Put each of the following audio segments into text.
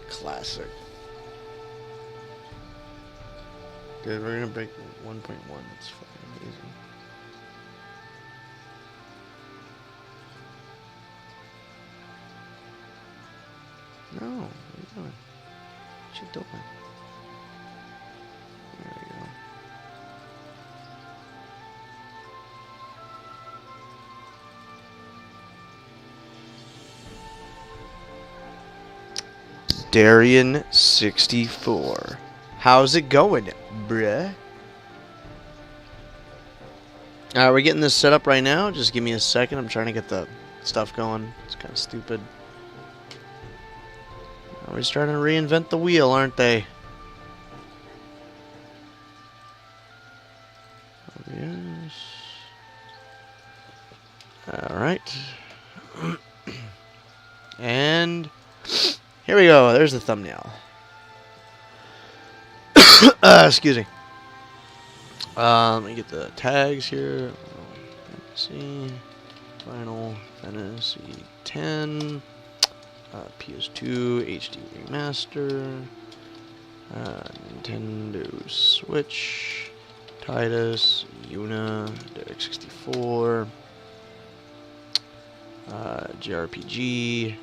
Classic. Dude, we're gonna break 1.1. That's fucking amazing. No, what are you doing? What you doing? There we go. Derik64. How's it going, bruh? Alright, we're getting this set up right now. Just give me a second. I'm trying to get the stuff going. It's kind of stupid. We're starting to reinvent the wheel, aren't they? Oh, yes. Alright. And here we go. There's the thumbnail. Excuse me. Let me get the tags here. Fantasy, Final Fantasy X, PS2 HD Remaster, Nintendo Switch, Titus, Yuna, Derik64, JRPG.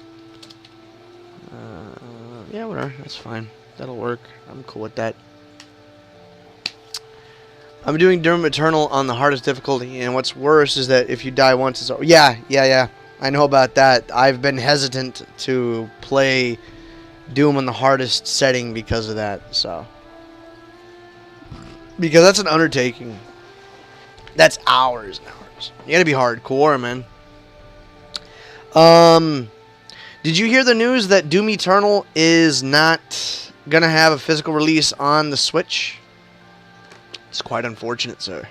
Yeah, whatever. That's fine. That'll work. I'm cool with that. I'm doing Doom Eternal on the hardest difficulty, and what's worse is that if you die once, it's over. Yeah. I know about that. I've been hesitant to play Doom on the hardest setting because of that. So, because that's an undertaking. That's hours and hours. You gotta be hardcore, man. Did you hear the news that Doom Eternal is not gonna have a physical release on the Switch? It's quite unfortunate, sir.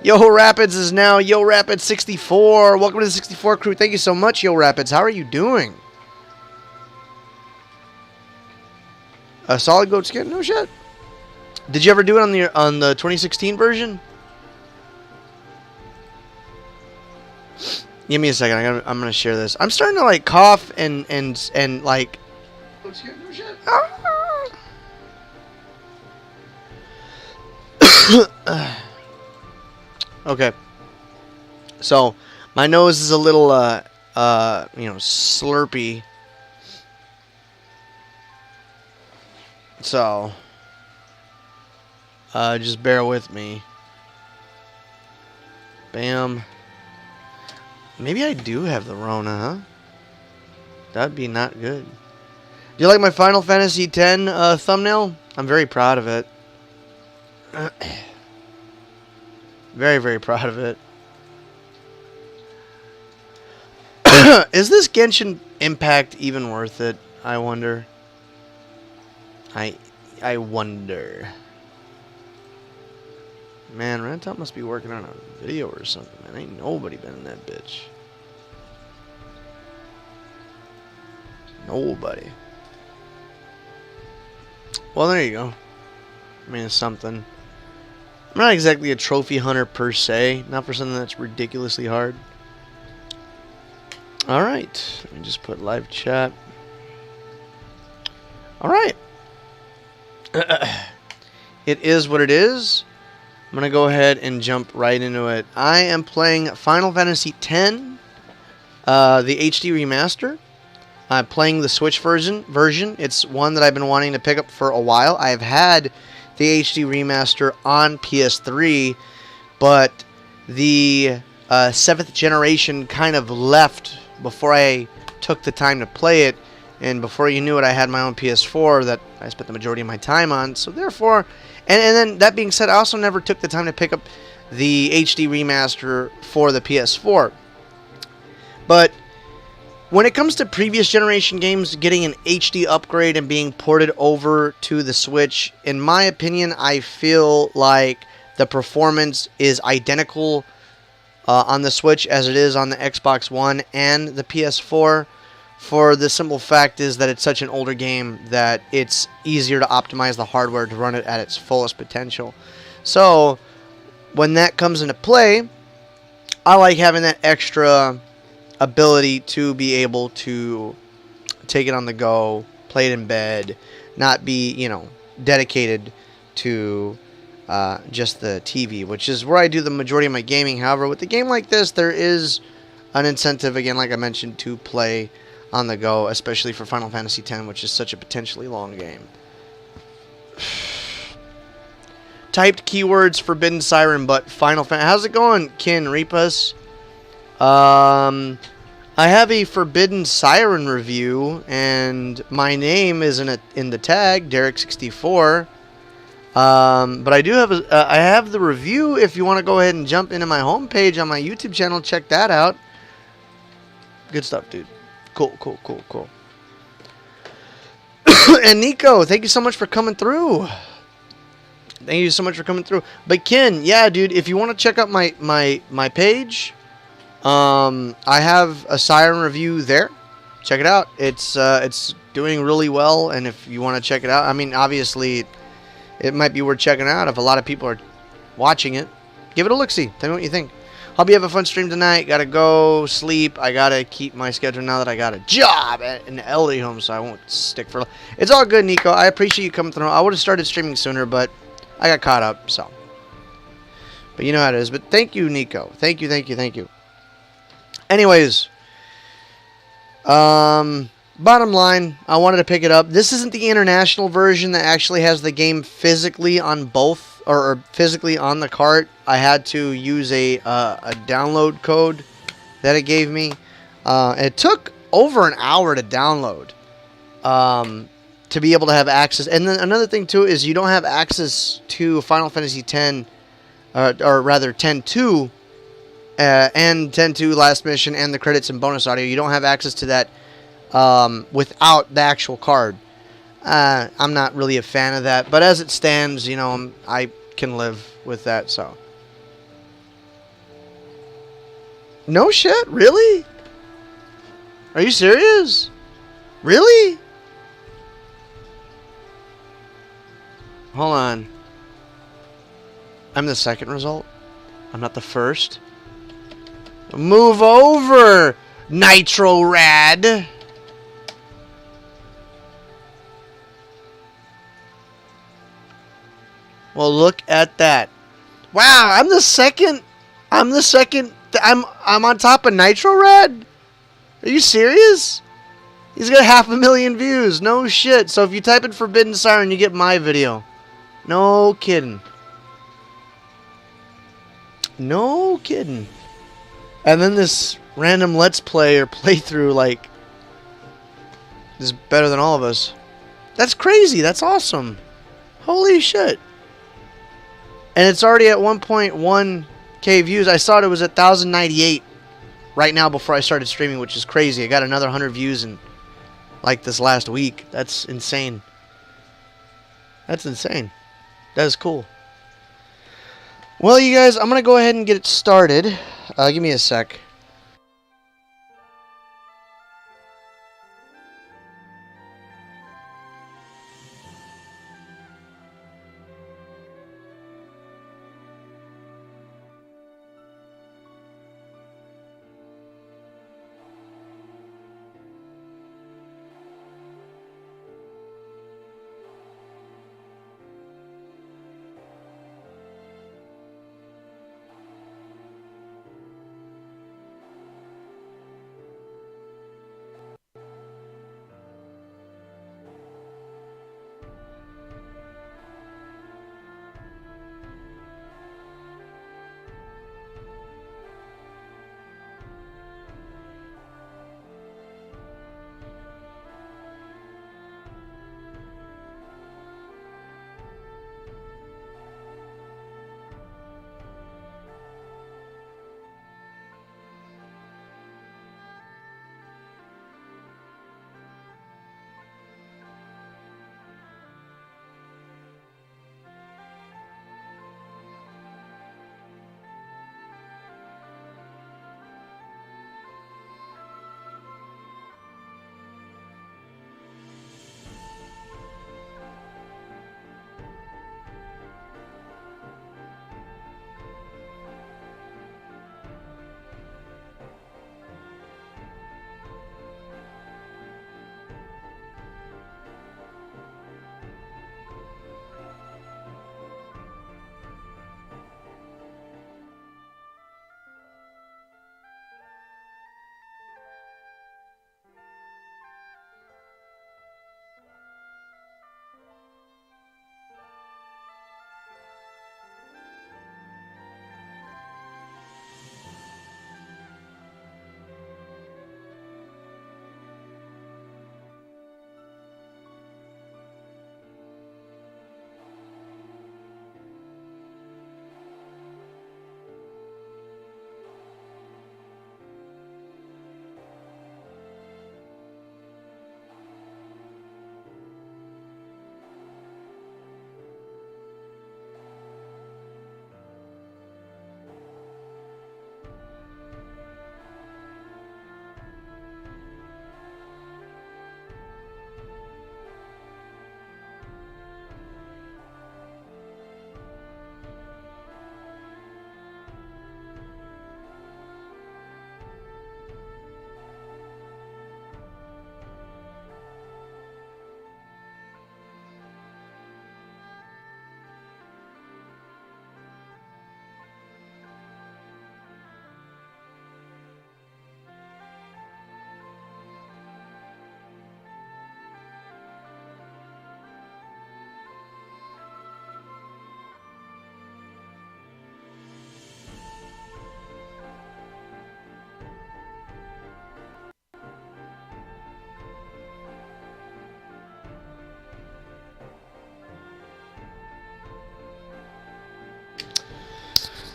Yo Rapids is now Yo Rapids64. Welcome to the 64 crew. Thank you so much, Yo Rapids. How are you doing? A solid goat skin? No shit. Did you ever do it on the 2016 version? Give me a second. I'm gonna share this. I'm starting to like cough and like. No shit. Okay. So, my nose is a little, slurpy. So, just bear with me. Bam. Maybe I do have the Rona, huh? That'd be not good. Do you like my Final Fantasy X thumbnail? I'm very proud of it. Very, very proud of it. Is this Genshin Impact even worth it? I wonder. I wonder. Man, Rantop must be working on a video or something, man. Ain't nobody been in that bitch. Nobody. Well, there you go. I mean, it's something. I'm not exactly a trophy hunter per se. Not for something that's ridiculously hard. Alright. Let me just put live chat. Alright. It is what it is. I'm going to go ahead and jump right into it. I am playing Final Fantasy X, the HD Remaster. I'm playing the Switch version. It's one that I've been wanting to pick up for a while. I've had the HD Remaster on PS3, but the 7th generation kind of left before I took the time to play it, and before you knew it, I had my own PS4 that I spent the majority of my time on, so therefore, and then that being said, I also never took the time to pick up the HD Remaster for the PS4. But when it comes to previous generation games getting an HD upgrade and being ported over to the Switch, in my opinion, I feel like the performance is identical on the Switch as it is on the Xbox One and the PS4. for the simple fact is that it's such an older game that it's easier to optimize the hardware to run it at its fullest potential. So when that comes into play, I like having that extra ability to be able to take it on the go, play it in bed, not be, you know, dedicated to just the TV, which is where I do the majority of my gaming. However, with a game like this, there is an incentive, again, like I mentioned, to play on the go, especially for Final Fantasy X, which is such a potentially long game. Typed keywords Forbidden Siren, but Final Fantasy. How's it going, Kin Repas? I have a Forbidden Siren review, and my name is in the tag, Derik64. But I do have I have the review. If you want to go ahead and jump into my homepage on my YouTube channel, check that out. Good stuff, dude. Cool. And Nico, thank you so much for coming through. Thank you so much for coming through. But Ken, yeah, dude, if you want to check out my page, I have a Siren review there. Check it out. It's doing really well, and if you want to check it out, I mean, obviously, it might be worth checking out if a lot of people are watching it. Give it a look-see. Tell me what you think. Hope you have a fun stream tonight. Gotta go sleep. I gotta keep my schedule now that I got a job at an elderly home, so I won't stick for. It's all good, Nico. I appreciate you coming through. I would have started streaming sooner, but I got caught up, so. But you know how it is. But thank you, Nico. Thank you. Anyways, bottom line, I wanted to pick it up. This isn't the international version that actually has the game physically on both, or physically on the cart. I had to use a download code that it gave me. It took over an hour to download to be able to have access. And then another thing too is you don't have access to Final Fantasy X, or rather X-2, and X-2 Last Mission and the credits and bonus audio. You don't have access to that without the actual card. I'm not really a fan of that, but as it stands, you know, I can live with that. So, no shit, really? Are you serious? Really? Hold on. I'm the second result. I'm not the first. Move over, Nitro Rad. Well, look at that. Wow, I'm the second. I'm on top of Nitro Rad? Are you serious? He's got 500,000 views. No shit. So if you type in Forbidden Siren, you get my video. No kidding. No kidding. And then this random Let's Play or playthrough, like, is better than all of us. That's crazy. That's awesome. Holy shit. And it's already at 1.1k views. I saw it was at 1,098 right now before I started streaming, which is crazy. I got another 100 views in, like, this last week. That's insane. That's insane. That is cool. Well, you guys, I'm going to go ahead and get it started. Give me a sec.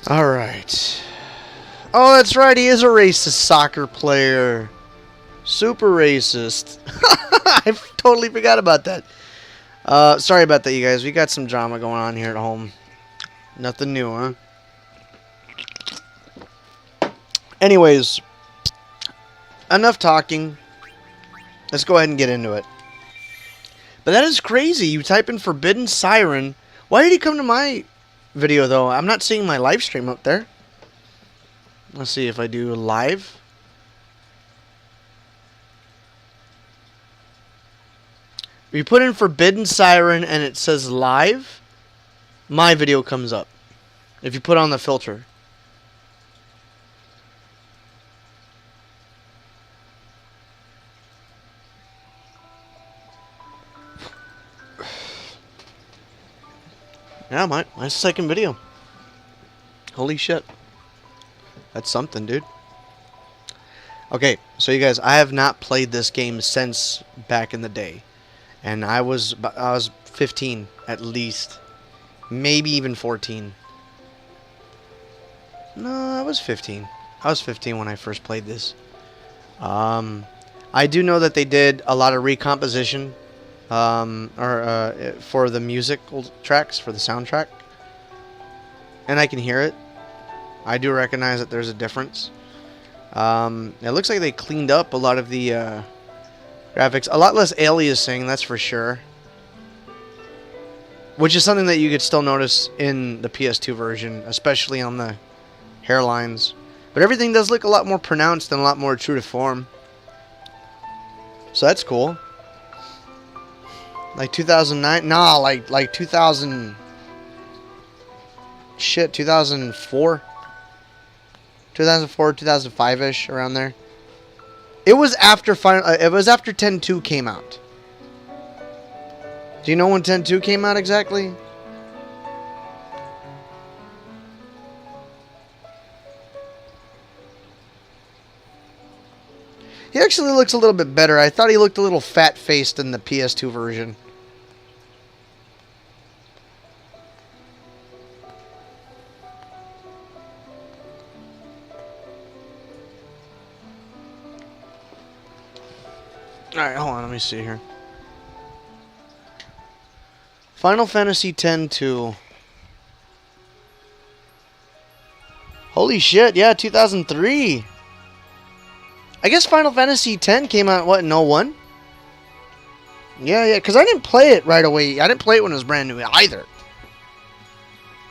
Alright. Oh, that's right. He is a racist soccer player. Super racist. I totally forgot about that. Sorry about that, you guys. We got some drama going on here at home. Nothing new, huh? Anyways, enough talking. Let's go ahead and get into it. But that is crazy. You type in Forbidden Siren. Why did he come to my video, though? I'm not seeing my live stream up there. Let's see if I do live. If you put in Forbidden Siren and it says live, my video comes up. If you put on the filter. Yeah, my second video. Holy shit. That's something, dude. Okay, so you guys, I have not played this game since back in the day. And I was 15 at least. Maybe even 14. No, I was 15. I was 15 when I first played this. I do know that they did a lot of recomposition for the musical tracks, for the soundtrack. And I can hear it. I do recognize that there's a difference. It looks like they cleaned up a lot of the graphics. A lot less aliasing, that's for sure. Which is something that you could still notice in the PS2 version, especially on the hairlines. But everything does look a lot more pronounced and a lot more true to form. So that's cool. Like 2009? Nah, like 2000... Shit, 2004? 2004, 2005-ish, around there. It was after it was after 10.2 came out. Do you know when 10.2 came out exactly? He actually looks a little bit better. I thought he looked a little fat-faced in the PS2 version. Alright, hold on, let me see here. Final Fantasy X-2. Holy shit, yeah, 2003. I guess Final Fantasy X came out, what, in 01? Yeah, because I didn't play it right away. I didn't play it when it was brand new either.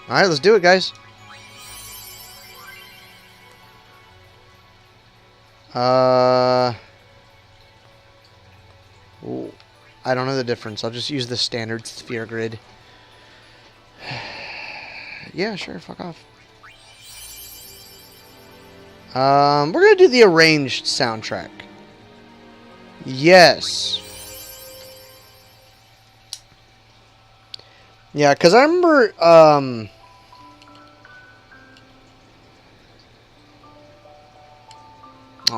Alright, let's do it, guys. Ooh, I don't know the difference. I'll just use the standard sphere grid. Yeah, sure, fuck off. We're gonna do the arranged soundtrack. Yes. Yeah, because I remember, oh,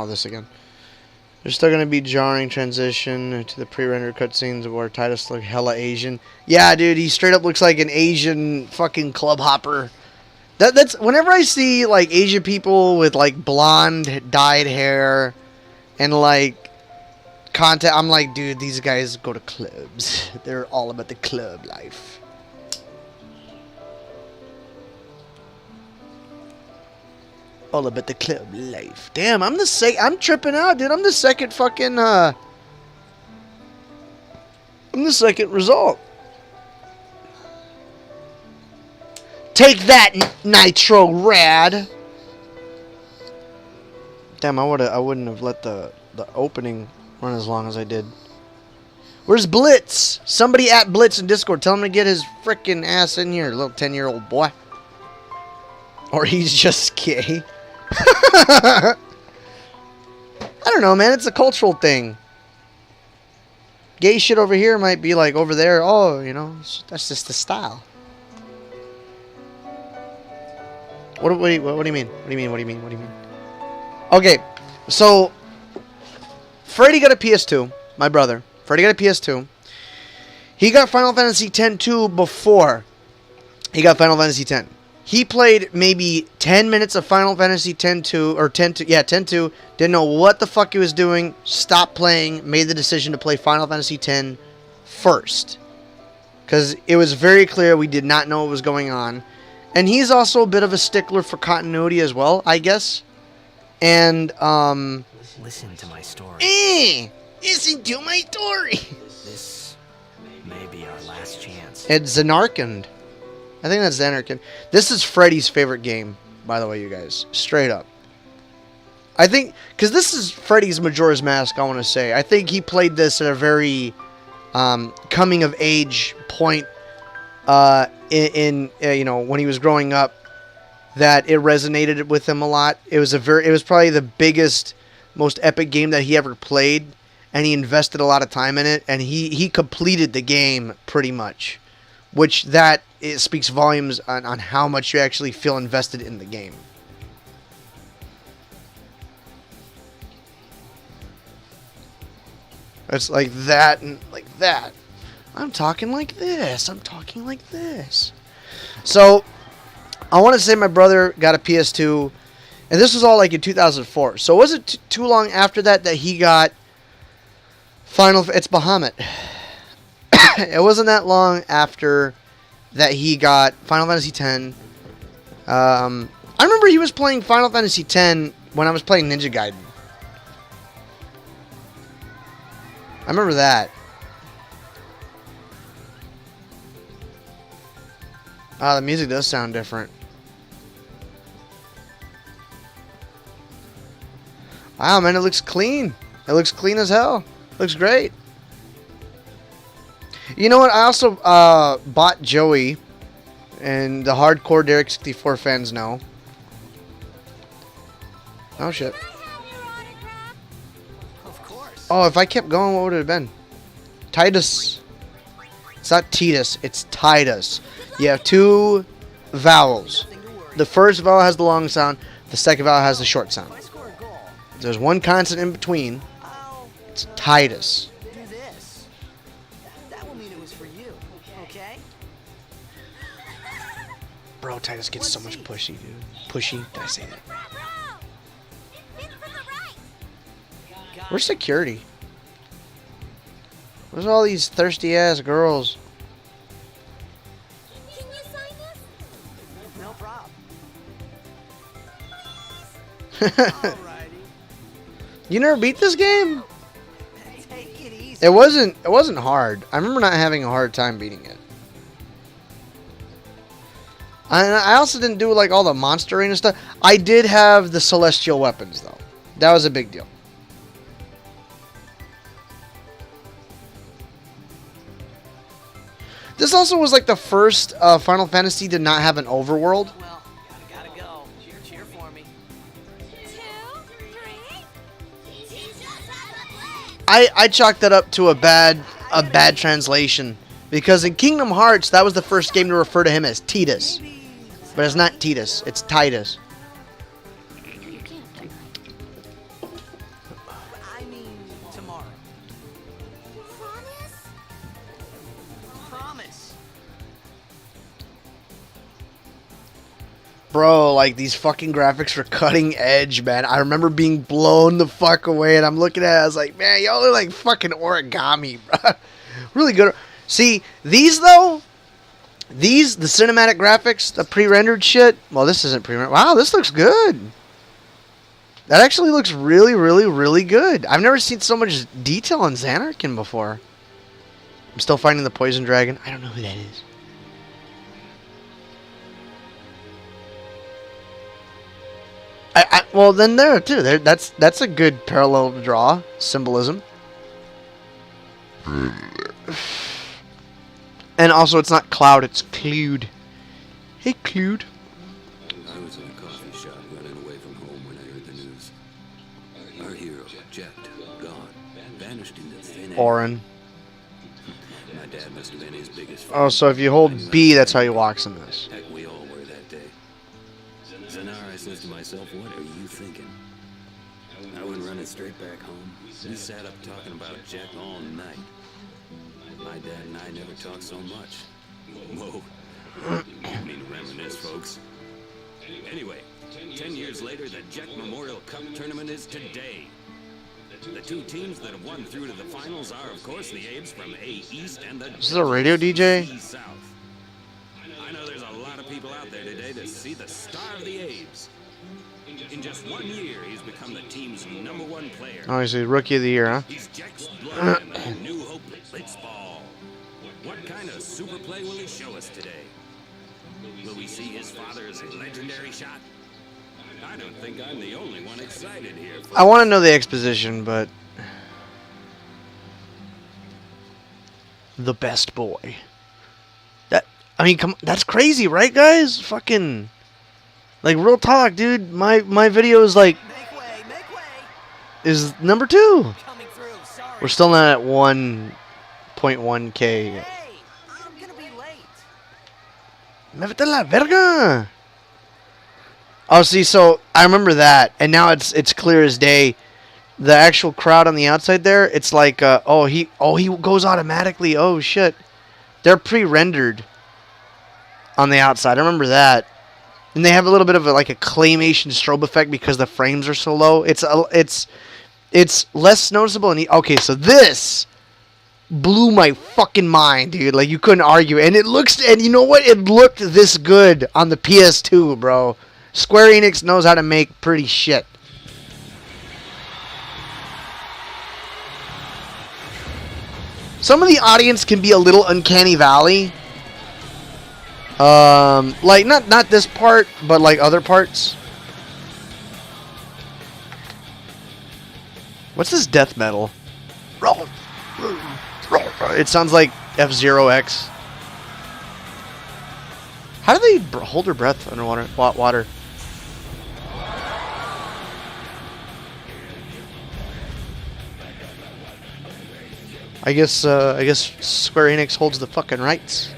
this again. There's still going to be jarring transition to the pre-rendered cutscenes where Titus look hella Asian. Yeah, dude, he straight up looks like an Asian fucking club hopper. That's whenever I see like Asian people with like blonde dyed hair and like content, I'm like, dude, these guys go to clubs. They're all about the club life. All about the club life. Damn, I'm tripping out, dude. I'm the second fucking, I'm the second result. Take that, Nitro Rad. Damn, I wouldn't have let the opening run as long as I did. Where's Blitz? Somebody at Blitz in Discord. Tell him to get his frickin' ass in here, little 10-year-old boy. Or he's just gay. I don't know, man. It's a cultural thing. Gay shit over here might be like over there. Oh, you know, that's just the style. What do you mean? What do you mean? Okay, so Freddie got a PS2. My brother, Freddie got a PS2. He got Final Fantasy X-2 before he got Final Fantasy X. He played maybe 10 minutes of Final Fantasy X-2, or 10-2, yeah, X-2, didn't know what the fuck he was doing, stopped playing, made the decision to play Final Fantasy X first. Because it was very clear we did not know what was going on. And he's also a bit of a stickler for continuity as well, I guess. And, Listen to my story. Listen to my story! This may be our last chance. It's Zanarkand. I think that's Zanarkand. This is Freddy's favorite game, by the way, you guys. Straight up. I think, because this is Freddy's Majora's Mask, I want to say. I think he played this at a very coming of age point in you know, when he was growing up, that it resonated with him a lot. It was probably the biggest, most epic game that he ever played, and he invested a lot of time in it, and he completed the game pretty much, which it speaks volumes on how much you actually feel invested in the game. It's like that and like that. I'm talking like this. I'm talking like this. So, I want to say my brother got a PS2, and this was all like in 2004. So, was it too long after that he got it's Bahamut. It wasn't that long after that he got Final Fantasy X. I remember he was playing Final Fantasy X when I was playing Ninja Gaiden. I remember that. Ah, the music does sound different. Wow, man, it looks clean. It looks clean as hell. Looks great. You know what? I also bought Joey, and the hardcore Derik64 fans know. Oh, shit. Of course. Oh, if I kept going, what would it have been? Titus. It's not Titus, it's Titus. You have two vowels. The first vowel has the long sound, the second vowel has the short sound. There's one consonant in between. It's Titus. Do this. That will mean it was for you, okay? Bro, Titus gets so much pushy, dude. Pushy? Did I say that? Where's security? Where's all these thirsty ass girls? Can you sign this? No problem. You never beat this game? Take it easy. It wasn't hard. I remember not having a hard time beating it. I also didn't do like all the monster arena stuff. I did have the celestial weapons though. That was a big deal. This also was like the first Final Fantasy to not have an overworld. Well, gotta go. Cheer for me. 2, 3. Teach us how to play. I chalked that up to a bad translation, because in Kingdom Hearts that was the first game to refer to him as Titus, but it's not Titus, it's Titus. I mean, tomorrow. Promise? Promise. Bro, like these fucking graphics were cutting edge, man. I remember being blown the fuck away, and I'm looking at it, I was like, man, y'all are like fucking origami, bro. Really good. See, these though, the cinematic graphics, the pre-rendered shit. Well, this isn't pre-rendered. Wow, this looks good. That actually looks really, really, really good. I've never seen so much detail on Zanarkand before. I'm still finding the poison dragon. I don't know who that is. Well, then there too. That's a good parallel to draw. Symbolism. And also, it's not Cloud, it's Clued. Hey, Clued. I was in a coffee shop running away from home when I heard the news. Our hero, Jacked, gone, vanished into thin air. Orin. My dad must have been his biggest fan. Oh, so if you hold B, that's how he walks in this. Heck, we all were that day. Zanar, I says to myself, what are you thinking? I went running straight back home. We sat up talking about Jack all night. My dad and I never talked so much. Whoa. I mean to reminisce, folks. Anyway, 10 years later, the Jack Memorial Cup tournament is today. The two teams that have won through to the finals are, of course, the Abes from A East and the This is a radio DJ? C South. I know there's a lot of people out there today to see the star of the Abes. In just 1 year, he's become the team's #1 player. Oh, he's a rookie of the year, huh? He's Jack's blood and the new hope of blitzball. What kind of super play will he show us today? Will we see his father's legendary shot? I don't think I'm the only one excited here. I want to know the exposition, but the best boy. I mean, come, that's crazy, right, guys? Fucking, like, real talk, dude. My video is like, Make way. is number 2. Coming through. Sorry. We're still not at 1.1K. Hey, I'm gonna be late. Me vete la verga. Oh, see, so I remember that, and now it's clear as day. The actual crowd on the outside there, it's like, he goes automatically. Oh shit, they're pre-rendered on the outside. I remember that, and they have a little bit of a claymation strobe effect because the frames are so low. It's less noticeable. And okay, so this blew my fucking mind, dude. Like, you couldn't argue, and you know what? It looked this good on the PS2, bro. Square Enix knows how to make pretty shit. Some of the audience can be a little uncanny valley. Like not this part, but like other parts. What's this death metal? It sounds like F-Zero X. How do they hold their breath underwater? Water. I guess Square Enix holds the fucking rights.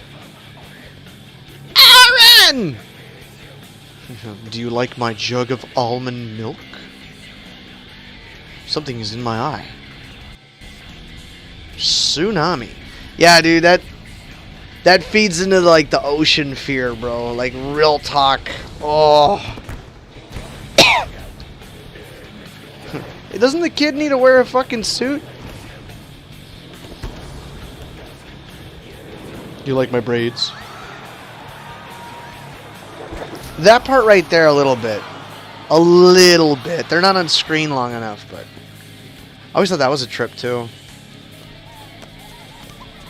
Aaron! Do you like my jug of almond milk? Something is in my eye. Tsunami. Yeah, dude, that feeds into like the ocean fear, bro. Like, real talk. Oh. Doesn't the kid need to wear a fucking suit? Do you like my braids? That part right there, a little bit. A little bit. They're not on screen long enough, but I always thought that was a trip, too.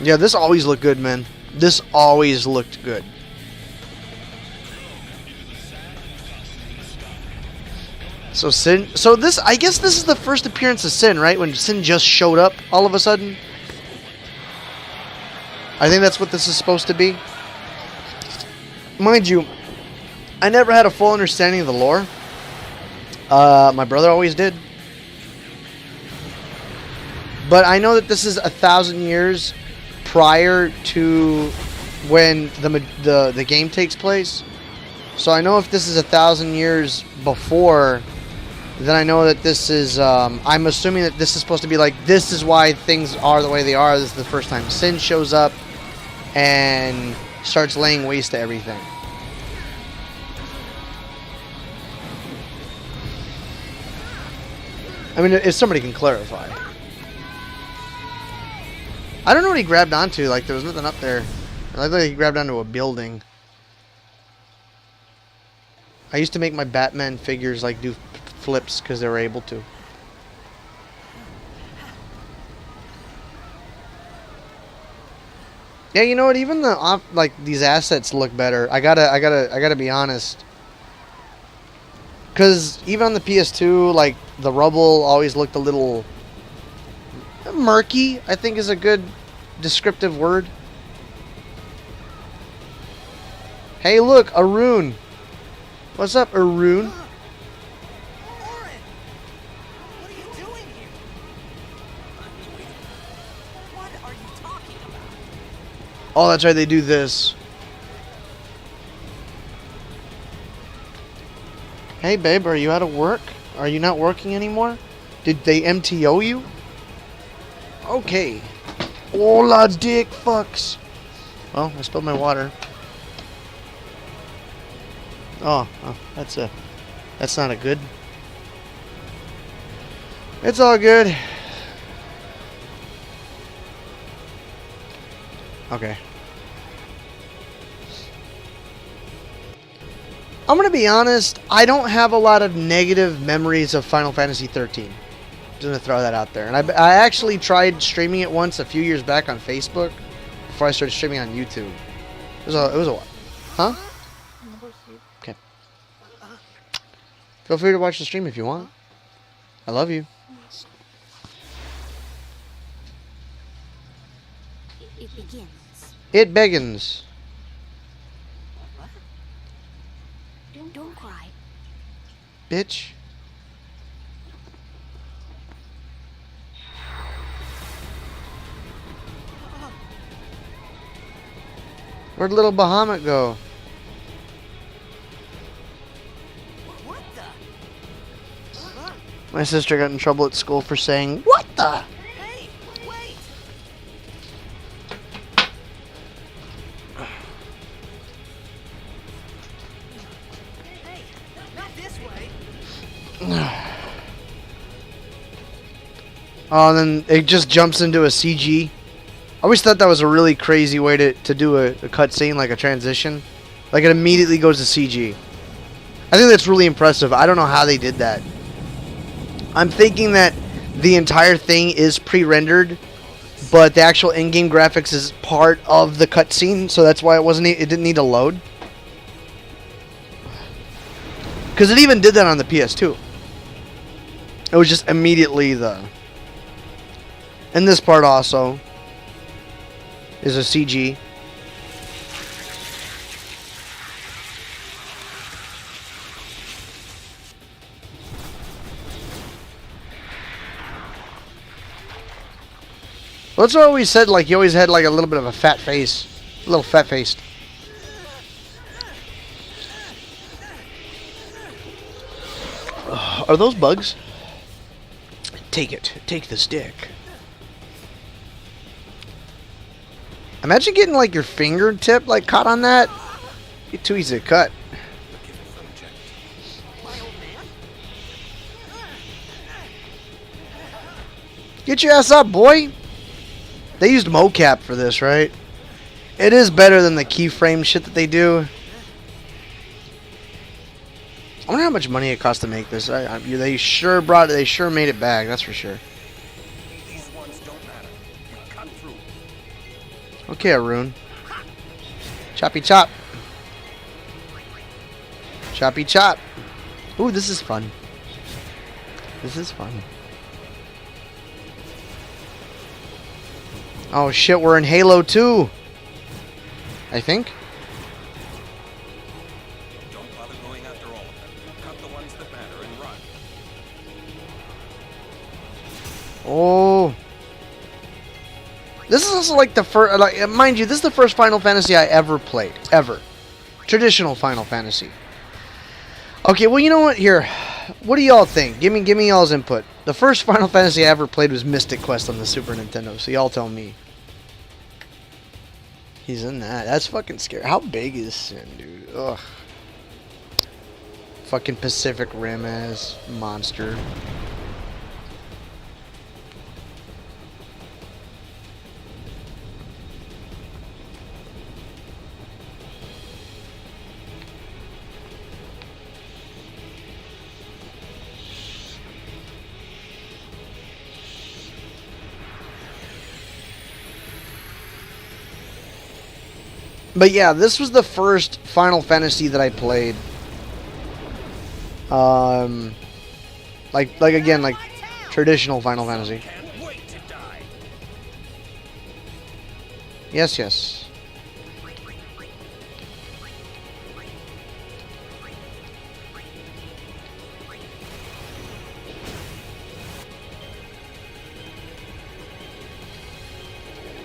Yeah, this always looked good, man. This always looked good. So Sin, I guess this is the first appearance of Sin, right? When Sin just showed up all of a sudden. I think that's what this is supposed to be. Mind you, I never had a full understanding of the lore. My brother always did. But I know that this is 1,000 years prior to when the game takes place. So I know if this is 1,000 years before, then I know that this is, I'm assuming that this is supposed to be like, this is why things are the way they are. This is the first time Sin shows up and starts laying waste to everything. I mean, if somebody can clarify. I don't know what he grabbed onto. Like, there was nothing up there. I thought he grabbed onto a building. I used to make my Batman figures, like, do flips because they were able to. Yeah, you know what? Even the these assets look better. I gotta be honest. Because even on the PS2, like, the rubble always looked a little murky, I think is a good descriptive word. Hey, look, Arun. What's up, Arun? Oren! What are you doing here? What are you talking about? Oh, that's right, they do this. Hey, babe, are you out of work? Are you not working anymore? Did they MTO you? Okay. Hola, dick fucks. Well, I spilled my water. Oh, that's not a good. It's all good. Okay. I'm gonna be honest, I don't have a lot of negative memories of Final Fantasy 13. Just gonna throw that out there. And I actually tried streaming it once a few years back on Facebook before I started streaming on YouTube. It was a while. Huh? Okay. Feel free to watch the stream if you want. I love you. It begins. It beggins. Don't cry. Bitch. Where'd little Bahamut go? What the? My sister got in trouble at school for saying, "What the?" Hey, wait! Hey, not this way. Oh, and then it just jumps into a CG. I always thought that was a really crazy way to do a cutscene, like a transition. Like it immediately goes to CG. I think that's really impressive. I don't know how they did that. I'm thinking that the entire thing is pre-rendered, but the actual in-game graphics is part of the cutscene, so that's why it didn't need to load. Because it even did that on the PS2. It was just immediately the... And this part also is a CG. Well, that's what I always said, like, you always had, like, a little bit of a fat face. A little fat-faced. Are those bugs? Take it. Take the stick. Imagine getting, like, your fingertip, like, caught on that. Be too easy to cut. Get your ass up, boy. They used mocap for this, right? It is better than the keyframe shit that they do. I wonder how much money it cost to make this. They sure made it back, that's for sure. These ones don't matter. You cut through. Okay, Arun. Choppy chop. Choppy chop. Ooh, this is fun. This is fun. Oh shit, we're in Halo 2. I think. Don't bother going after all of them. Cut the ones that matter and run. Oh. This is also like the first, like, mind you, this is the first Final Fantasy I ever played. Ever. Traditional Final Fantasy. Okay, well, you know what? Here. What do y'all think? Give me y'all's input. The first Final Fantasy I ever played was Mystic Quest on the Super Nintendo, so y'all tell me. He's in that. That's fucking scary. How big is Sin, dude? Ugh. Fucking Pacific Rim ass monster. But yeah, this was the first Final Fantasy that I played. Like again, like traditional Final Fantasy. Can't wait to die. Yes, yes.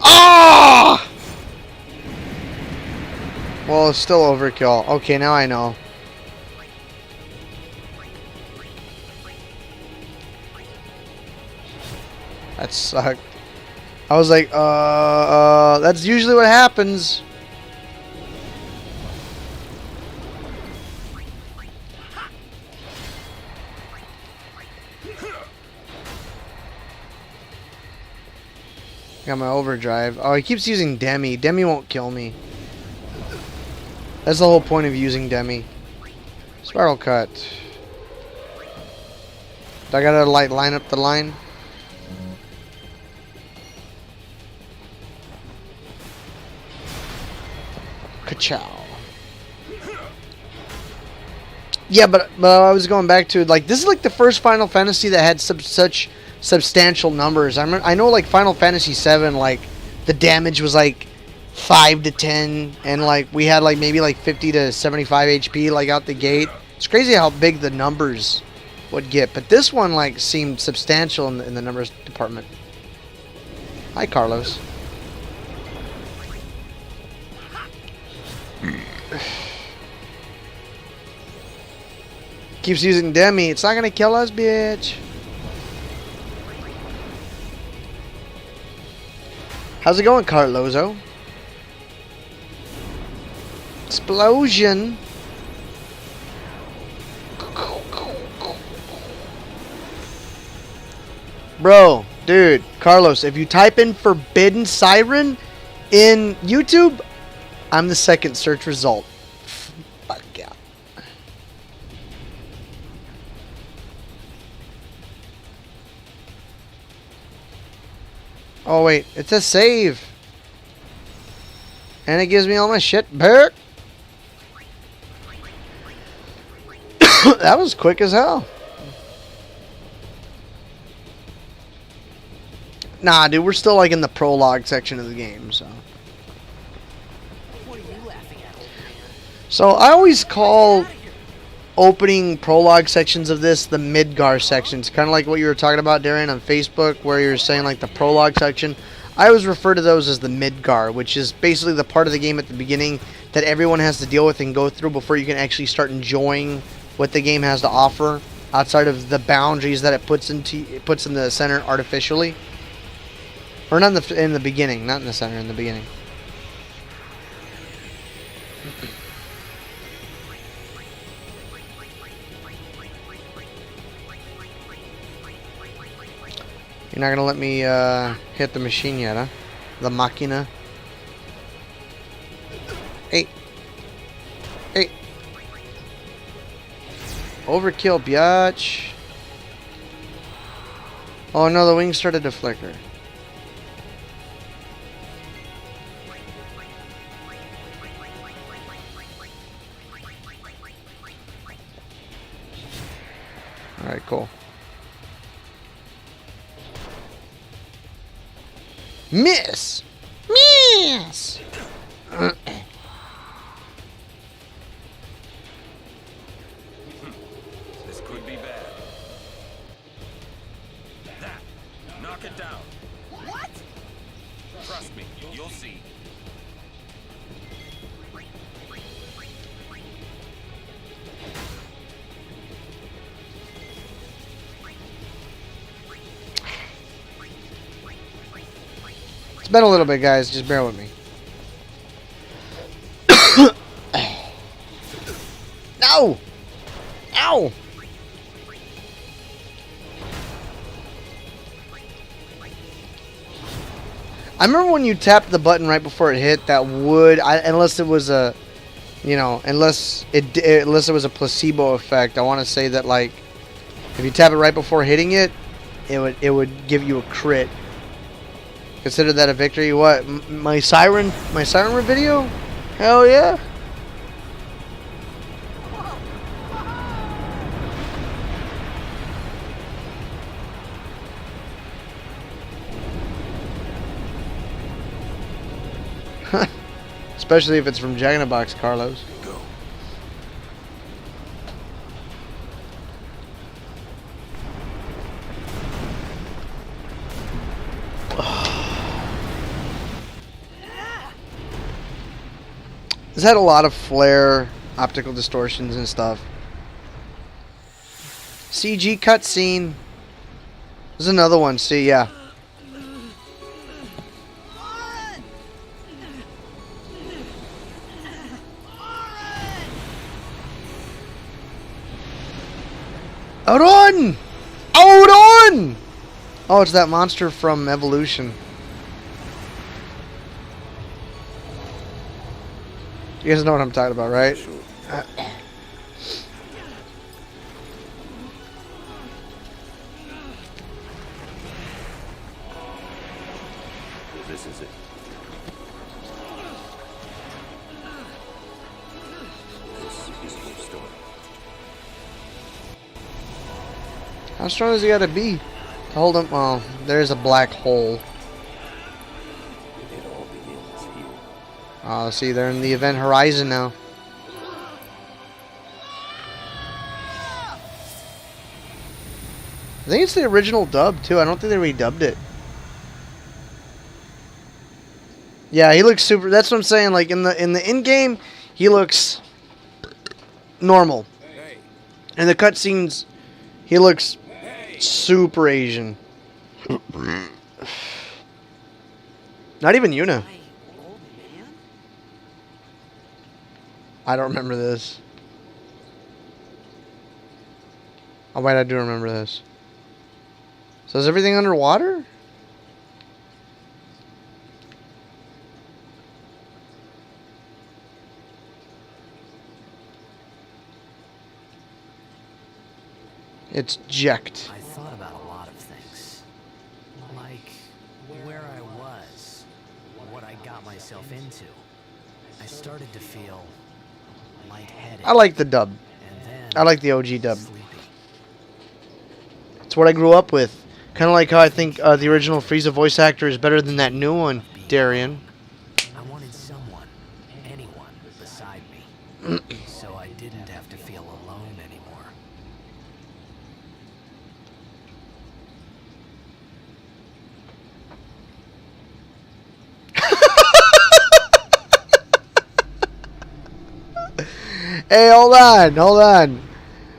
Ah! Well, it's still overkill. Okay, now I know. That sucked. I was like, that's usually what happens. Got my overdrive. Oh, he keeps using Demi. Demi won't kill me. That's the whole point of using Demi. Spiral cut. Do I gotta like line up the line? Ka-chow. Yeah, but I was going back to like this is like the first Final Fantasy that had such substantial numbers. I know like Final Fantasy 7, like the damage was like 5 to 10, and like we had like maybe like 50 to 75 HP like out the gate. It's crazy how big the numbers would get, but this one like seemed substantial in the numbers department. Hi, Carlos. Keeps using Demi. It's not gonna kill us, bitch. How's it going, Carlozo? Explosion. Bro, dude, Carlos, if you type in Forbidden Siren in YouTube, I'm the second search result. Fuck yeah. Oh wait, it's a save. And it gives me all my shit back. That was quick as hell. Nah, dude, we're still like in the prologue section of the game, so. What are you laughing at, old man? So I always call opening prologue sections of this the Midgar sections, kind of like what you were talking about, Darren, on Facebook, where you were saying like the prologue section. I always refer to those as the Midgar, which is basically the part of the game at the beginning that everyone has to deal with and go through before you can actually start enjoying what the game has to offer outside of the boundaries that it puts in the center artificially. Or not in the beginning, not in the center, in the beginning. You're not gonna let me hit the machine yet, huh? The machina. Hey. Hey. Overkill, biatch. Oh no, the wings started to flicker. Alright, cool. Miss! Miss! This could be bad. That! Knock it down. What? Trust me, you'll see. It's been a little bit, guys. Just bear with me. No! Ow! I remember when you tapped the button right before it hit, that would, unless it was a, you know, unless it was a placebo effect. I want to say that like, if you tap it right before hitting it, it would give you a crit. Consider that a victory. What? My Siren video? Hell yeah. Especially if it's from Jack in the Box, Carlos. Go. This had a lot of flare, optical distortions and stuff. CG cutscene. There's another one. See, yeah. Run! Oh, run! Oh, it's that monster from Evolution. You guys know what I'm talking about, right? Sure. This is it. This is a peaceful storm. How strong does he gotta be to hold him? Well, there's a black hole. It all begins here. Oh, see, they're in the event horizon now. I think it's the original dub too. I don't think they redubbed it. Yeah, he looks super. That's what I'm saying. Like in the in game, he looks normal. Hey, In the cutscenes, he looks hey! super Asian. Not even Yuna. Hey, old man. I don't remember this. Oh wait, I do remember this. So is everything underwater? It's Jekt. I thought about a lot of things. Like where I was, what I got myself into. I started to feel lightheaded. I like the dub. And then I like the OG dub. sleepy. It's what I grew up with. Kind of like how I think the original Frieza voice actor is better than that new one, Darian. I wanted someone, anyone beside me. So I didn't have to feel alone anymore. Hey, hold on, hold on.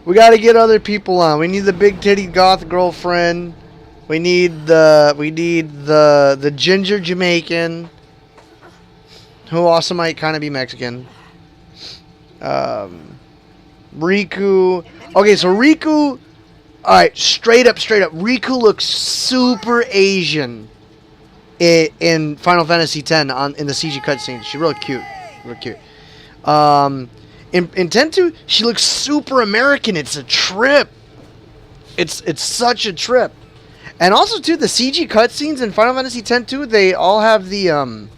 We got to get other people on. We need the big titty goth girlfriend. We need the ginger Jamaican, who also might kind of be Mexican. Riku. Okay, so Riku. All right, straight up. Riku looks super Asian in Final Fantasy X in the CG cutscenes. She's real cute, real cute. In 10-2, she looks super American. It's a trip. It's such a trip. And also, too, the CG cutscenes in Final Fantasy X-2, they all have the,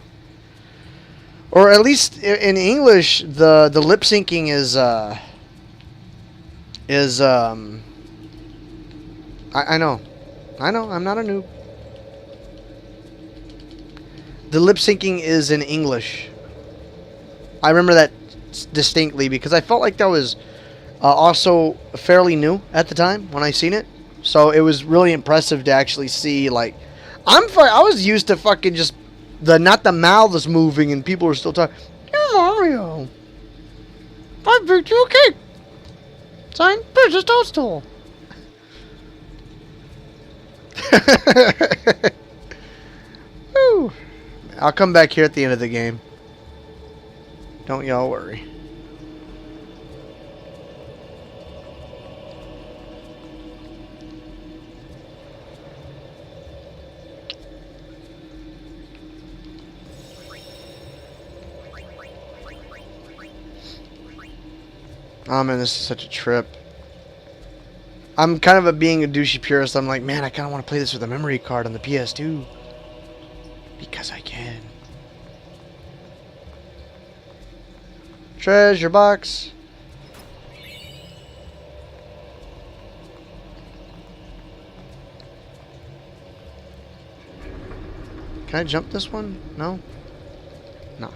or at least in English, the lip syncing is I know, I'm not a noob. The lip syncing is in English. I remember that distinctly because I felt like that was also fairly new at the time when I seen it. So it was really impressive to actually see, like, I was used to fucking just not the mouths moving and people were still talking. Hey Mario, I baked you a cake. Signed, Princess Toadstool. Woo. I'll come back here at the end of the game. Don't y'all worry. Oh man, this is such a trip. I'm kind of being a douchey purist. I'm like, man, I kind of want to play this with a memory card on the PS2. Because I can. Treasure box. Can I jump this one? No? No.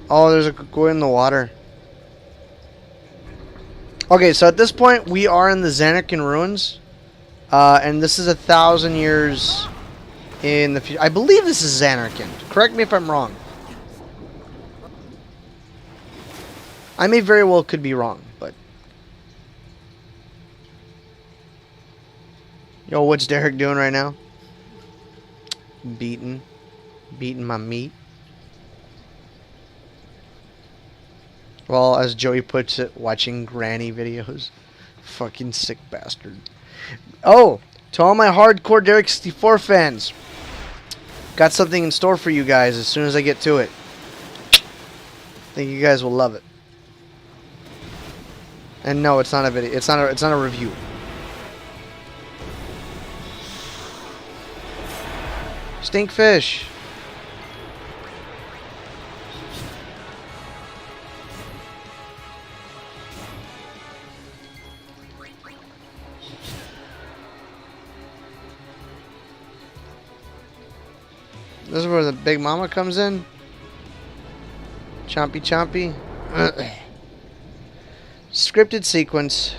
Oh, there's a go in the water. Okay, so at this point, we are in the Zanarkand ruins. And this is 1,000 years in the future. I believe this is Zanarkand. Correct me if I'm wrong. I may very well could be wrong, but... Yo, what's Derek doing right now? Beating my meat. Well, as Joey puts it, watching granny videos. Fucking sick bastard. Oh, to all my hardcore Derik64 fans. Got something in store for you guys as soon as I get to it. I think you guys will love it. And no, it's not a video. It's not a review. Stinkfish. This is where the big mama comes in. Chompy chompy. Scripted sequence.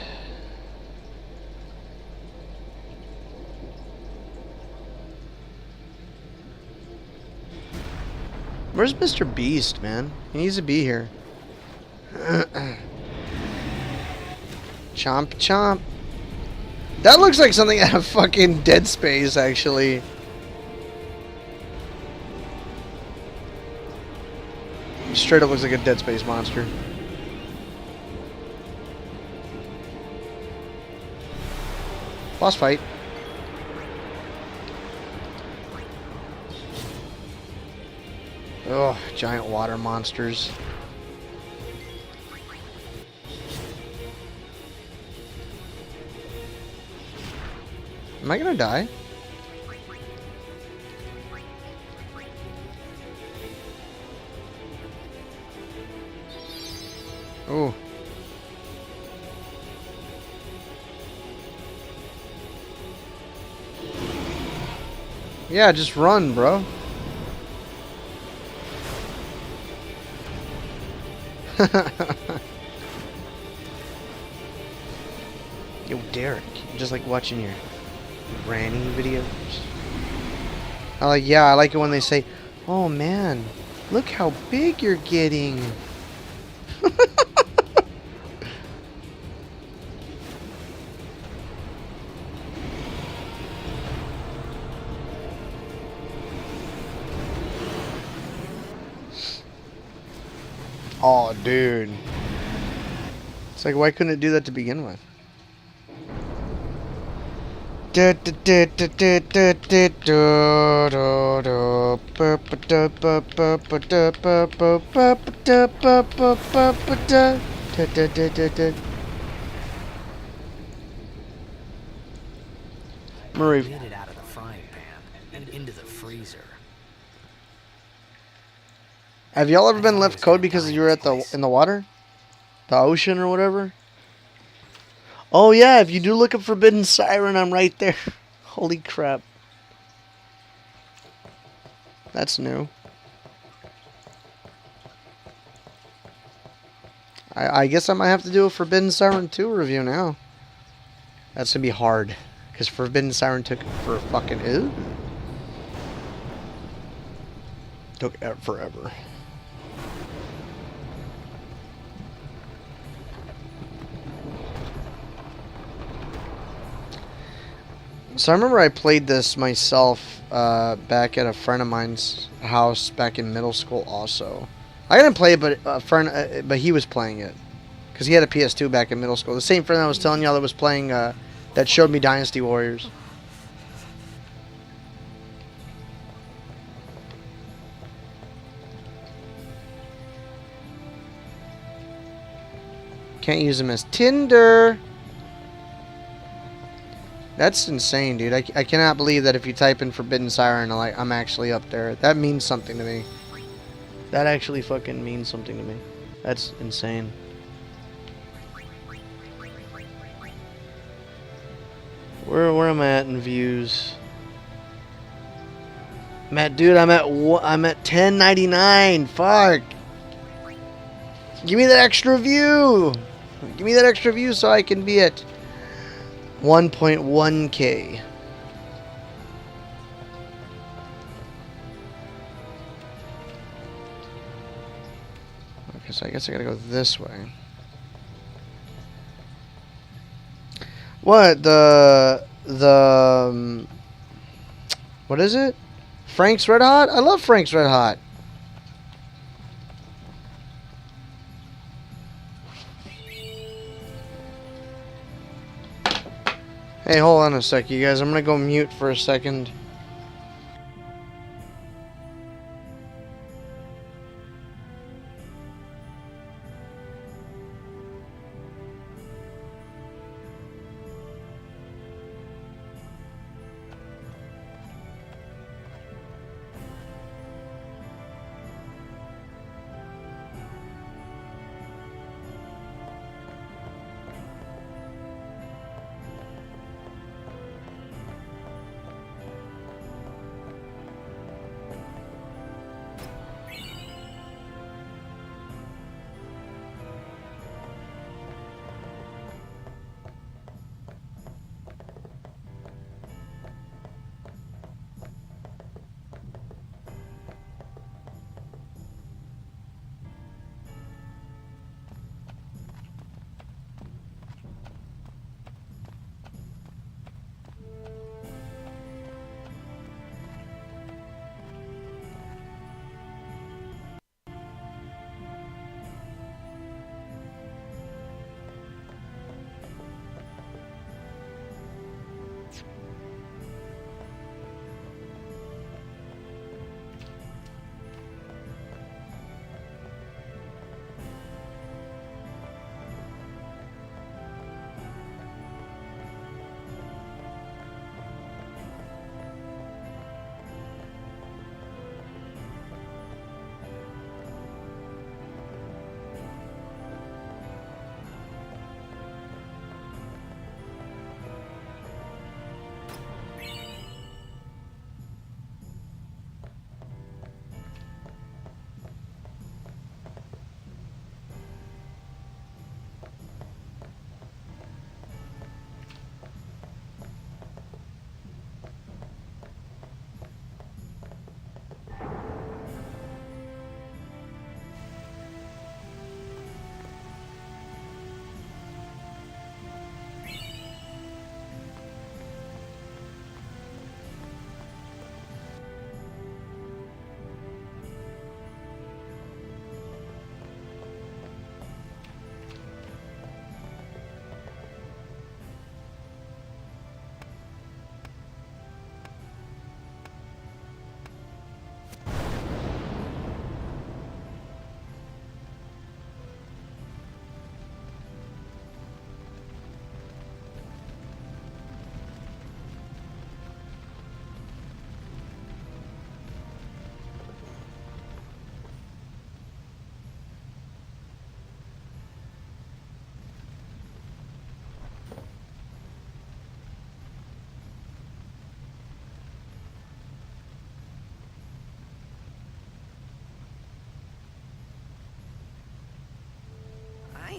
Where's Mr. Beast, man? He needs to be here. Chomp chomp. That looks like something out of fucking Dead Space, actually. Straight up looks like a Dead Space monster. Boss fight. Oh, giant water monsters. Am I gonna die? Oh. Yeah, just run, bro. Yo, Derek, just like watching your granny videos. Yeah, I like it when they say, "Oh man, look how big you're getting." Oh, dude. It's like, why couldn't it do that to begin with? Marie. Made it out of the frying pan and into the freezer. Have y'all ever been left code because you were at in the water? The ocean or whatever? Oh yeah, if you do look up Forbidden Siren, I'm right there. Holy crap. That's new. I guess I might have to do a Forbidden Siren 2 review now. That's gonna be hard. Because Forbidden Siren took for fucking... Ew. Took forever. So I remember I played this myself back at a friend of mine's house back in middle school also. I didn't play it, but a friend, but he was playing it. Because he had a PS2 back in middle school. The same friend I was telling y'all that was playing, that showed me Dynasty Warriors. Can't use him as Tinder. That's insane, dude. I cannot believe that if you type in Forbidden Siren, I'm actually up there. That means something to me. That actually fucking means something to me. That's insane. Where am I at in views? Dude, I'm at 1099. Fuck. Give me that extra view. Give me that extra view so I can be at 1.1K. Okay, so I guess I gotta go this way. What? What is it? Frank's Red Hot? I love Frank's Red Hot. Hey, hold on a sec, you guys. I'm gonna go mute for a second.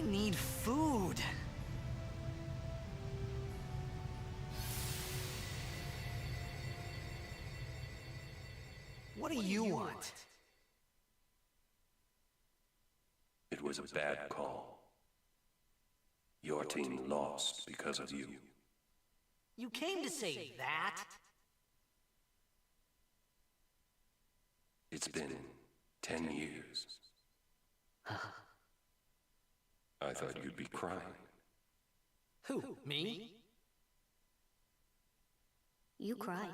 I need food. What do you want? It was a bad call. Your team lost because of you. You came to say that? It's been 10 years. I thought you'd be crying. Who, me? You cried.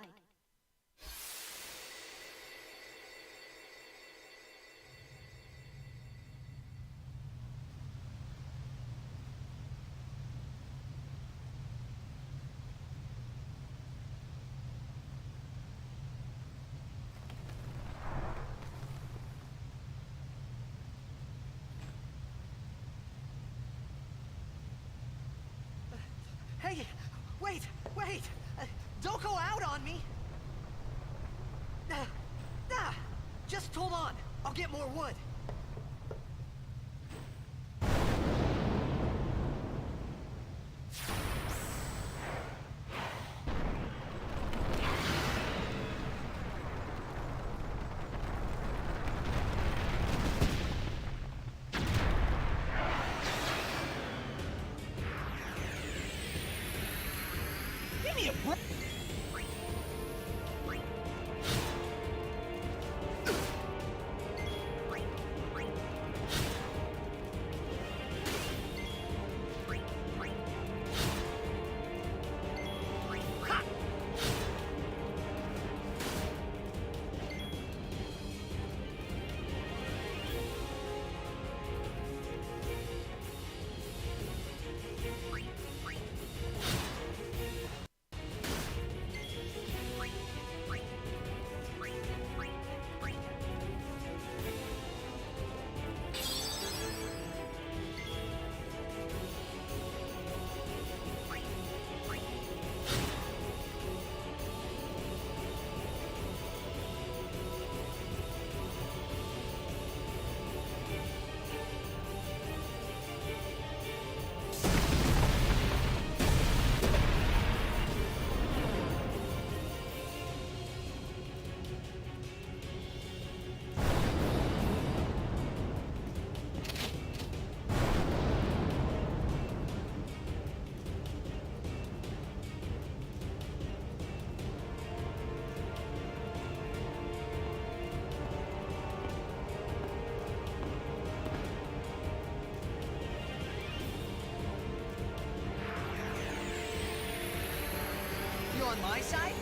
Hey, wait! Don't go out on me! Just hold on. I'll get more wood. Give me a break! You on my side?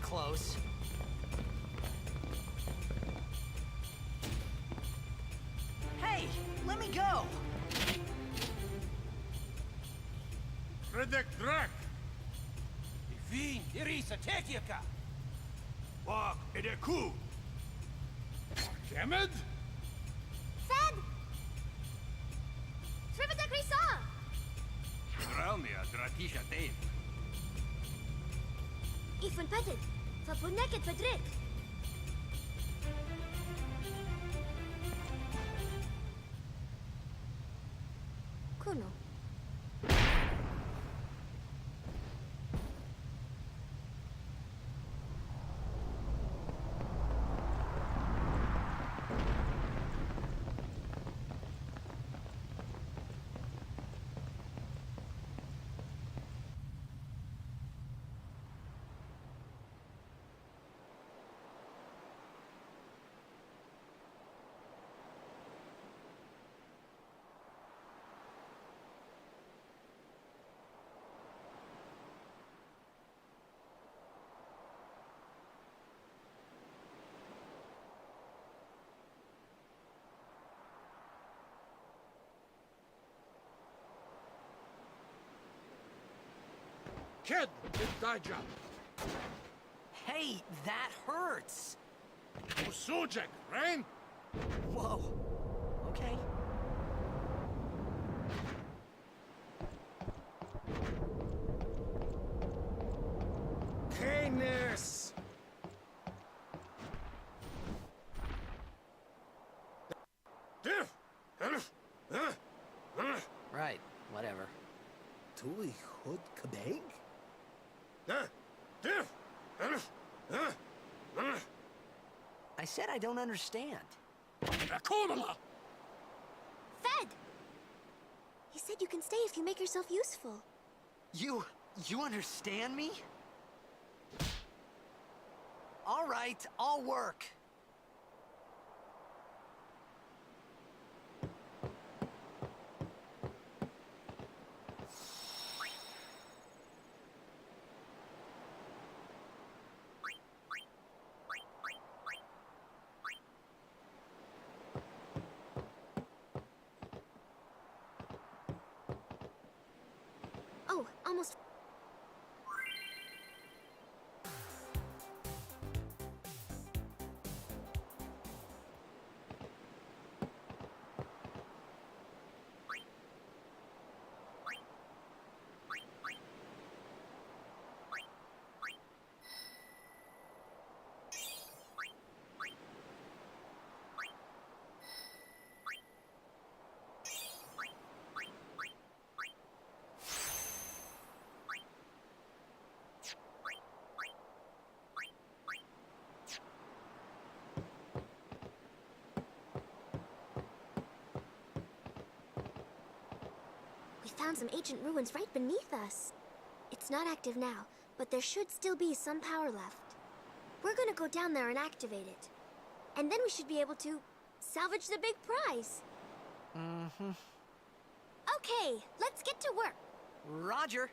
close. Hey, let me go! Redek Drak! Vin, Irisa, Tekiaka! Wag Edeku! Kemed? Fed! Derik64! Realmia, Dratisha Dave. Ifun Petit, Fapuneket Pedrik. Kuno. Kid! Daija! Hey, that hurts! Usujek, Rain? Whoa. Okay. Canis! Right, whatever. Tuli Hood Kabeg? I said I don't understand. Akumala! Fed! He said you can stay if you make yourself useful. You understand me? All right, I'll work. Oh, almost. We found some ancient ruins right beneath us. It's not active now, but there should still be some power left. We're gonna go down there and activate it. And then we should be able to salvage the big prize. Mm-hmm. Okay, let's get to work. Roger.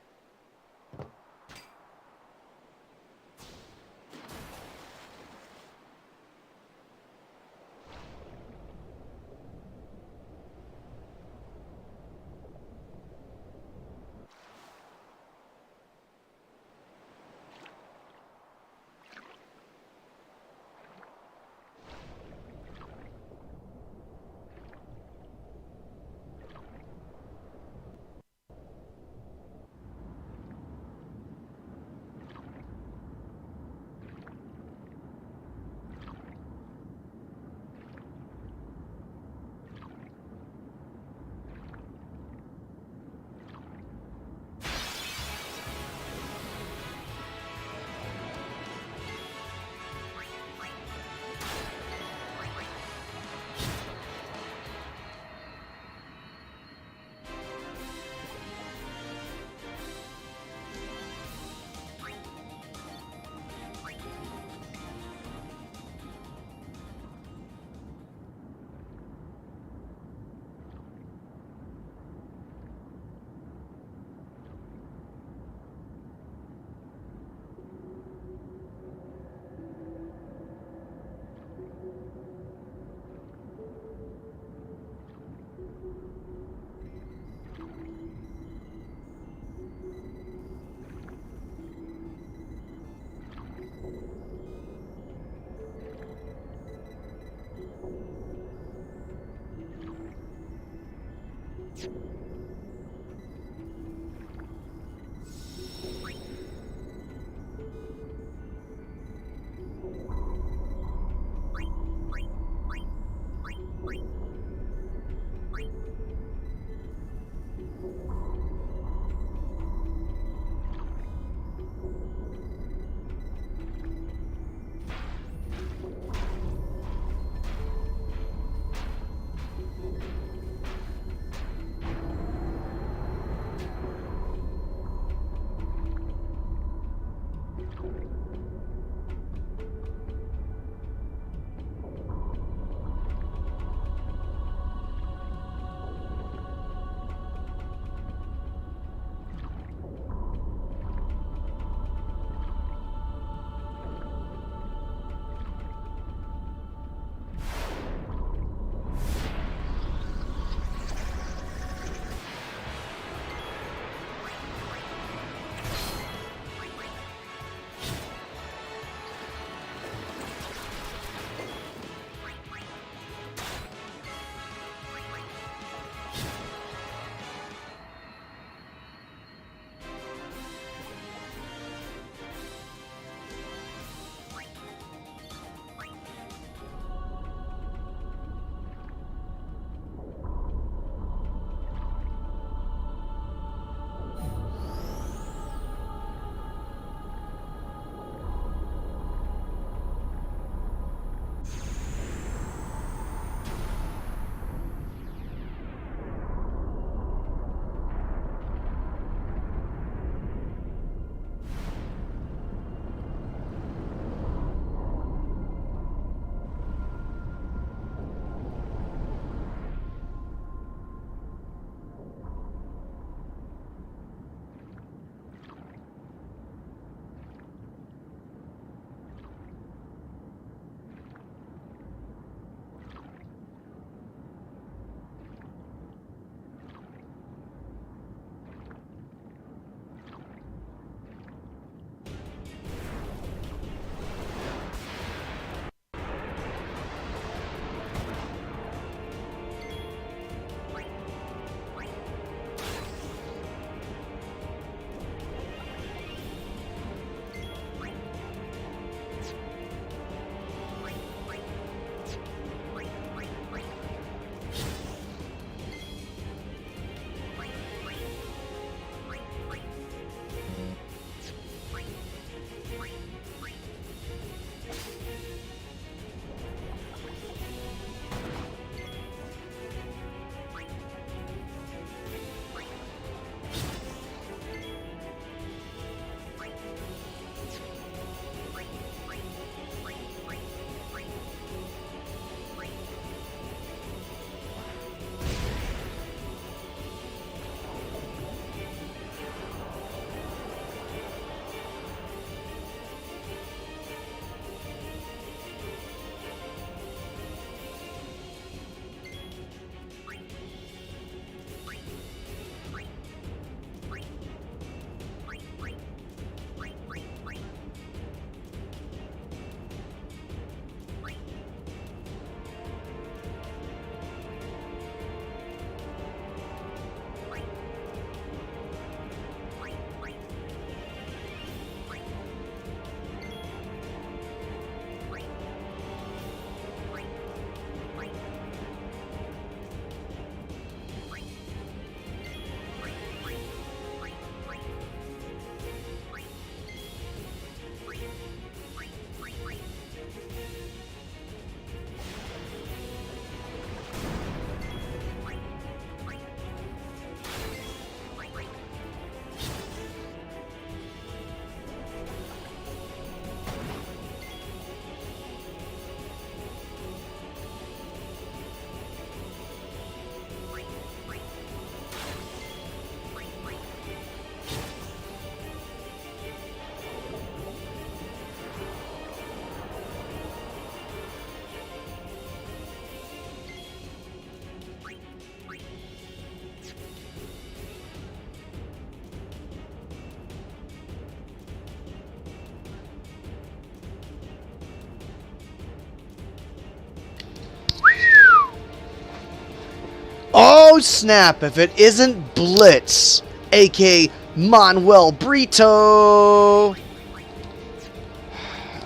Oh snap, if it isn't Blitz, aka Manuel Brito.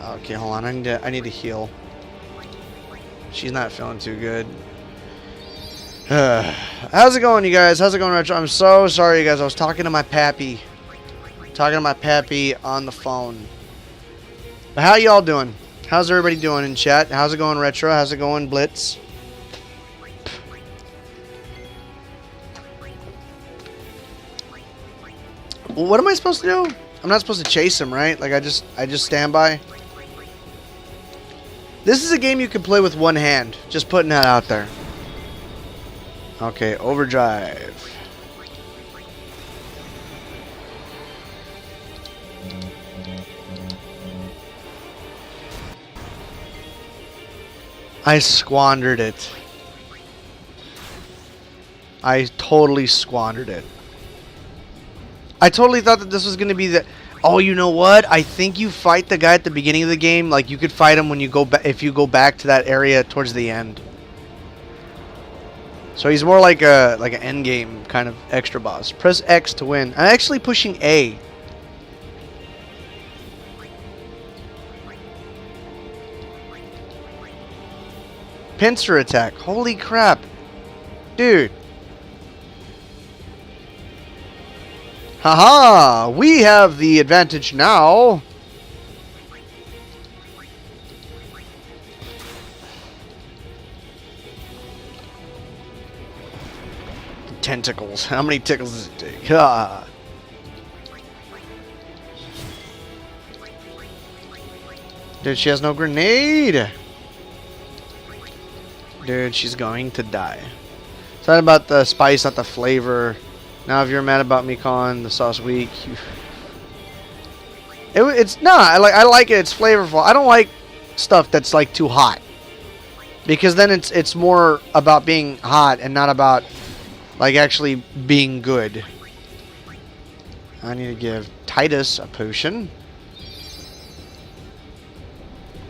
Okay, hold on, I need to heal. She's not feeling too good. How's it going, you guys? How's it going, Retro? I'm so sorry, you guys. I was talking to my pappy. On the phone. But how y'all doing? How's everybody doing in chat? How's it going, Retro? How's it going, Blitz? What am I supposed to do? I'm not supposed to chase him, right? Like I just stand by. This is a game you can play with one hand. Just putting that out there. Okay, overdrive. I squandered it. I totally squandered it. I totally thought that this was going to be the... Oh, you know what? I think you fight the guy at the beginning of the game. Like, you could fight him when you go back, if you go back to that area towards the end. So he's more like an end game kind of extra boss. Press X to win. I'm actually pushing A. Pincer attack. Holy crap. Dude. Haha! We have the advantage now. Tentacles. How many tickles does it take? Ah. Dude, she has no grenade. Dude, she's going to die. It's not about the spice, not the flavor. Now, if you're mad about me calling the sauce weak, it's not. I like it. It's flavorful. I don't like stuff that's like too hot, because then it's more about being hot and not about like actually being good. I need to give Titus a potion.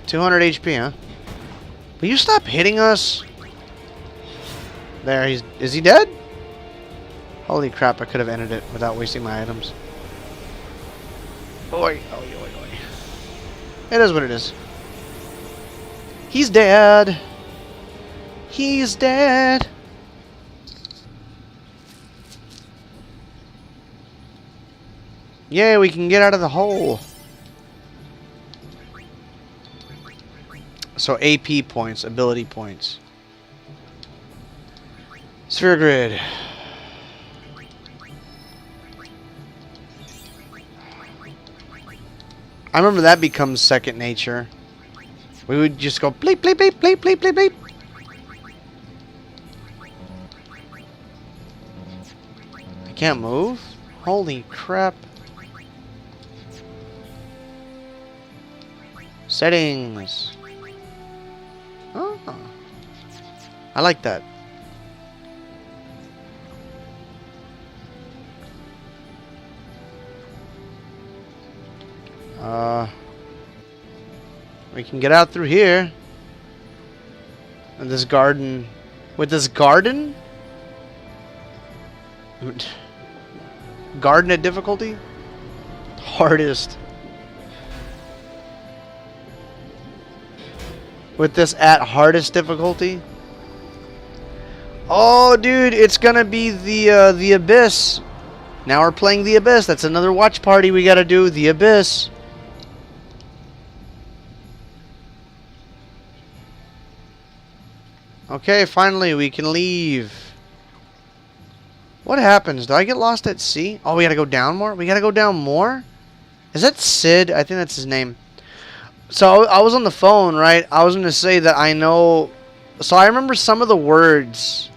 200 HP, huh? Will you stop hitting us? There, is he dead? Holy crap, I could have ended it without wasting my items. Oi, oi, oi, oi. It is what it is. He's dead. He's dead. Yeah, we can get out of the hole. So AP points, ability points. Sphere grid. I remember that becomes second nature. We would just go bleep, bleep, bleep, bleep, bleep, bleep, bleep. I can't move? Holy crap. Settings. Oh. I like that. We can get out through here. And this garden. With this garden? Garden at difficulty? Hardest. With this at hardest difficulty? Oh, dude, it's gonna be the Abyss. Now we're playing the Abyss. That's another watch party we gotta do. The Abyss. Okay, finally we can leave. What happens? Do I get lost at sea? Oh, we gotta go down more? We gotta go down more? Is that Sid? I think that's his name. So I was on the phone, right? I was gonna say that I know. So I remember some of the words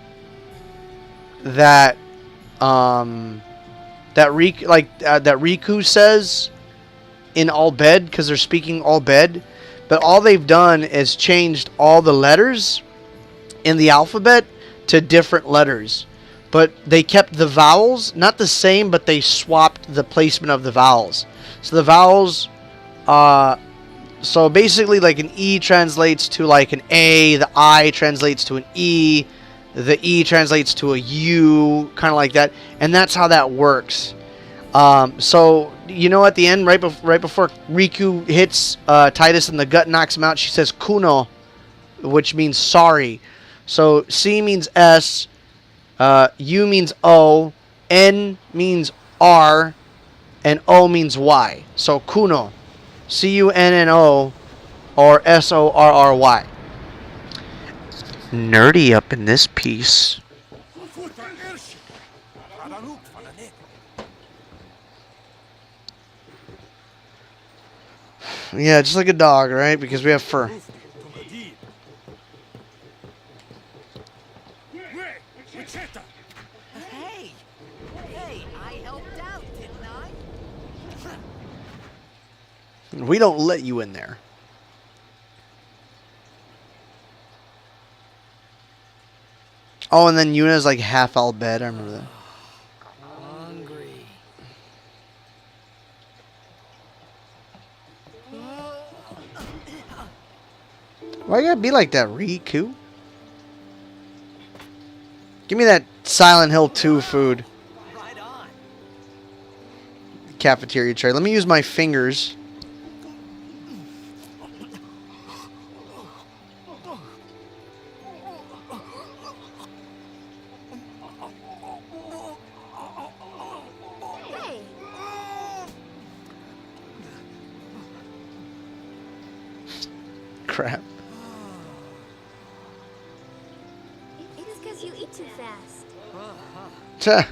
that that Riku says in All Bed, because they're speaking All Bed, but all they've done is changed all the letters in the alphabet to different letters, but they kept the vowels not the same, but they swapped the placement of the vowels. So the vowels, so basically like an E translates to like an A, the I translates to an E, the E translates to a U, kind of like that, and that's how that works. So you know, at the end, right before Riku hits Titus and the gut knocks him out, she says "kuno," which means sorry. So C means S, U means O, N means R, and O means Y. So kuno, C-U-N-N-O, or S-O-R-R-Y. Nerdy up in this piece. Yeah, just like a dog, right? Because we have fur. Hey! Hey, I helped out, didn't I? We don't let you in there. Oh, and then Yuna's like half al bed. I remember that. Hungry. Why you gotta be like that, Riku? Give me that Silent Hill 2 food. Right on. Cafeteria tray. Let me use my fingers. Hey, Crap. it's because you eat too fast. Tuh. Hey,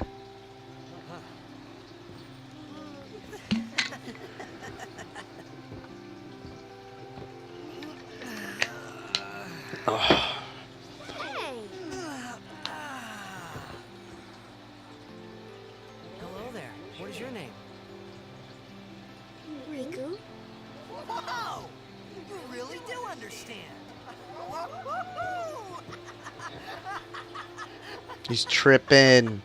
Hello there. What is your name? Riku. Whoa! You really do understand. Woo-hoo-hoo! He's tripping.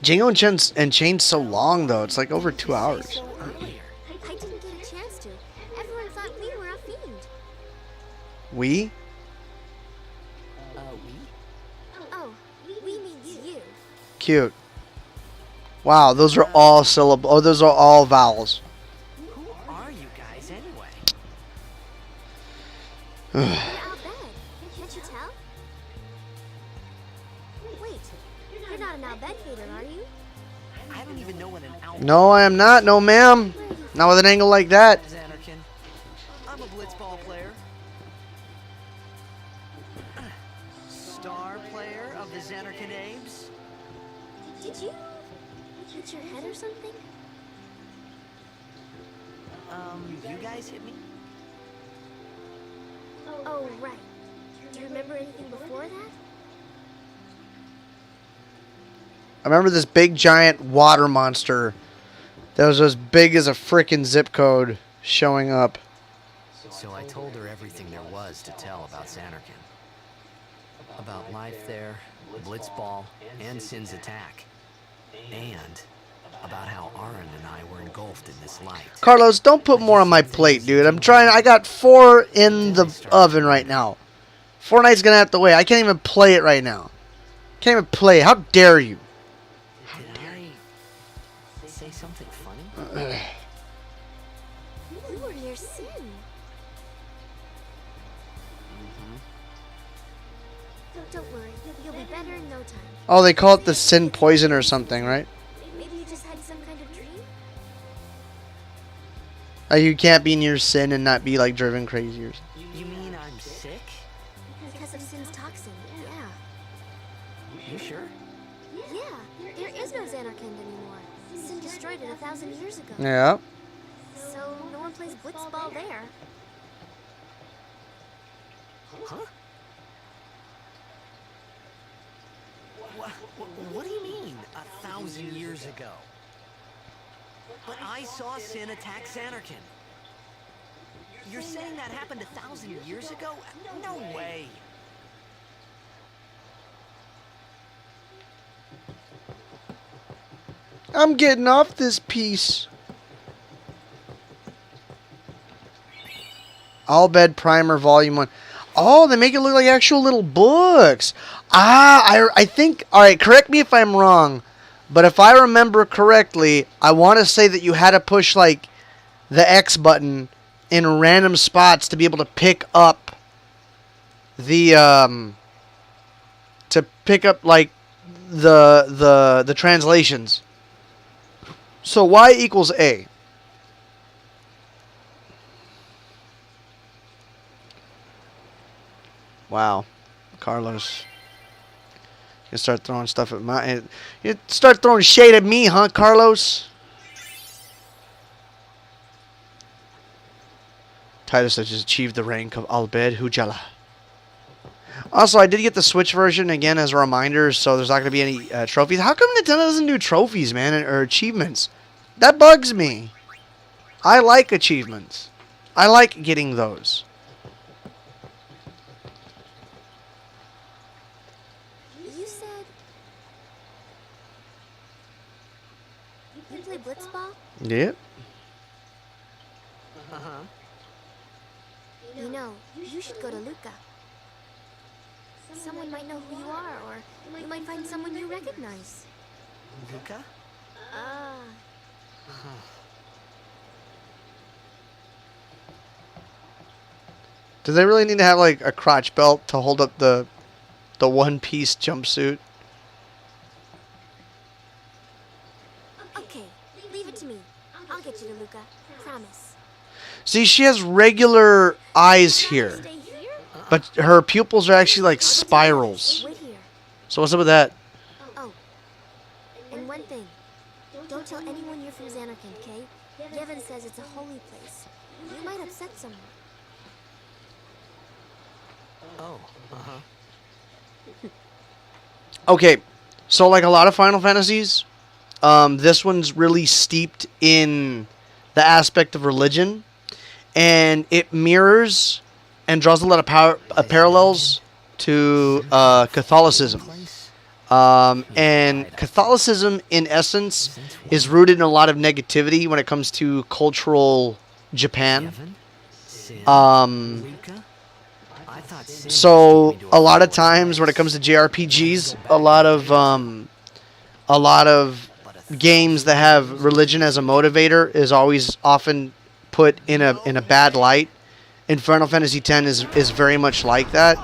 Jingo and Chain's so long, though. It's like over 2 hours. So earlier. I didn't get a chance to. Everyone thought we were a fiend. We? Oh, we means you. Cute. Wow, those are all syllables. Oh, those are all vowels. Who are you guys anyway? We're out bed. Can't you tell? Wait, you're not an Albedvator, are you? I don't even know what an owl No, I am not. No, ma'am. Not with an angle like that. is, Anarchin. I'm a blitzball player. Star player of the Xanarkin Abes. Did you hit your head or something? You guys hit me? Oh, right. Do you remember anything before that? I remember this big giant water monster that was as big as a frickin' zip code showing up. So I told her everything there was to tell about Xanarkin. About life there, Blitzball, and Sin's attack. And about how Aaron and I were engulfed in this light. Carlos, don't put more on my plate, dude. I'm trying. I got 4 in the oven right now. Fortnite's gonna have to wait. I can't even play it right now. Can't even play. How dare you? Did I say something funny? You were near Sin. Don't worry, you'll be better in no time. Oh, they call it the sin poison or something, right? Maybe you just had some kind of dream? You can't be near sin and not be like driven crazy or something. You mean I'm sick? Because of Sin's toxin, yeah. You sure? Yeah, there is no Xanarkand anymore. Sin destroyed it 1,000 years ago. Yeah. So no one plays blitzball there. Huh? What do you mean, 1,000 years ago? But I saw Sin attack Xanarkin. You're saying that happened 1,000 years ago? No way. I'm getting off this piece. All Bed Primer Volume 1. Oh, they make it look like actual little books. Ah, I think... Alright, correct me if I'm wrong. But if I remember correctly, I want to say that you had to push, like, the X button in random spots to be able to pick up the, to pick up, like, the translations. So Y equals A. Wow, Carlos. You start throwing stuff at my... You start throwing shade at me, huh, Carlos? Titus has just achieved the rank of Albed Hujala. Also, I did get the Switch version again as a reminder, so there's not going to be any trophies. How come Nintendo doesn't do trophies, man, or achievements? That bugs me. I like achievements. I like getting those. You said... You play blitzball? Yep. Uh-huh. You know, you should go to Luca. Someone might know who you are, or you might find someone you recognize. Luca? Ah. Do they really need to have like a crotch belt to hold up the one-piece jumpsuit? Okay, leave it to me. I'll get you to Luca. Promise. See, she has regular eyes here, Stay here? but her pupils are actually like spirals. Wait here. So what's up with that? Oh. And one thing. Don't tell anyone you're from Xanarkand, okay? Yevon says it's a holy place. You might upset someone. Oh, uh-huh. Okay, so like a lot of Final Fantasies, this one's really steeped in the aspect of religion, and it mirrors and draws a lot of parallels to Catholicism. And Catholicism, in essence, is rooted in a lot of negativity when it comes to cultural Japan. So a lot of times when it comes to JRPGs, a lot of games that have religion as a motivator is always often put in a bad light. And Final Fantasy X is very much like that,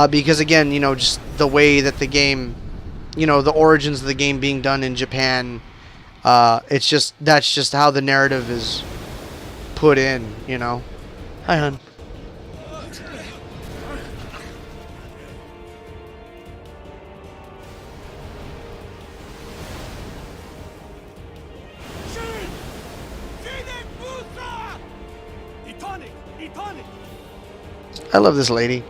because again, you know, just the way that the game, you know, the origins of the game being done in Japan, that's just how the narrative is put in, you know. Hi, hon. I love this lady.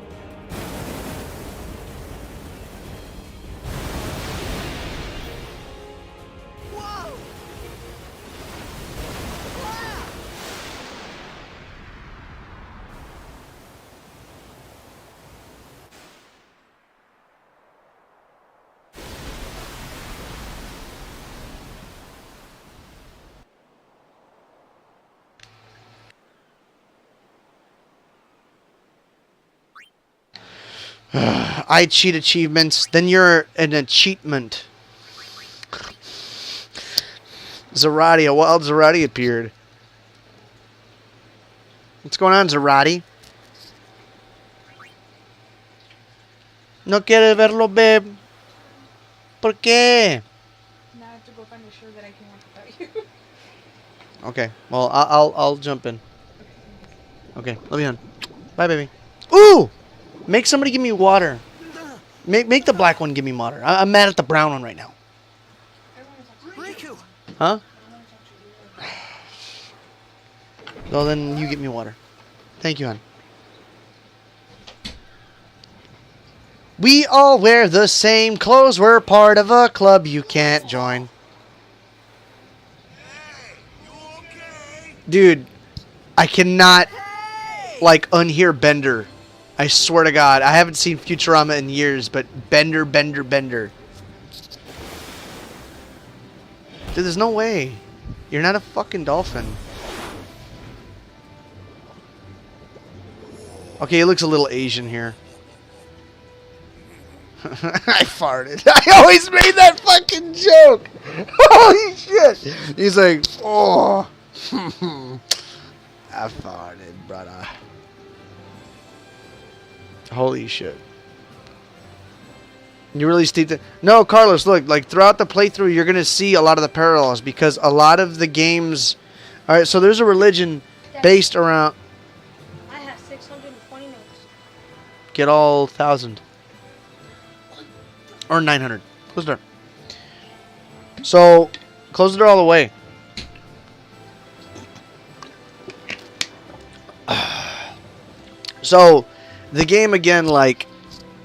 I cheat achievements, then you're an achievement. Zarati, a wild Zarati appeared. What's going on, Zarati? No quiere verlo, babe. ¿Por qué? Now I have to go find a show that I can watch without you. Okay, well, I'll jump in. Okay, love you, hon. Bye, baby. Ooh! Make somebody give me water. Make the black one give me water. I'm mad at the brown one right now. Riku! Huh? Well, then you get me water. Thank you, hon. We all wear the same clothes. We're part of a club you can't join. Dude, I cannot, like, unhear Bender. I swear to God, I haven't seen Futurama in years, but Bender. Dude, there's no way. You're not a fucking dolphin. Okay, he looks a little Asian here. I farted. I always made that fucking joke. Holy shit. He's like, oh. I farted, brother. Holy shit. You really steeped it. No, Carlos, look, like throughout the playthrough, you're going to see a lot of the parallels because a lot of the games. All right, so there's a religion based around. I have 620 notes. Get all 1,000. Or 900. Close the door. So, close the door all the way. So, the game again, like,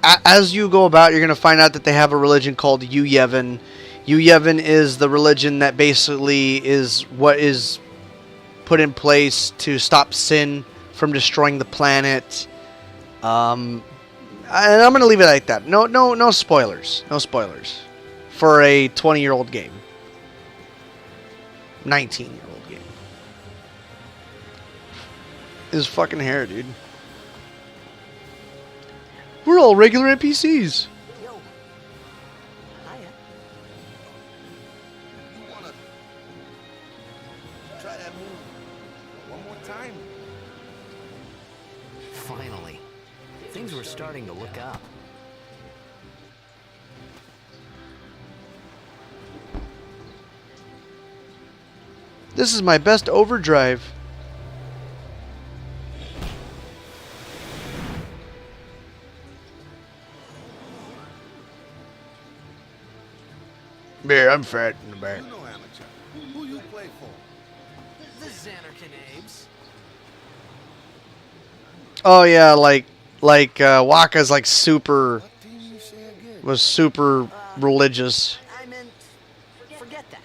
as you go about, you're going to find out that they have a religion called Yevon. Yevon is the religion that basically is what is put in place to stop sin from destroying the planet. And I'm going to leave it like that. No spoilers. No spoilers. For a 20-year-old game. 19-year-old game. His fucking hair, dude. We're all regular NPCs. Yo. Hiya. You wanna try that move one more time? Finally. Things were starting to look up. This is my best overdrive. Bear, I'm fat in the back. You know amateur. Who you play for? The Xanarkin Abes. Oh yeah, like Waka's like super What team you say again? was super religious. I meant, forget that.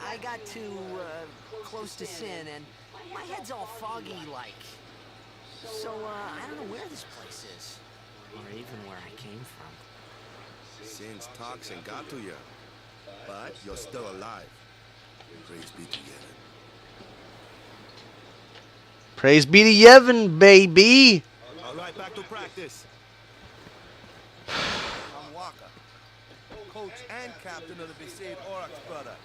I got too close to sin, and my head's all foggy like. So I don't know where this place is, or even where I came from. Sin's toxin got to you, but you're still alive. Praise be to Yevon. Praise be to Yevon, baby. All right, back to practice. I'm Waka, coach and captain of the Besaid Oryx, brother.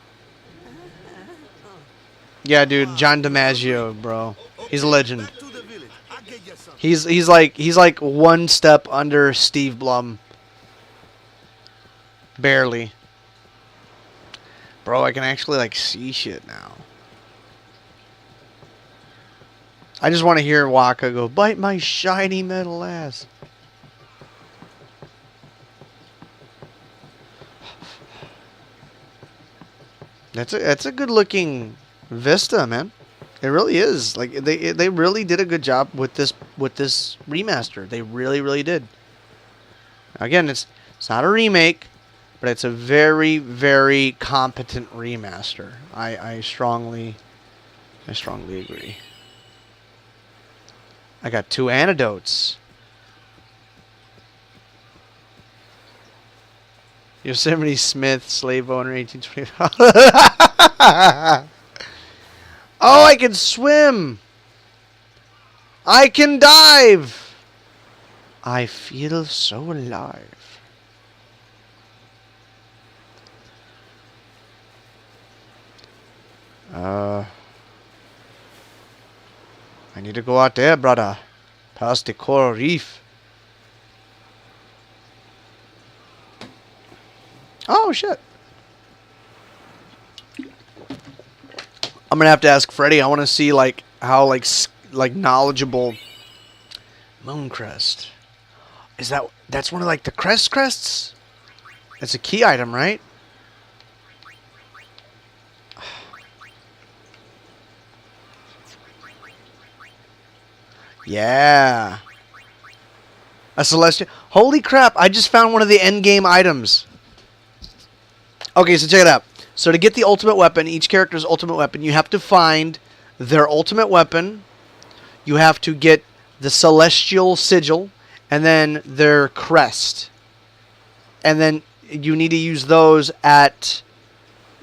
Yeah, dude, John DiMaggio, bro. He's a legend. Back to the village. I'll get you some. He's like one step under Steve Blum. Barely. Bro, I can actually like see shit now. I just want to hear Waka go, bite my shiny metal ass. That's a good looking vista, man. It really is. Like they really did a good job with this remaster. They really did. Again, it's not a remake, but it's a very, very competent remaster. I strongly agree. I got 2 antidotes. Yosemite Smith, slave owner, 1825. Oh, I can swim. I can dive. I feel so alive. I need to go out there, brother. Past the coral reef. Oh, shit. I'm gonna have to ask Freddy. I want to see like how like knowledgeable Mooncrest. That's one of like the crests? It's a key item, right? Yeah. A celestial. Holy crap, I just found one of the end game items. Okay, so check it out. So to get the ultimate weapon, each character's ultimate weapon, you have to find their ultimate weapon. You have to get the celestial sigil and then their crest. And then you need to use those at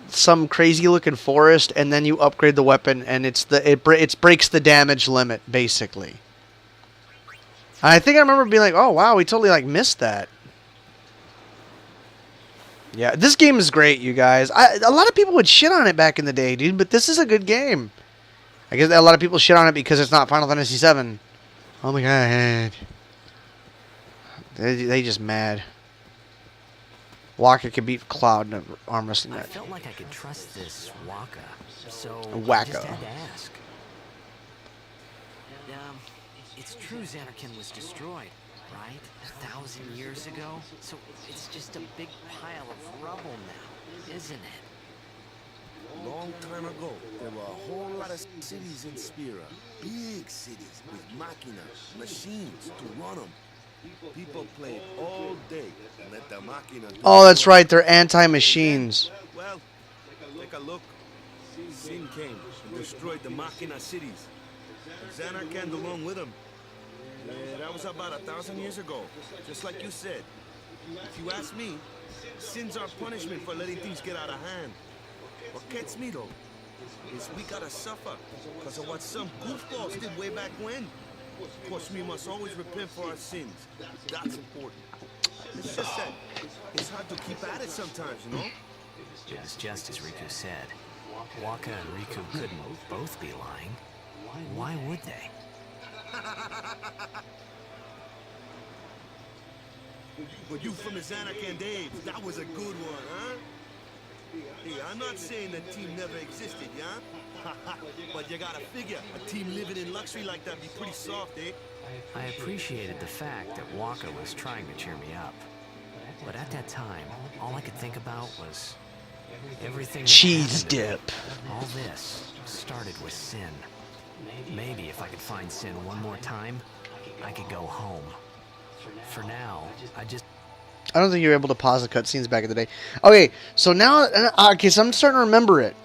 some crazy looking forest, and then you upgrade the weapon, and it breaks the damage limit basically. I think I remember being like, oh, wow, we totally, like, missed that. Yeah, this game is great, you guys. A lot of people would shit on it back in the day, dude, but this is a good game. I guess a lot of people shit on it because it's not Final Fantasy VII. Oh, my God. They just mad. Waka could beat Cloud in an arm wrestling match. I felt like I could trust this Waka, so Wacko. I just had to ask. It's true Xanarkand was destroyed, right? 1,000 years ago? So it's just a big pile of rubble now, isn't it? Long time ago, there were a whole lot of cities in Spira. Big cities with machines to run them. People played all day and let the machina do Oh, that's right. They're anti-machines. Well, take a look. Sin came and destroyed the machina cities. Xanarkand along with them. Yeah, that was about 1,000 years ago. Just like you said. If you ask me, sin's our punishment for letting things get out of hand. What gets me though is we gotta suffer because of what some goofballs did way back when. Of course, we must always repent for our sins. That's important. It's just that it's hard to keep at it sometimes, you know? It was just as Riku said. Waka and Riku couldn't both be lying. Why would they? But you from the Xanarkand days, that was a good one, huh? Hey, I'm not saying that team never existed, yeah? But you gotta figure, a team living in luxury like that be pretty soft, eh? I appreciated the fact that Waka was trying to cheer me up. But at that time, all I could think about was everything. Cheese dip. All this started with Sin. Maybe if I could find Sin one more time, I could go home. For now, I don't think you were able to pause the cutscenes back in the day. Okay, so now, okay, so I'm starting to remember it.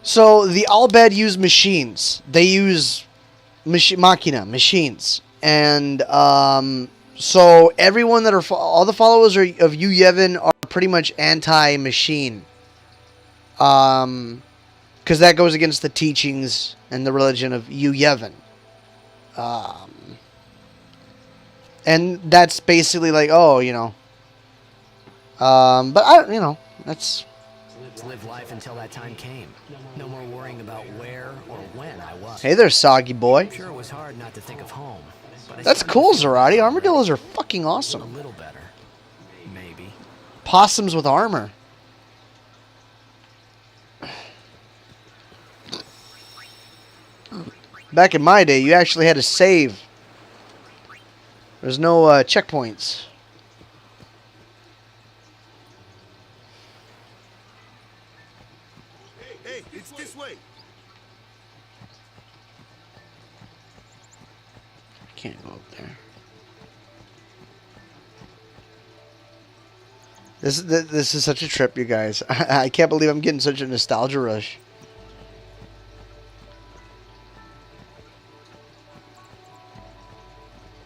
So the Albed use machines. They use machines, and so everyone that are all the followers of Yu Yevon are pretty much anti-machine. Because that goes against the teachings and the religion of Yu Yevon. And that's basically like, oh, you know. But I, you know, that's. to live life until that time came. No more worrying about where or when I was. Hey there, soggy boy. Sure, it was hard not to think of home. But That's cool, Zarati. Armadillos are fucking a awesome. little better, maybe. Possums with armor. Back in my day, you actually had to save. There's no checkpoints. Hey, it's this way. Can't go up there. This is such a trip, you guys. I can't believe I'm getting such a nostalgia rush.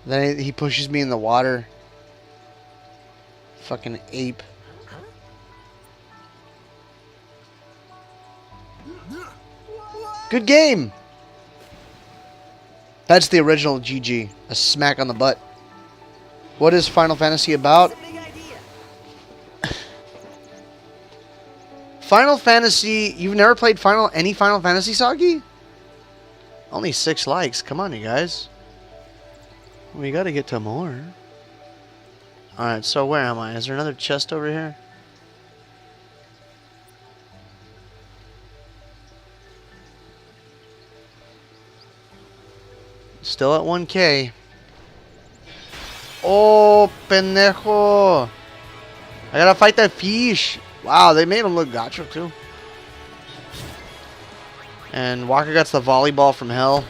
Then he pushes me in the water. Fucking ape. Good game. That's the original GG. A smack on the butt. What is Final Fantasy about? Final Fantasy. You've never played any Final Fantasy, Soggy? Only 6 likes. Come on, you guys. We gotta get to more. Alright, so where am I? Is there another chest over here? Still at 1K. Oh, pendejo. I gotta fight that fish. Wow, they made him look gacho too. And Walker gets the volleyball from hell.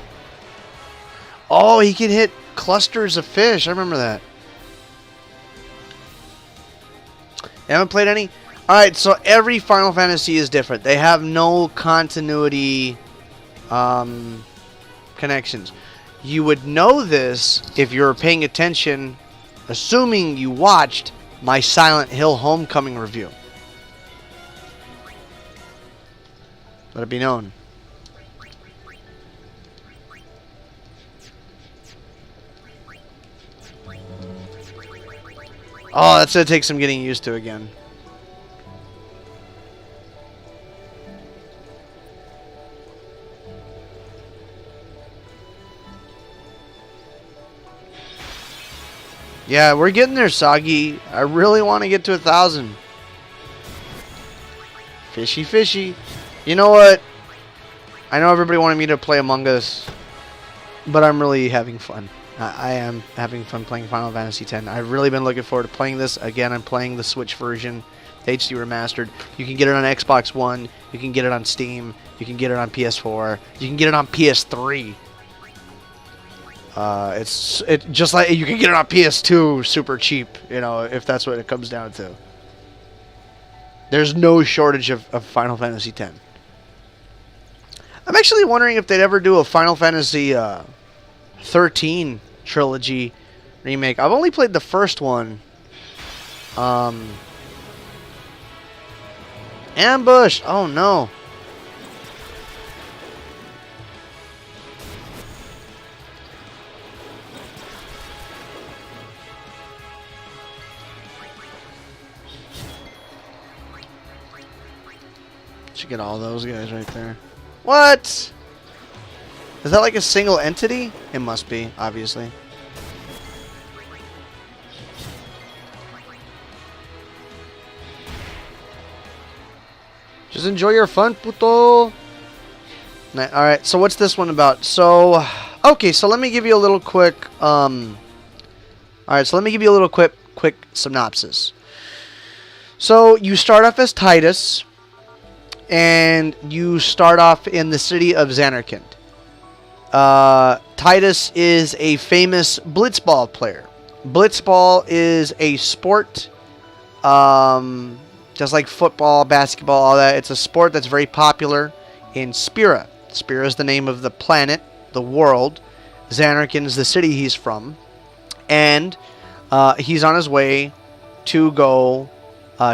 Oh, he can hit clusters of fish. I remember that. You haven't played any? Alright, so every Final Fantasy is different. They have no continuity connections. You would know this if you were paying attention, assuming you watched my Silent Hill Homecoming review. Let it be known. Oh, that's going to take some getting used to again. Yeah, we're getting there, Soggy. I really want to get to 1,000. Fishy, fishy. You know what? I know everybody wanted me to play Among Us, but I'm really having fun. I am having fun playing Final Fantasy X. I've really been looking forward to playing this. Again, I'm playing the Switch version, the HD Remastered. You can get it on Xbox One. You can get it on Steam. You can get it on PS4. You can get it on PS3. It's just like you can get it on PS2 super cheap, you know, if that's what it comes down to. There's no shortage of Final Fantasy X. I'm actually wondering if they'd ever do a Final Fantasy 13 trilogy remake. I've only played the first one. Ambush! Oh no. Should get all those guys right there. What? Is that like a single entity? It must be, obviously. Just enjoy your fun, puto. Alright, so what's this one about? So, okay, so let me give you a little quick, alright, so let me give you a little quick synopsis. So, you start off as Titus, and you start off in the city of Xanarkand. Titus is a famous blitzball player. Blitzball is a sport, just like football, basketball, all that. It's a sport that's very popular in Spira. Spira is the name of the planet, the world. Xanarkand is the city he's from. And he's on his way to go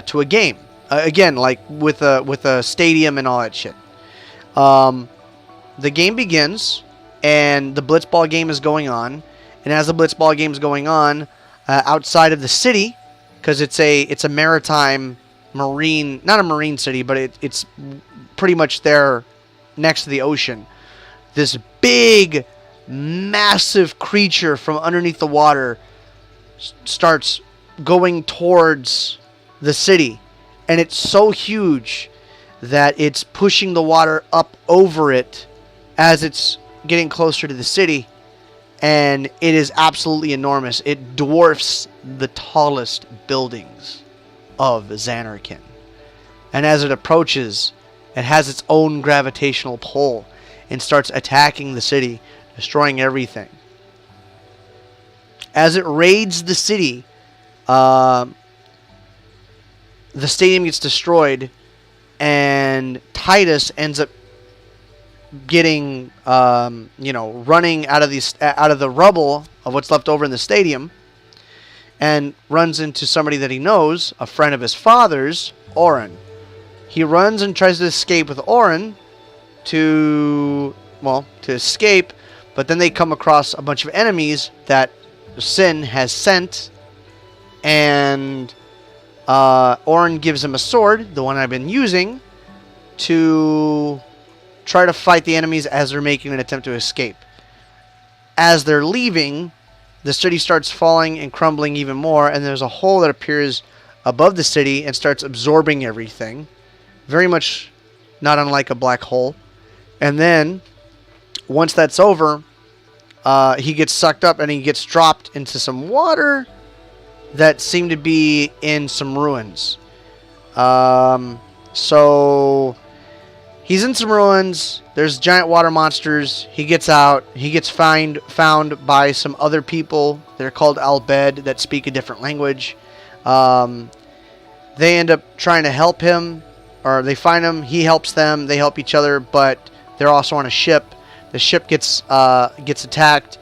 to a game. Again, like with a stadium and all that shit. The game begins, and the blitzball game is going on. And as the blitzball game is going on, outside of the city, because it's a maritime, marine, not a marine city, but it's pretty much there next to the ocean. This big, massive creature from underneath the water starts going towards the city. And it's so huge that it's pushing the water up over it as it's getting closer to the city. And it is absolutely enormous. It dwarfs the tallest buildings of Xanarkand. And as it approaches, it has its own gravitational pull and starts attacking the city, destroying everything. As it raids the city, the stadium gets destroyed, and Titus ends up getting, running out of the rubble of what's left over in the stadium, and runs into somebody that he knows, a friend of his father's, Orin. He runs and tries to escape with Orin to escape, but then they come across a bunch of enemies that Sin has sent, and Orin gives him a sword, the one I've been using, to try to fight the enemies as they're making an attempt to escape. As they're leaving, the city starts falling and crumbling even more, and there's a hole that appears above the city and starts absorbing everything. Very much not unlike a black hole. And then, once that's over, he gets sucked up and he gets dropped into some water that seem to be in some ruins. So he's in some ruins. There's giant water monsters. He gets out. He gets found by some other people. They're called Albed, that speak a different language. They end up trying to help him, or they find him. He helps them. They help each other, but they're also on a ship. The ship gets attacked.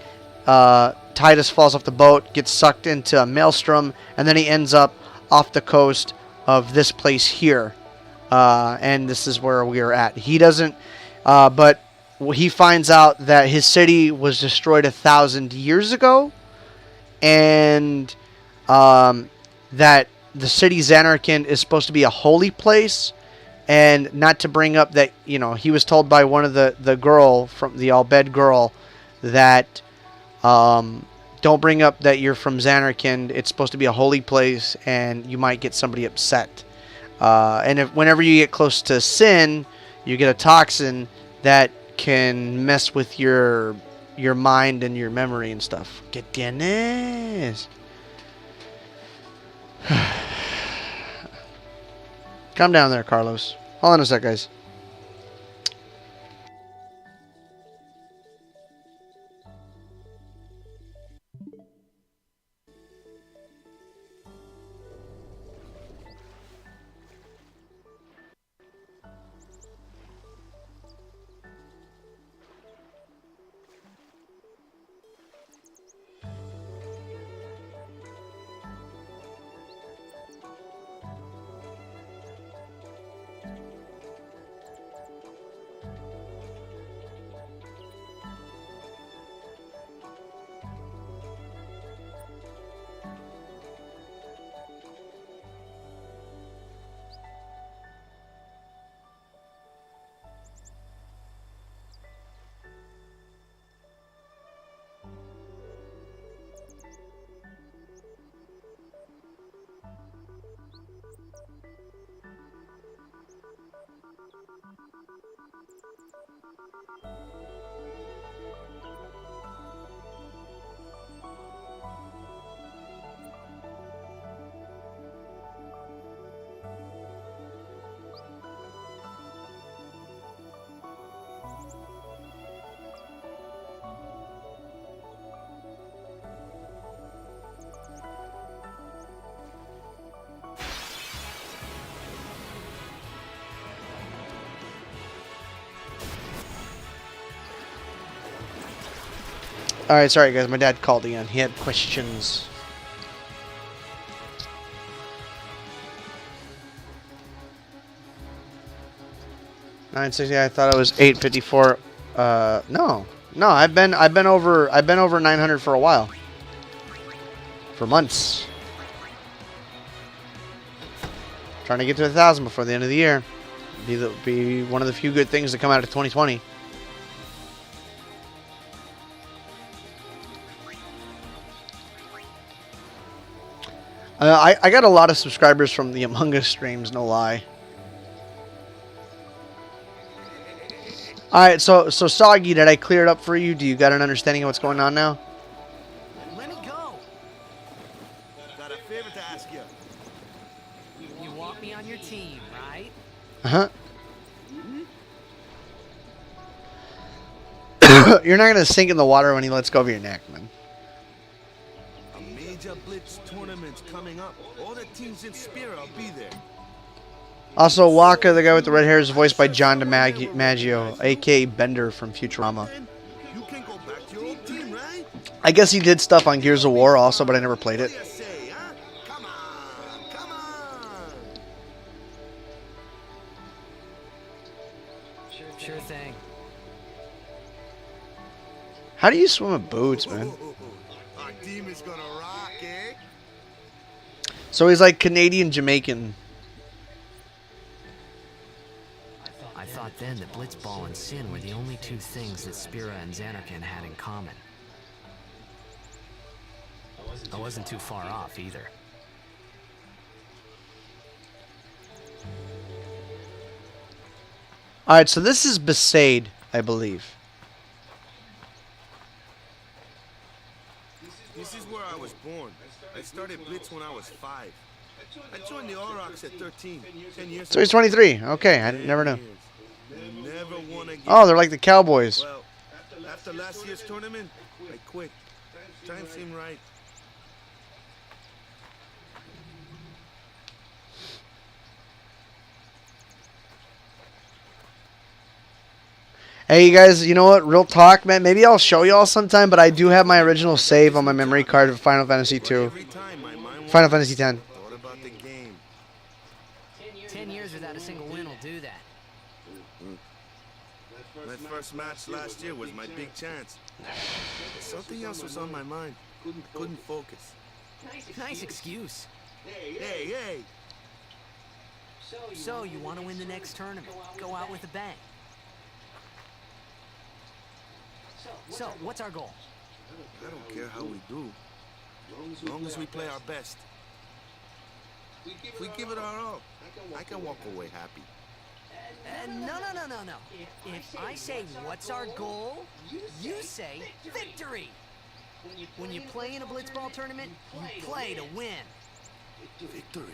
Titus falls off the boat, gets sucked into a maelstrom, and then he ends up off the coast of this place here. And this is where we are at. He doesn't, but he finds out that his city was destroyed 1,000 years ago, and that the city Xanarkand is supposed to be a holy place, and not to bring up that, you know, he was told by one of the girl from the Albed girl that don't bring up that you're from Xanarkand. It's supposed to be a holy place, and you might get somebody upset. And whenever you get close to sin, you get a toxin that can mess with your mind and your memory and stuff. ¿Qué tienes? Calm down there, Carlos. Hold on a sec, guys. Alright, sorry guys, my dad called again. He had questions. $9.60. I thought it was $8.54. No, I've been over 900 for a while, for months. Trying to get to 1,000 before the end of the year. Be one of the few good things to come out of 2020. I got a lot of subscribers from the Among Us streams, no lie. Alright, so Soggy, did I clear it up for you? Do you got an understanding of what's going on now? Let me go. Got a favor to ask you. You want me on your team, right? Uh-huh. You're not going to sink in the water when he lets go of your neck, man. A major blitz tournament's coming up. All the teams in Spira will be there. Also, Waka, the guy with the red hair, is voiced by John DiMaggio, a.k.a. Bender from Futurama. You can go back to your old team, right? I guess he did stuff on Gears of War also, but I never played it. What do you say, huh? Come on, come on. Sure thing. How do you swim with boots, man? Our team is gonna rock, eh? So he's like Canadian Jamaican. I thought then that Blitzball and Sin were the only two things that Spira and Xanarkand had in common. I wasn't too far off either. Alright, so this is Besaid, I believe. This is where I was born. I started Blitz when I was 5. I joined the Aurochs at 13, 10 years So he's 23. Okay, I never knew. Never won again. Oh, they're like the Cowboys. Well, after last year's tournament, I quit. Time seemed right. Hey, you guys, you know what? Real talk, man. Maybe I'll show y'all sometime, but I do have my original save on my memory card of Final Fantasy 2. Final Fantasy X. Thought about the game. 10 years without a single win will do that. My first match last year was my big chance. Something else was on my mind. Couldn't focus. Nice excuse. Hey! So, you want to win the next tournament? Go out with a bang. So, what's our goal? I don't care how we do, as long as we play our best. If we give it our all, I can walk away happy. No. If I say, what's our goal? You say, victory! When you play in a blitzball tournament, you play to win. Victory?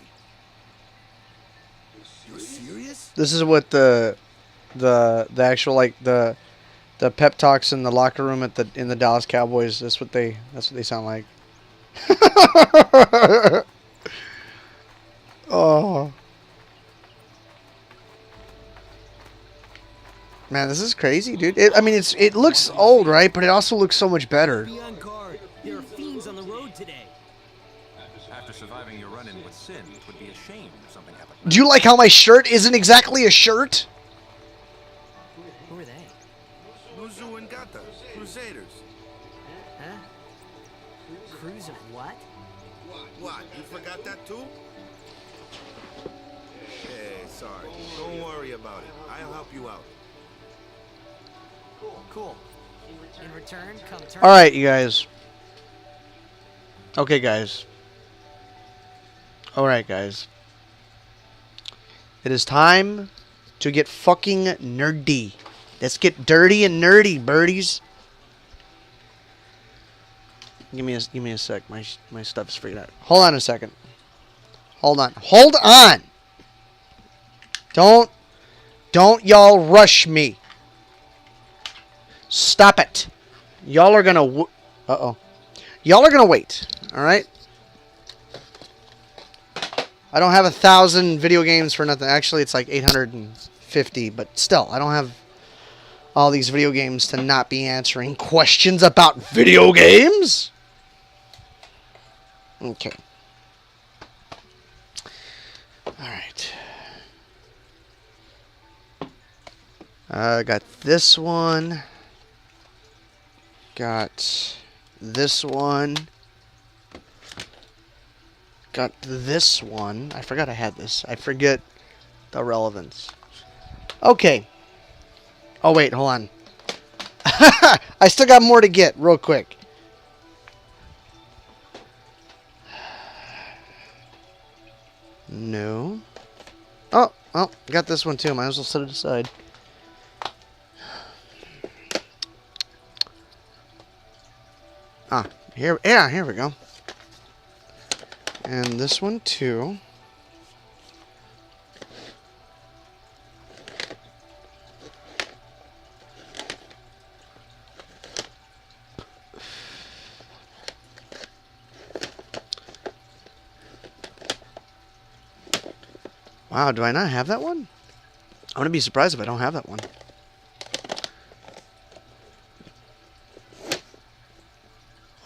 You're serious? This is what the actual, like, the pep talks in the locker room in the Dallas Cowboys. That's what they sound like. Oh. Man, this is crazy, dude. I mean, it looks old, right? But it also looks so much better. Be on guard. There are fiends on the road today. After surviving your run-in with Sin, it would be a shame if something happened. Do you like how my shirt isn't exactly a shirt? Who are they? Nuzu and Gata, Crusaders. Huh? Cruise of what? What, you forgot that too? Hey, sorry. Don't worry about it. I'll help you out. Cool. In return, come turn. All right, you guys. Okay, guys. All right, guys. It is time to get fucking nerdy. Let's get dirty and nerdy, birdies. Give me a sec. My stuff's freaking out. Hold on a second. Hold on. Don't y'all rush me. Stop it. Y'all are gonna Y'all are gonna wait. All right. I don't have 1,000 video games for nothing. Actually, it's like 850, but still, I don't have all these video games to not be answering questions about video games. Okay. All right. I got this one. Got this one. Got this one. I forgot I had this. I forget the relevance. Okay. Oh, wait. Hold on. I still got more to get real quick. No. Oh, well, got this one too. Might as well set it aside. Here we go. And this one too. Wow, do I not have that one? I'm gonna be surprised if I don't have that one.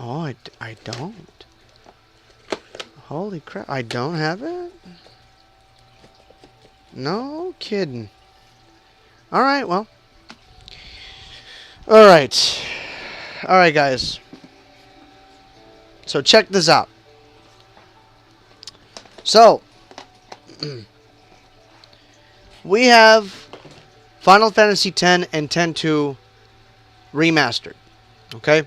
Oh, I don't. Holy crap, I don't have it? No kidding. Alright, well. Alright. Alright, guys. So, check this out. So, we have Final Fantasy X and X-2 remastered. Okay?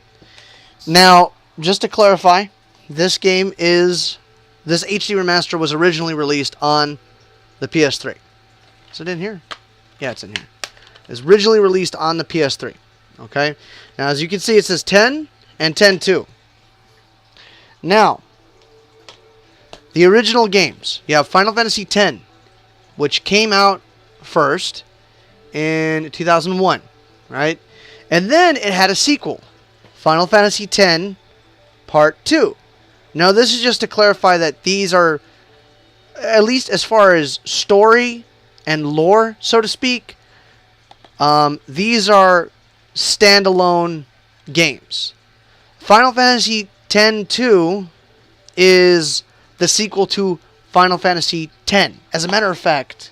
Now, just to clarify, this game is... This HD remaster was originally released on the PS3. Is it in here? Yeah, it's in here. It was originally released on the PS3. Okay? Now, as you can see, it says 10 and 10-2. Now, the original games. You have Final Fantasy X, which came out first in 2001. Right? And then it had a sequel. Final Fantasy X Part 2. Now, this is just to clarify that these are, at least as far as story and lore, so to speak, these are standalone games. Final Fantasy X-2 is the sequel to Final Fantasy X. As a matter of fact,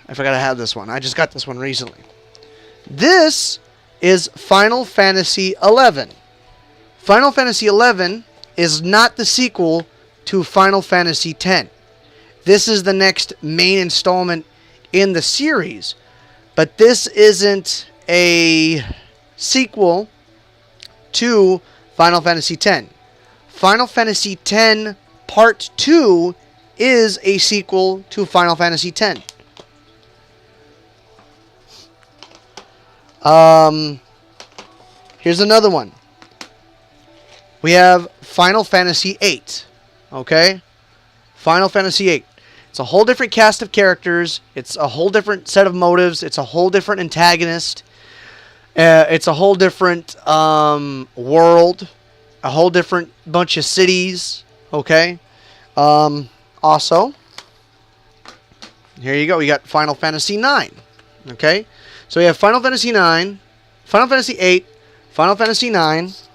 I forgot I had this one. I just got this one recently. This is Final Fantasy XI. Final Fantasy XI is not the sequel to Final Fantasy X. This is the next main installment in the series, but this isn't a sequel to Final Fantasy X. Final Fantasy X Part 2 is a sequel to Final Fantasy X. Here's another one. We have Final Fantasy VIII. Okay? Final Fantasy VIII. It's a whole different cast of characters. It's a whole different set of motives. It's a whole different antagonist. It's a whole different world. A whole different bunch of cities. Okay? Also, here you go. We got Final Fantasy IX. Okay? So we have Final Fantasy IX, Final Fantasy VIII, Final Fantasy IX,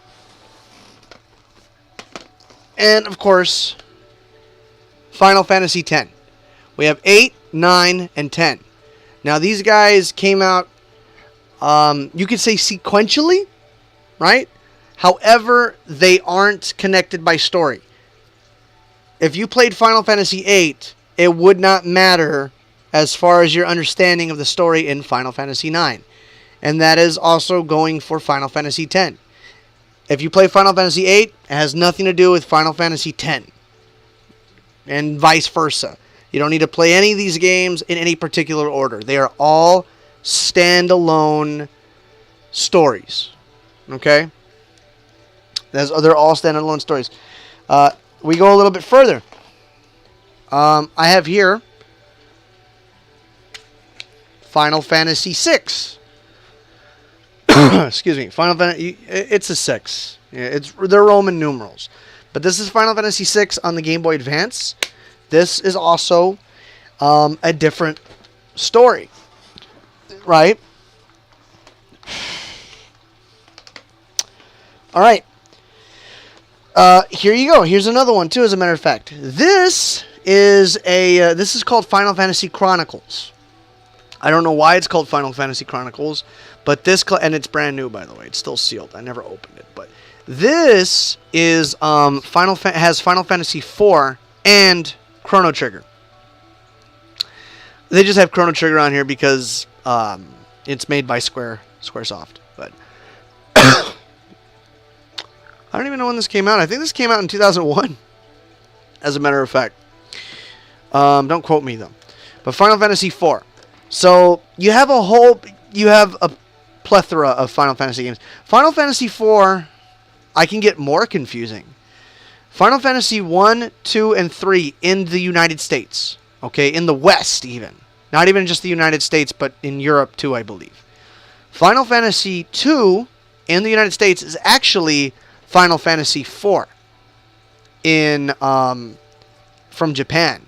and of course, Final Fantasy X. We have 8, 9, and 10. Now these guys came out, you could say sequentially, right? However, they aren't connected by story. If you played Final Fantasy VIII, it would not matter as far as your understanding of the story in Final Fantasy IX. And that is also going for Final Fantasy X. If you play Final Fantasy VIII, it has nothing to do with Final Fantasy X. And vice versa. You don't need to play any of these games in any particular order. They are all standalone stories. Okay? They're all standalone stories. We go a little bit further. I have here Final Fantasy VI. Excuse me. Final Fantasy. It's a 6. Yeah, they're Roman numerals. But this is Final Fantasy VI on the Game Boy Advance. This is also a different story, right? All right. Here you go. Here's another one too. As a matter of fact, this is called Final Fantasy Chronicles. I don't know why it's called Final Fantasy Chronicles, but and it's brand new, by the way. It's still sealed. I never opened it, but this is has Final Fantasy IV and Chrono Trigger. They just have Chrono Trigger on here because it's made by Squaresoft. But I don't even know when this came out. I think this came out in 2001, as a matter of fact. Don't quote me though. But Final Fantasy IV. So you have a plethora of Final Fantasy games. Final Fantasy IV, I can get more confusing. Final Fantasy 1, 2, and 3 in the United States. Okay, in the West even. Not even just the United States, but in Europe too, I believe. Final Fantasy 2 in the United States is actually Final Fantasy 4 from Japan.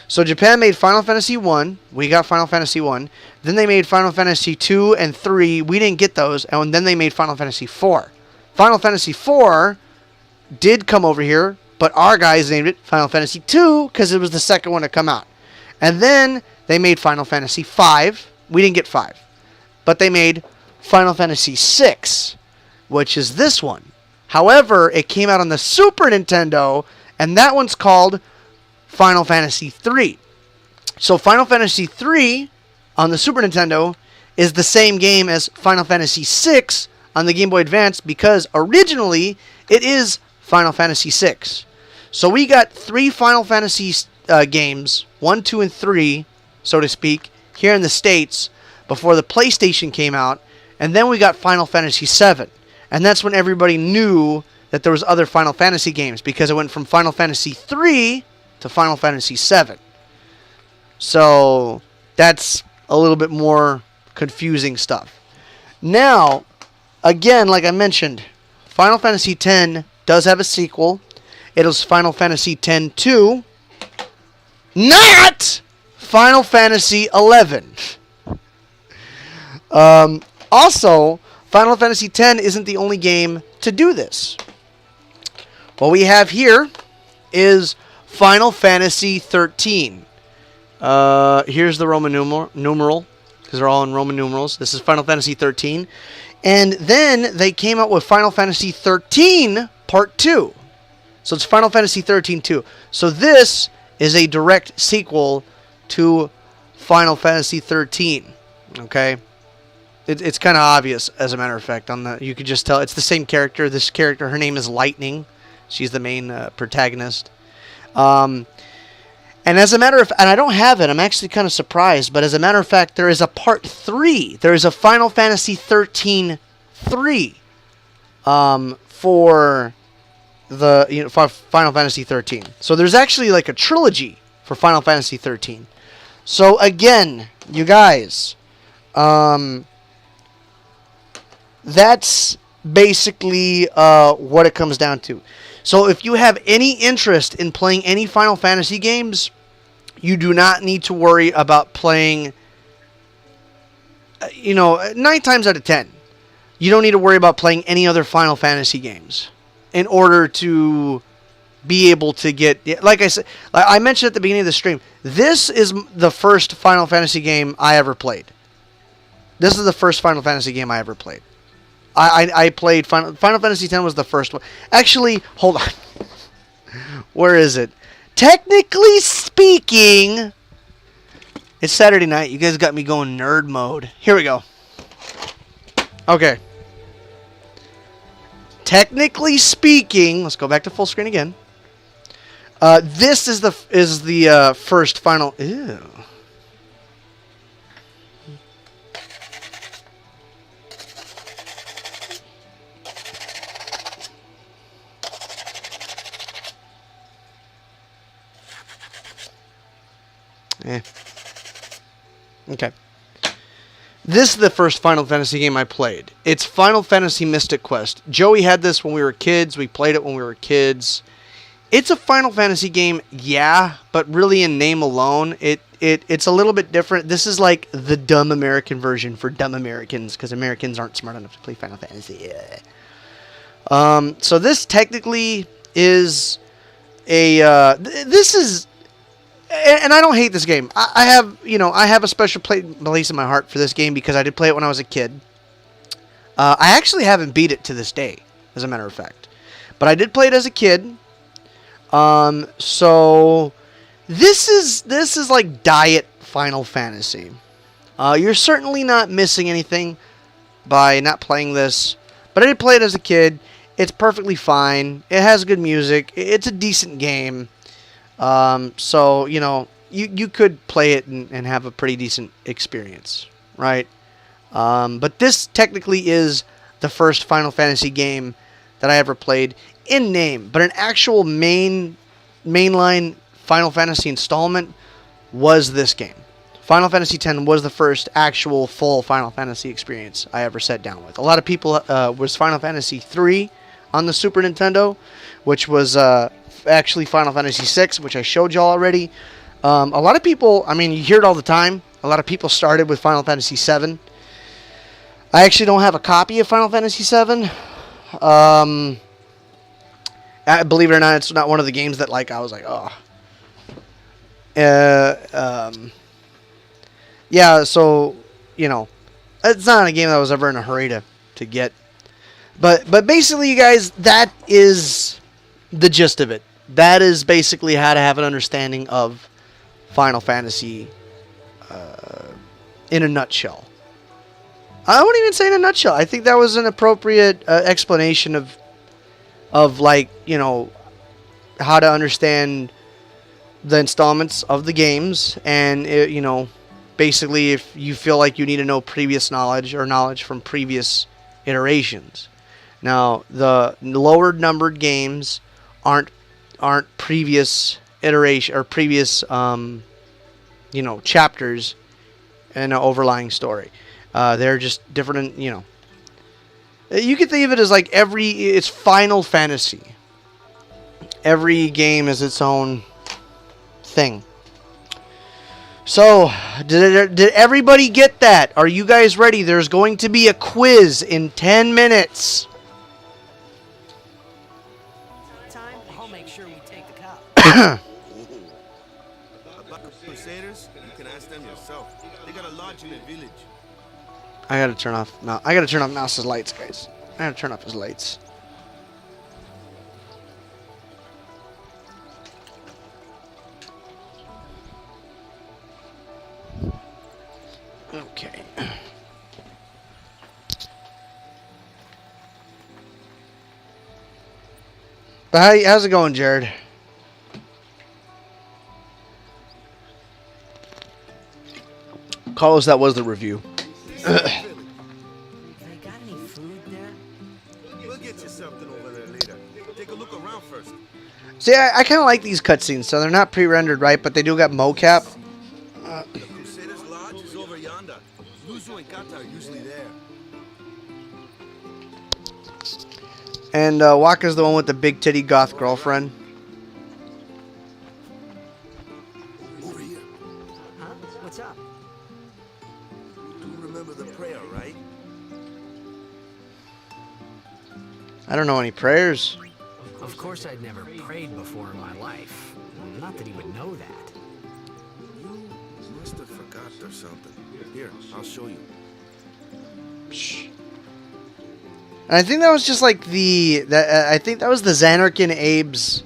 So Japan made Final Fantasy 1. We got Final Fantasy 1. Then they made Final Fantasy 2 and 3. We didn't get those. And then they made Final Fantasy 4. Final Fantasy 4 did come over here, but our guys named it Final Fantasy 2 because it was the second one to come out. And then they made Final Fantasy 5. We didn't get 5. But they made Final Fantasy 6, which is this one. However, it came out on the Super Nintendo, and that one's called Final Fantasy 3. So Final Fantasy 3 on the Super Nintendo is the same game as Final Fantasy 6 on the Game Boy Advance because originally it is Final Fantasy 6. So we got 3 Final Fantasy games, 1, 2, and 3, so to speak, here in the States before the PlayStation came out, and then we got Final Fantasy 7. And that's when everybody knew that there was other Final Fantasy games because it went from Final Fantasy 3 to Final Fantasy 7. So that's a little bit more confusing stuff. Now, again, like I mentioned, Final Fantasy X does have a sequel. It was Final Fantasy X-2, not Final Fantasy XI. Also, Final Fantasy X isn't the only game to do this. What we have here is Final Fantasy 13. Here's the Roman numeral, because they're all in Roman numerals. This is Final Fantasy 13. And then they came out with Final Fantasy 13 Part 2. So it's Final Fantasy 13 2. So this is a direct sequel to Final Fantasy 13. Okay? It's kind of obvious, as a matter of fact. You could just tell it's the same character. This character, her name is Lightning. She's the main protagonist. And as a matter of, and I don't have it. I'm actually kind of surprised. But as a matter of fact, there is a Part 3. There is a Final Fantasy 13 3 for the for Final Fantasy 13. So there's actually like a trilogy for Final Fantasy 13. So again, you guys, that's basically what it comes down to. So if you have any interest in playing any Final Fantasy games, you do not need to worry about playing, 9 times out of 10, you don't need to worry about playing any other Final Fantasy games in order to be able to get, like I said, I mentioned at the beginning of the stream, this is the first Final Fantasy game I ever played. This is the first Final Fantasy game I ever played. I played Final Fantasy X was the first one. Actually, hold on. Where is it? Technically speaking, it's Saturday night. You guys got me going nerd mode. Here we go. Okay. Technically speaking, let's go back to full screen again. This is the first final. Ew. Okay. This is the first Final Fantasy game I played. It's Final Fantasy Mystic Quest. Joey had this when we were kids. We played it when we were kids. It's a Final Fantasy game, yeah, but really in name alone, it's a little bit different. This is like the dumb American version for dumb Americans, because Americans aren't smart enough to play Final Fantasy. Yeah. So this technically is this is. And I don't hate this game. I have a special place in my heart for this game because I did play it when I was a kid. I actually haven't beat it to this day, as a matter of fact. But I did play it as a kid. So this is like diet Final Fantasy. You're certainly not missing anything by not playing this. But I did play it as a kid. It's perfectly fine. It has good music. It's a decent game. So, you could play it and have a pretty decent experience, right? But this technically is the first Final Fantasy game that I ever played in name. But an actual mainline Final Fantasy installment was this game. Final Fantasy X was the first actual full Final Fantasy experience I ever sat down with. A lot of people was Final Fantasy III on the Super Nintendo, which was actually Final Fantasy VI, which I showed y'all already. A lot of people, you hear it all the time. A lot of people started with Final Fantasy VII. I actually don't have a copy of Final Fantasy VII. Believe it or not, it's not one of the games that I was like, oh. Yeah, so, it's not a game that I was ever in a hurry to get. But basically, you guys, that is the gist of it. That is basically how to have an understanding of Final Fantasy in a nutshell. I wouldn't even say in a nutshell. I think that was an appropriate explanation of how to understand the installments of the games. And, basically if you feel like you need to know previous knowledge or knowledge from previous iterations. Now, the lower numbered games aren't previous iteration or previous chapters in an overlying story. They're just different. You could think of it as like it's Final Fantasy. Every game is its own thing. So, did everybody get that? Are you guys ready? There's going to be a quiz in 10 minutes. I'll make sure we take the cop. About the Crusaders, you can ask them yourself. They got a lodge in the village. I gotta turn off. No, I gotta turn off Mouse's lights, guys. I gotta turn off his lights. Okay. But how's it going, Jared? Carlos, that was the review. They got any food there? We'll get you something over there later. Take a look around first. See, I kind of like these cutscenes, so they're not pre-rendered, right? But they do got mocap. The Crusaders' Lodge is over yonder. Luzu and Kata are usually there. And Waka's the one with the big titty goth girlfriend. Over here. Huh? What's up? You remember the prayer, right? I don't know any prayers. Of course I'd never prayed before in my life. Not that he would know that. You must have forgot or something. Here, I'll show you. Shh. And I think that was just like I think that was the Xanarkin Abe's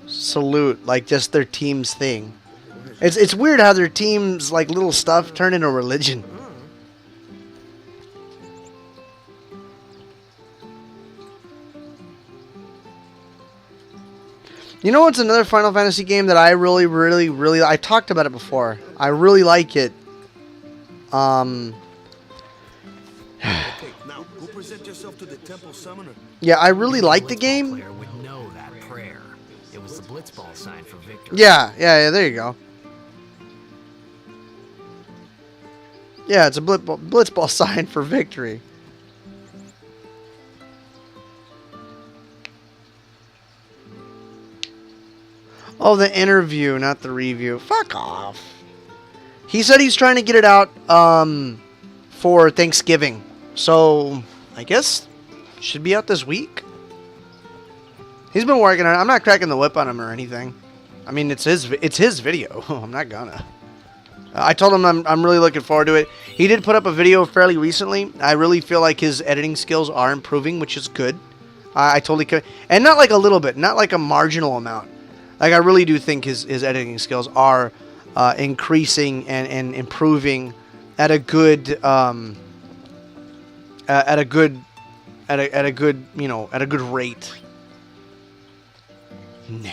salute, like just their team's thing. It's weird how their team's like little stuff turned into religion. You know what's another Final Fantasy game that I really I've talked about it before. I really like it. Okay, now go present yourself to the temple summoner. Yeah, I really like the Blitzball game. player would know that prayer. It was the blitzball sign for victory. Yeah, there you go. Yeah, it's a blitzball sign for victory. Oh, the interview, not the review. Fuck off. He said he's trying to get it out for Thanksgiving. So, I guess it should be out this week. He's been working on it. I'm not cracking the whip on him or anything. I mean, it's his video. I'm not gonna. I told him I'm really looking forward to it. He did put up a video fairly recently. I really feel like his editing skills are improving, which is good. I totally could. And not like a little bit. Not like a marginal amount. Like, I really do think his editing skills are increasing and improving at a good good rate. Nah.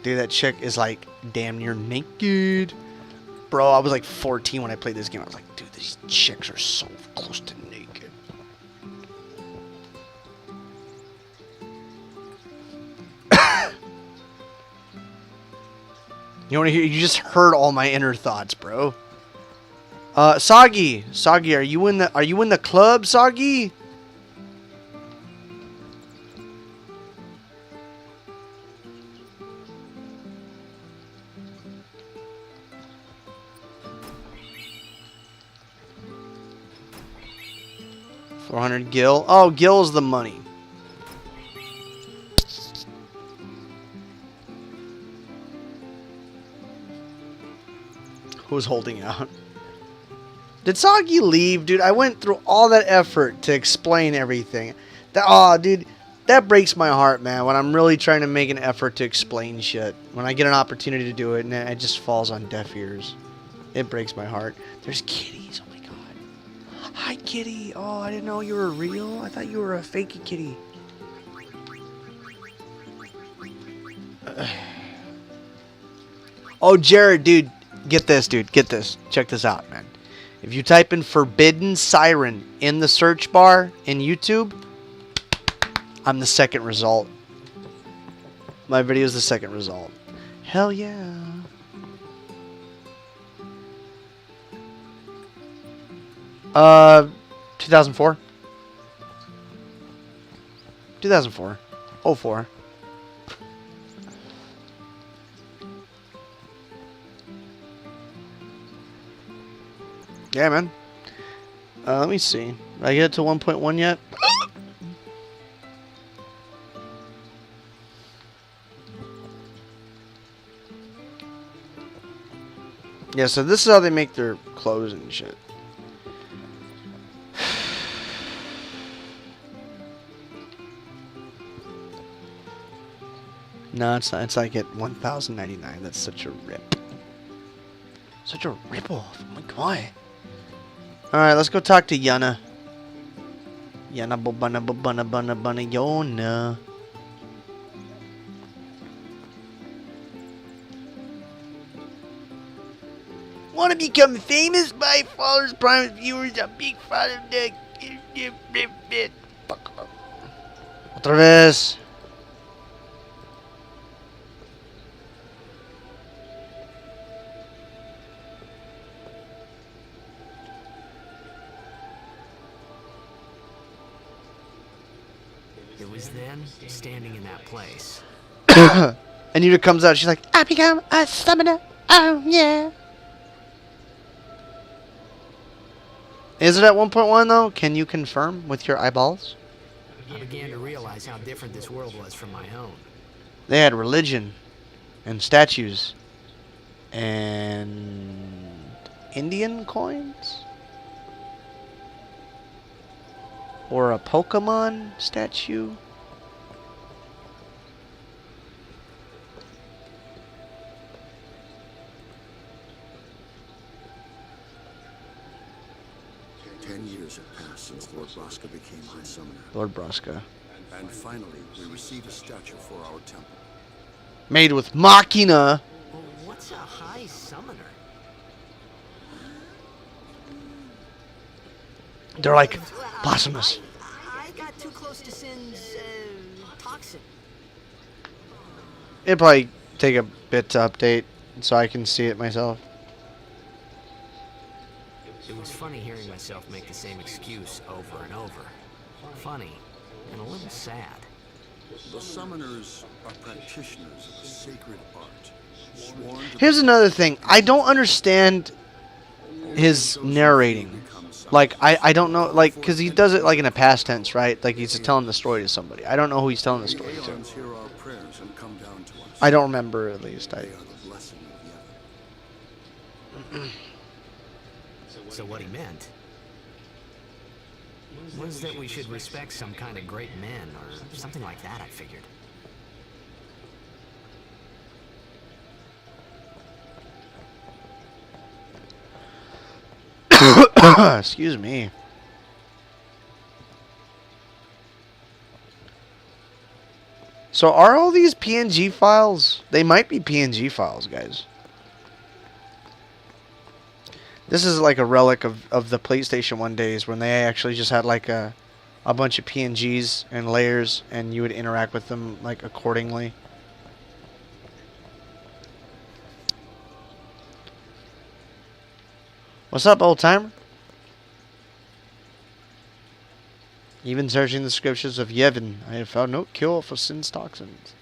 Dude, that chick is like damn near naked. Bro, I was like 14 when I played this game. I was like, dude, these chicks are so close to naked. You want to hear? You just heard all my inner thoughts, bro. Soggy, are you in the club, Soggy? $400 Gil. Oh, Gil's the money. Who's holding out? Did Soggy leave, dude? I went through all that effort to explain everything. Dude, that breaks my heart, man. When I'm really trying to make an effort to explain shit, when I get an opportunity to do it, and it just falls on deaf ears, it breaks my heart. There's kitties. Oh my god. Hi, kitty. Oh, I didn't know you were real. I thought you were a fakey kitty. Oh, Jared, dude. Get this, dude. Get this. Check this out, man. If you type in Forbidden Siren in the search bar in YouTube, I'm the second result. My video is the second result. Hell yeah. Uh, 2004. 2004. 04. Yeah, man. Let me see. Did I get it to 1.1 yet? Yeah, so this is how they make their clothes and shit. No, it's not. It's like at 1,099. That's such a rip. Such a rip-off. Oh my god. Alright, let's go talk to Yana. Yana bobana bobana bana bana Yona. Want to become famous by followers, prime viewers, a big fan of the... Otra vez. It was then, standing in that place. And Yuta comes out, she's like, I become a summoner. Oh, yeah. Is it at 1.1 though? Can you confirm with your eyeballs? I began to realize how different this world was from my own. They had religion and statues and Indian coins or a Pokemon statue. Years have passed since Lord Braska became High Summoner. Lord Braska. And finally, we received a statue for our temple. Made with Machina. Well, what's a High Summoner? They're like blasphemous. I got too close to Sin's toxin. It'll probably take a bit to update so I can see it myself. It was funny hearing myself make the same excuse over and over. Funny and a little sad. The summoners are practitioners of a sacred art. Sworn to Here's another thing. I don't understand his narrating. Like, I don't know, like, because he does it, like, in a past tense, right? Like, he's telling the story to somebody. I don't know who he's telling the story to. hear our prayers and come down to us. I don't remember, at least. They are the blessing of Yevon. So what he meant was that we should respect some kind of great men or something like that, I figured. Excuse me. So are all these PNG files? They might be PNG files, guys. This is like a relic of the PlayStation 1 days when they actually just had like a bunch of PNGs and layers and you would interact with them like accordingly. What's up, old timer? Even searching the scriptures of Yevon, I have found no cure for sin's toxins.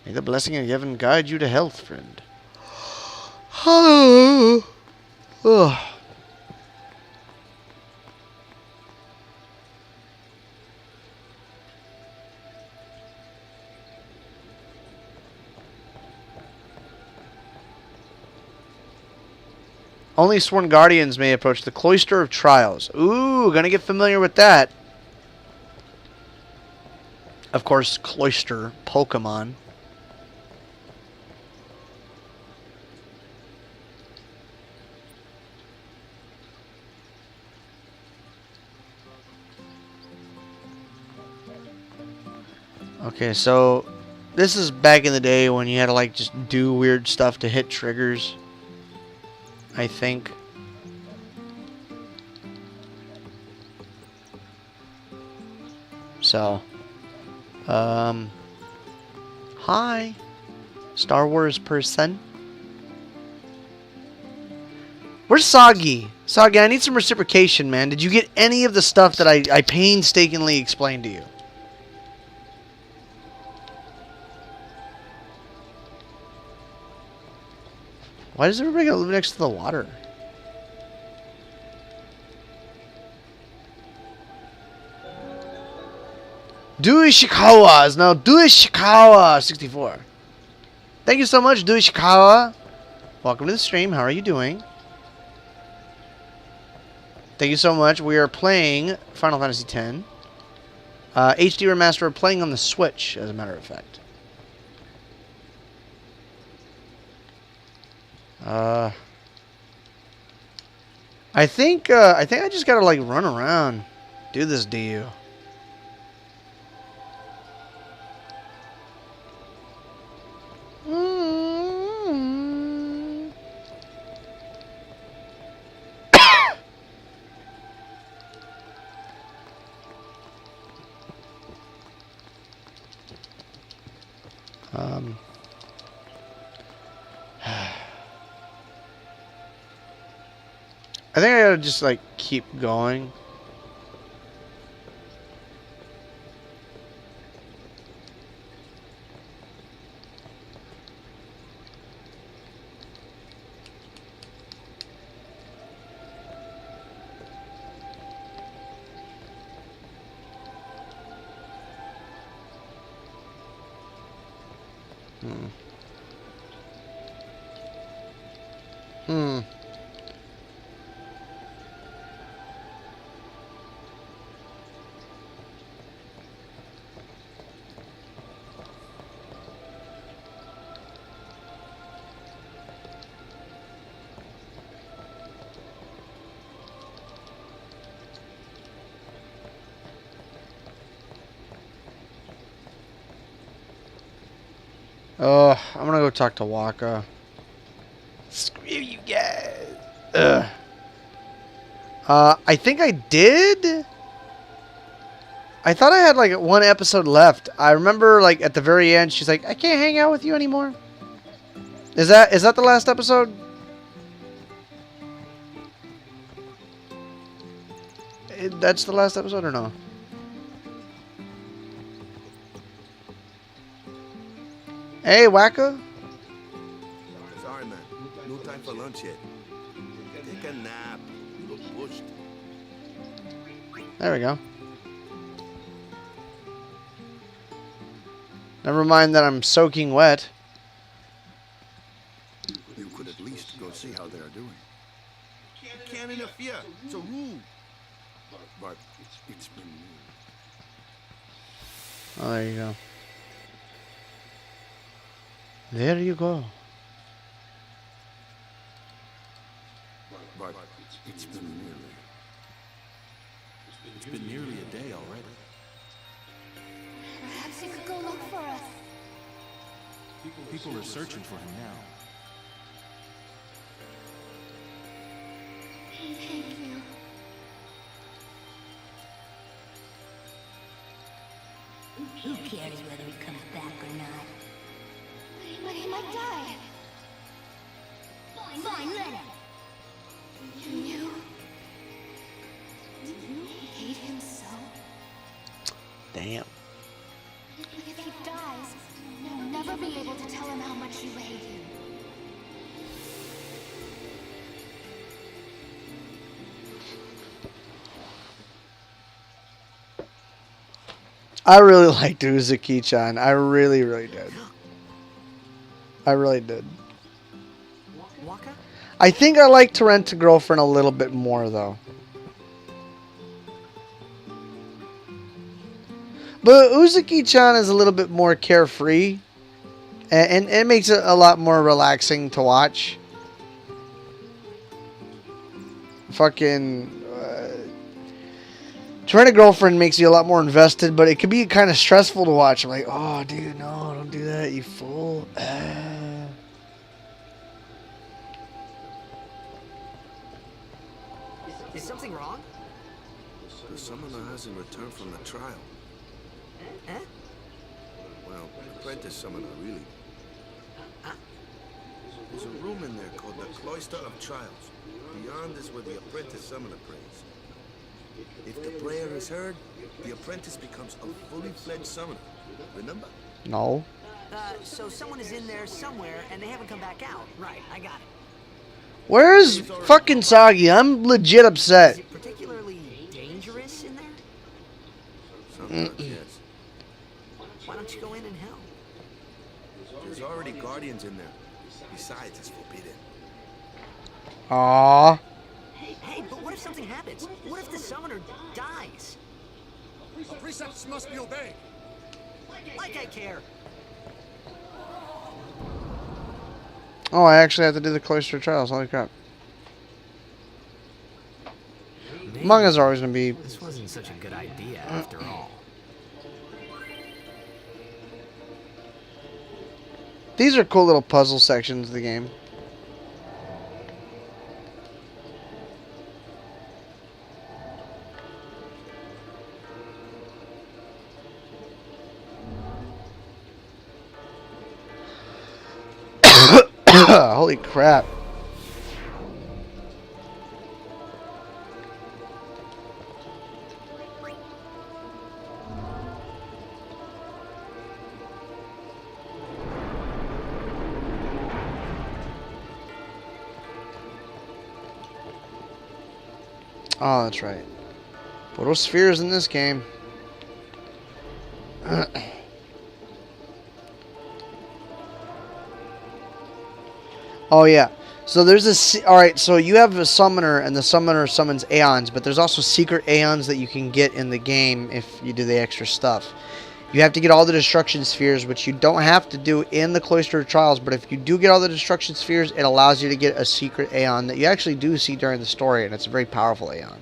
May the blessing of Yevon guide you to health, friend. Hello. Ugh. Only sworn guardians may approach the Cloister of Trials. Ooh, gonna get familiar with that. Of course, Cloister Pokemon. Okay, so this is back in the day when you had to like just do weird stuff to hit triggers, I think. So, hi, Star Wars person. Where's Soggy? Soggy, I need some reciprocation, man. Did you get any of the stuff that I painstakingly explained to you? Why does everybody live next to the water? Dewey Shikawa is now Dewey Shikawa 64. Thank you so much, Dewey Shikawa. Welcome to the stream. How are you doing? Thank you so much. We are playing Final Fantasy X. HD Remaster. We're playing on the Switch, as a matter of fact. I think I just gotta like run around, do this deal. I think I gotta just like keep going. I'm gonna go talk to Waka. Screw you guys. I think I did. I thought I had like one episode left. I remember like at the very end, she's like, "I can't hang out with you anymore." Is that the last episode? That's the last episode or no? Hey, Waka. Sorry, man. No time for lunch yet. Take a nap. You look pushed. There we go. Never mind that I'm soaking wet. You could at least go see how they are doing. You can't interfere. It's a rule. But it's been me. Oh, there you go. There you go. But it's been nearly. It's been nearly a day already. Perhaps you could go look for us. People are searching for him now. Thank you. Who cares whether he comes back or not? But he might die. Fine, let him. You hate him so? Damn. If he dies, you'll never be able to tell him how much you hate him. I really liked Uzuki-chan. I really, really did. I really did. Waka? I think I like To Rent a Girlfriend a little bit more, though. But Uzuki-chan is a little bit more carefree. And it makes it a lot more relaxing to watch. Fucking... To Rent a Girlfriend makes you a lot more invested, but it can be kind of stressful to watch. I'm like, oh, dude, no, don't do that, you fool. Is something wrong? The summoner hasn't returned from the trial. Eh? Well, apprentice summoner, really. There's a room in there called the Cloister of Trials. Beyond is where the apprentice summoner prays. If the prayer is heard, the apprentice becomes a fully fledged summoner. Remember? No. So someone is in there somewhere and they haven't come back out. Right, I got it. Where's fucking Sagi? I'm legit upset. Is it particularly dangerous in there? Sometimes, yes. Why don't you go in and help? There's already guardians in there. Besides, it's forbidden. Aww. Hey, but what if something happens? What if the summoner dies? The precepts must be obeyed. Like I care. Oh, I actually have to do the cloister trials. Holy crap. Manga's always going to be... This wasn't such a good idea after all. These are cool little puzzle sections of the game. Holy crap. Oh, that's right. Photo spheres in this game. Oh, yeah. So there's a... Alright, so you have a summoner, and the summoner summons Aeons, but there's also secret Aeons that you can get in the game if you do the extra stuff. You have to get all the destruction spheres, which you don't have to do in the Cloister of Trials, but if you do get all the destruction spheres, it allows you to get a secret Aeon that you actually do see during the story, and it's a very powerful Aeon.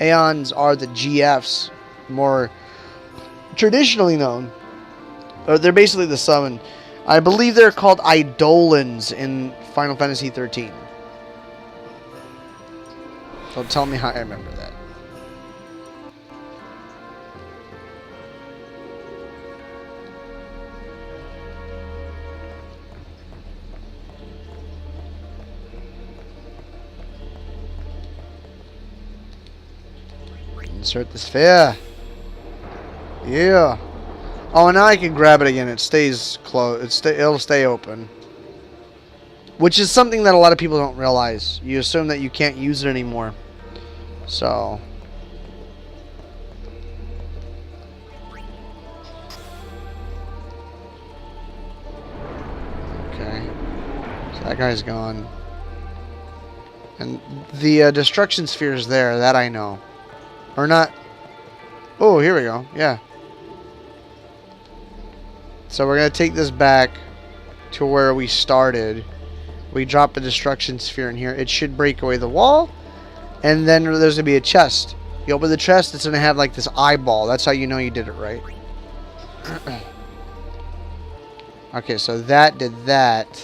Aeons are the GFs, more traditionally known. They're basically the summon. I believe they're called Eidolons in Final Fantasy 13. Don't tell me how I remember that. Insert the sphere. Yeah. Oh, now I can grab it again. It stays closed. It'll stay open. Which is something that a lot of people don't realize. You assume that you can't use it anymore. So. Okay. So that guy's gone. And the destruction sphere is there. That I know. Or not. Oh, here we go. Yeah. So we're going to take this back to where we started. We drop a destruction sphere in here. It should break away the wall. And then there's going to be a chest. You open the chest, it's going to have like this eyeball. That's how you know you did it right. Okay, so that did that.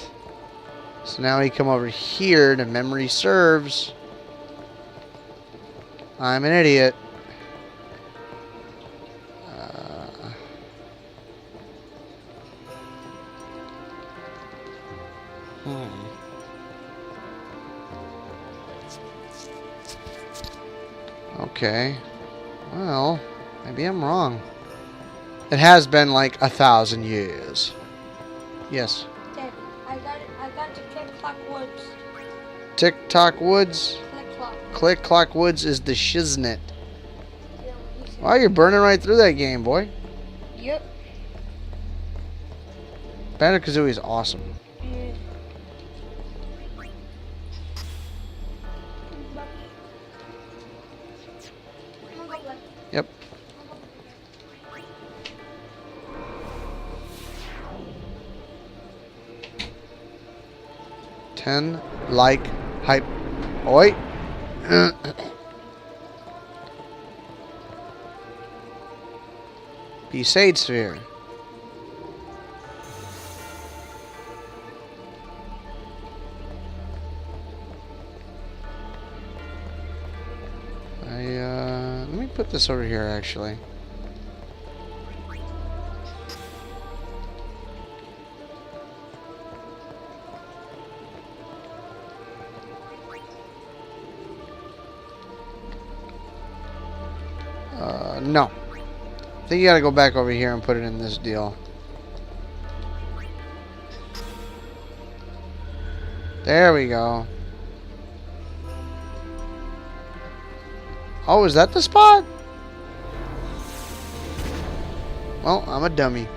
So now we come over here to memory serves. I'm an idiot. Okay. Well, maybe I'm wrong. It has been like 1,000 years. Yes. Dad, I got to Click Clock Woods. Tick Tock Woods? Click Clock. Click Clock Woods is the shiznit. Wow, you're burning right through that game, boy. Yep. Banjo-Kazooie is awesome. Yeah. Yep. Ten like hype. Oi. Besaid sphere. Let me put this over here actually. No. I think you gotta go back over here and put it in this deal. There we go. Oh, is that the spot? Well, I'm a dummy.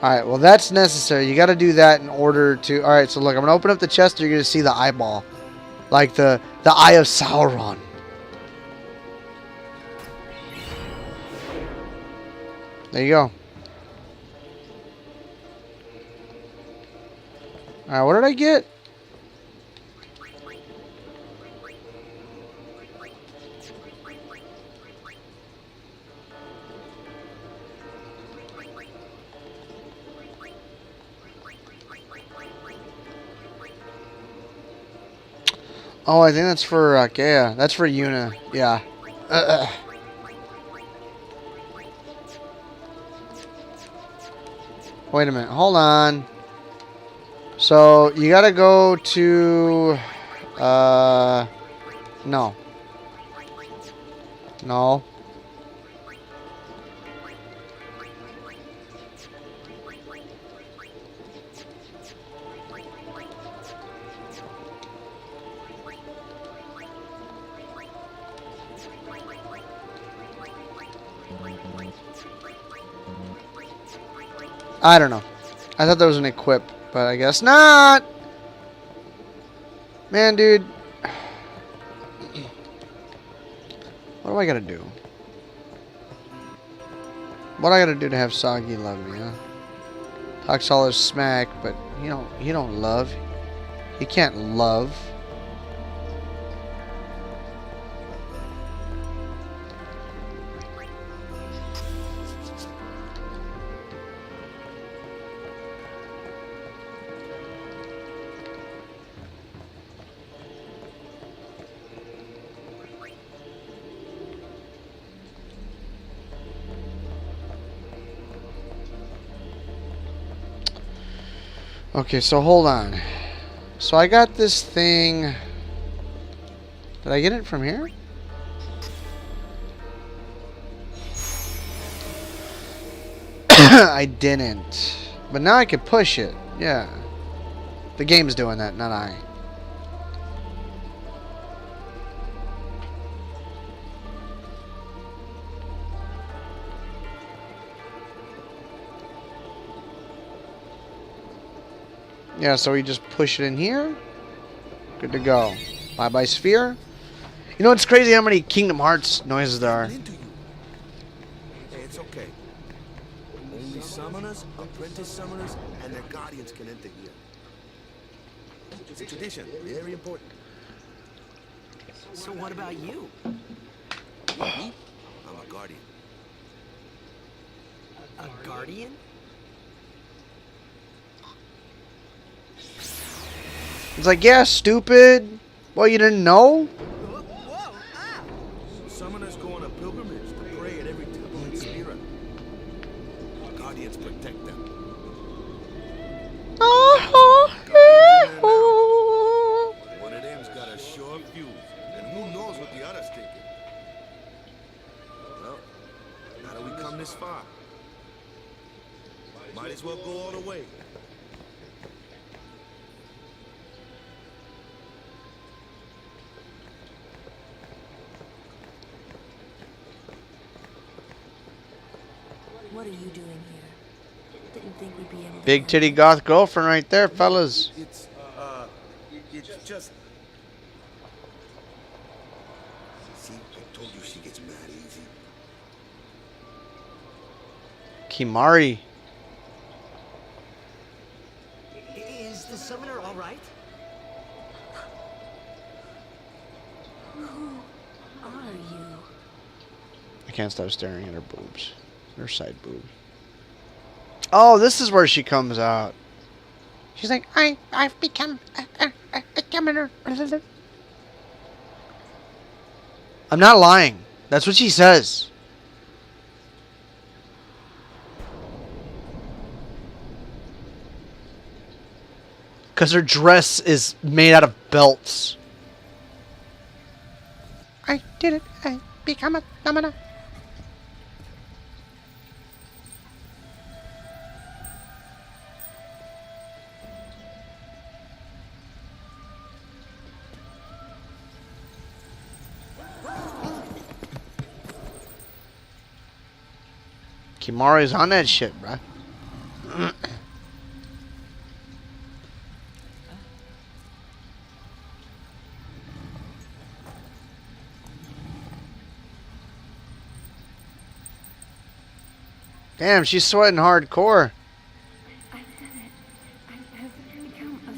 Alright, well that's necessary. You gotta do that in order to... Alright, so look, I'm gonna open up the chest. You're gonna see the eyeball. Like the Eye of Sauron. There you go. Alright, what did I get? Oh, I think that's for Gaia. That's for Yuna. Yeah. Wait a minute. Hold on. So, you gotta go to... No. No. I don't know. I thought that was an equip, but I guess not. Man, dude. What do I gotta do? What I gotta do to have Soggy love me, huh? Talks all his smack, but you don't love. You can't love. Okay, so hold on. So I got this thing. Did I get it from here? I didn't. But now I can push it. Yeah. The game's doing that, not I. Yeah, so we just push it in here. Good to go. Bye-bye sphere. You know, it's crazy how many Kingdom Hearts noises there are. Hey, it's okay. Only summoners, apprentice summoners, and their guardians can enter here. It's a tradition, very important. So what about you? Me? I'm a guardian. A guardian? It's like, yeah, stupid. Well, you didn't know? Summoners go on a pilgrimage to pray at every temple in Siren. Guardians protect them. One of them's got a sure fuse, and who knows what the other's thinking. Well, now that we come this far, might as well go all the way. What are you doing here? Didn't think we'd be able to... Big titty goth girlfriend right there, fellas. It's just... See, I told you she gets mad easy. Kimari. Is the summoner all right? Who are you? I can't stop staring at her boobs. Her side boob. Oh, this is where she comes out. She's like, I've become a summoner. I'm not lying. That's what she says. Because her dress is made out of belts. I did it. I become a summoner. Kimari's on that shit, bruh. Damn, she's sweating hardcore. I've done it. I have become a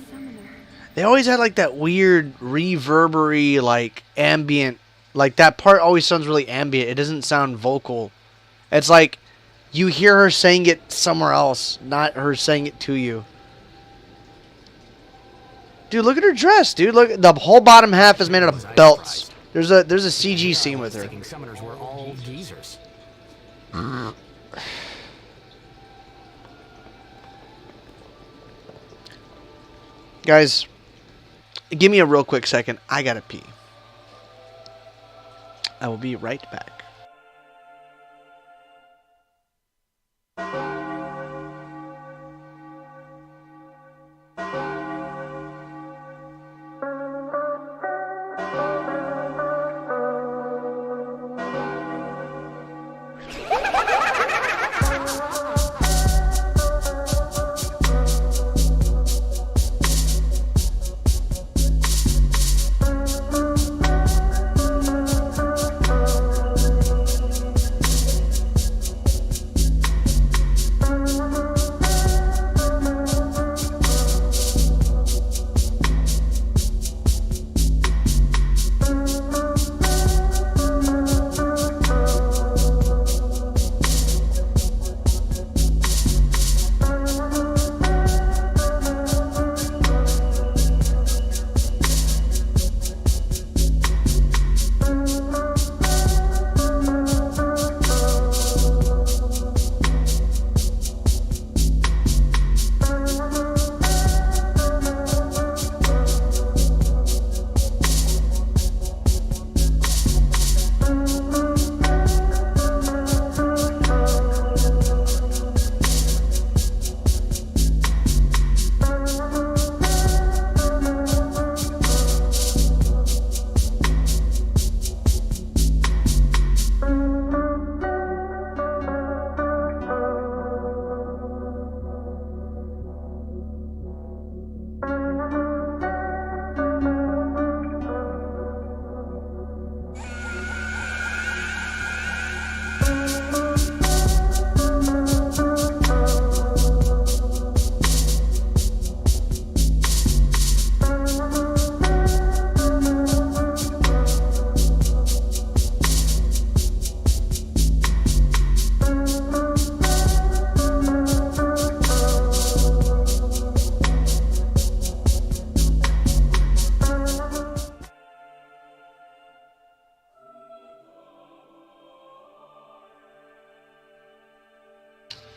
They always had like that weird reverbery, like ambient, like that part always sounds really ambient. It doesn't sound vocal. It's like you hear her saying it somewhere else, not her saying it to you. Dude, look at her dress, dude. Look, the whole bottom half is made out of belts. There's a CG scene with her. Thinking summoners were all geezers. Guys, give me a real quick second. I gotta pee. I will be right back.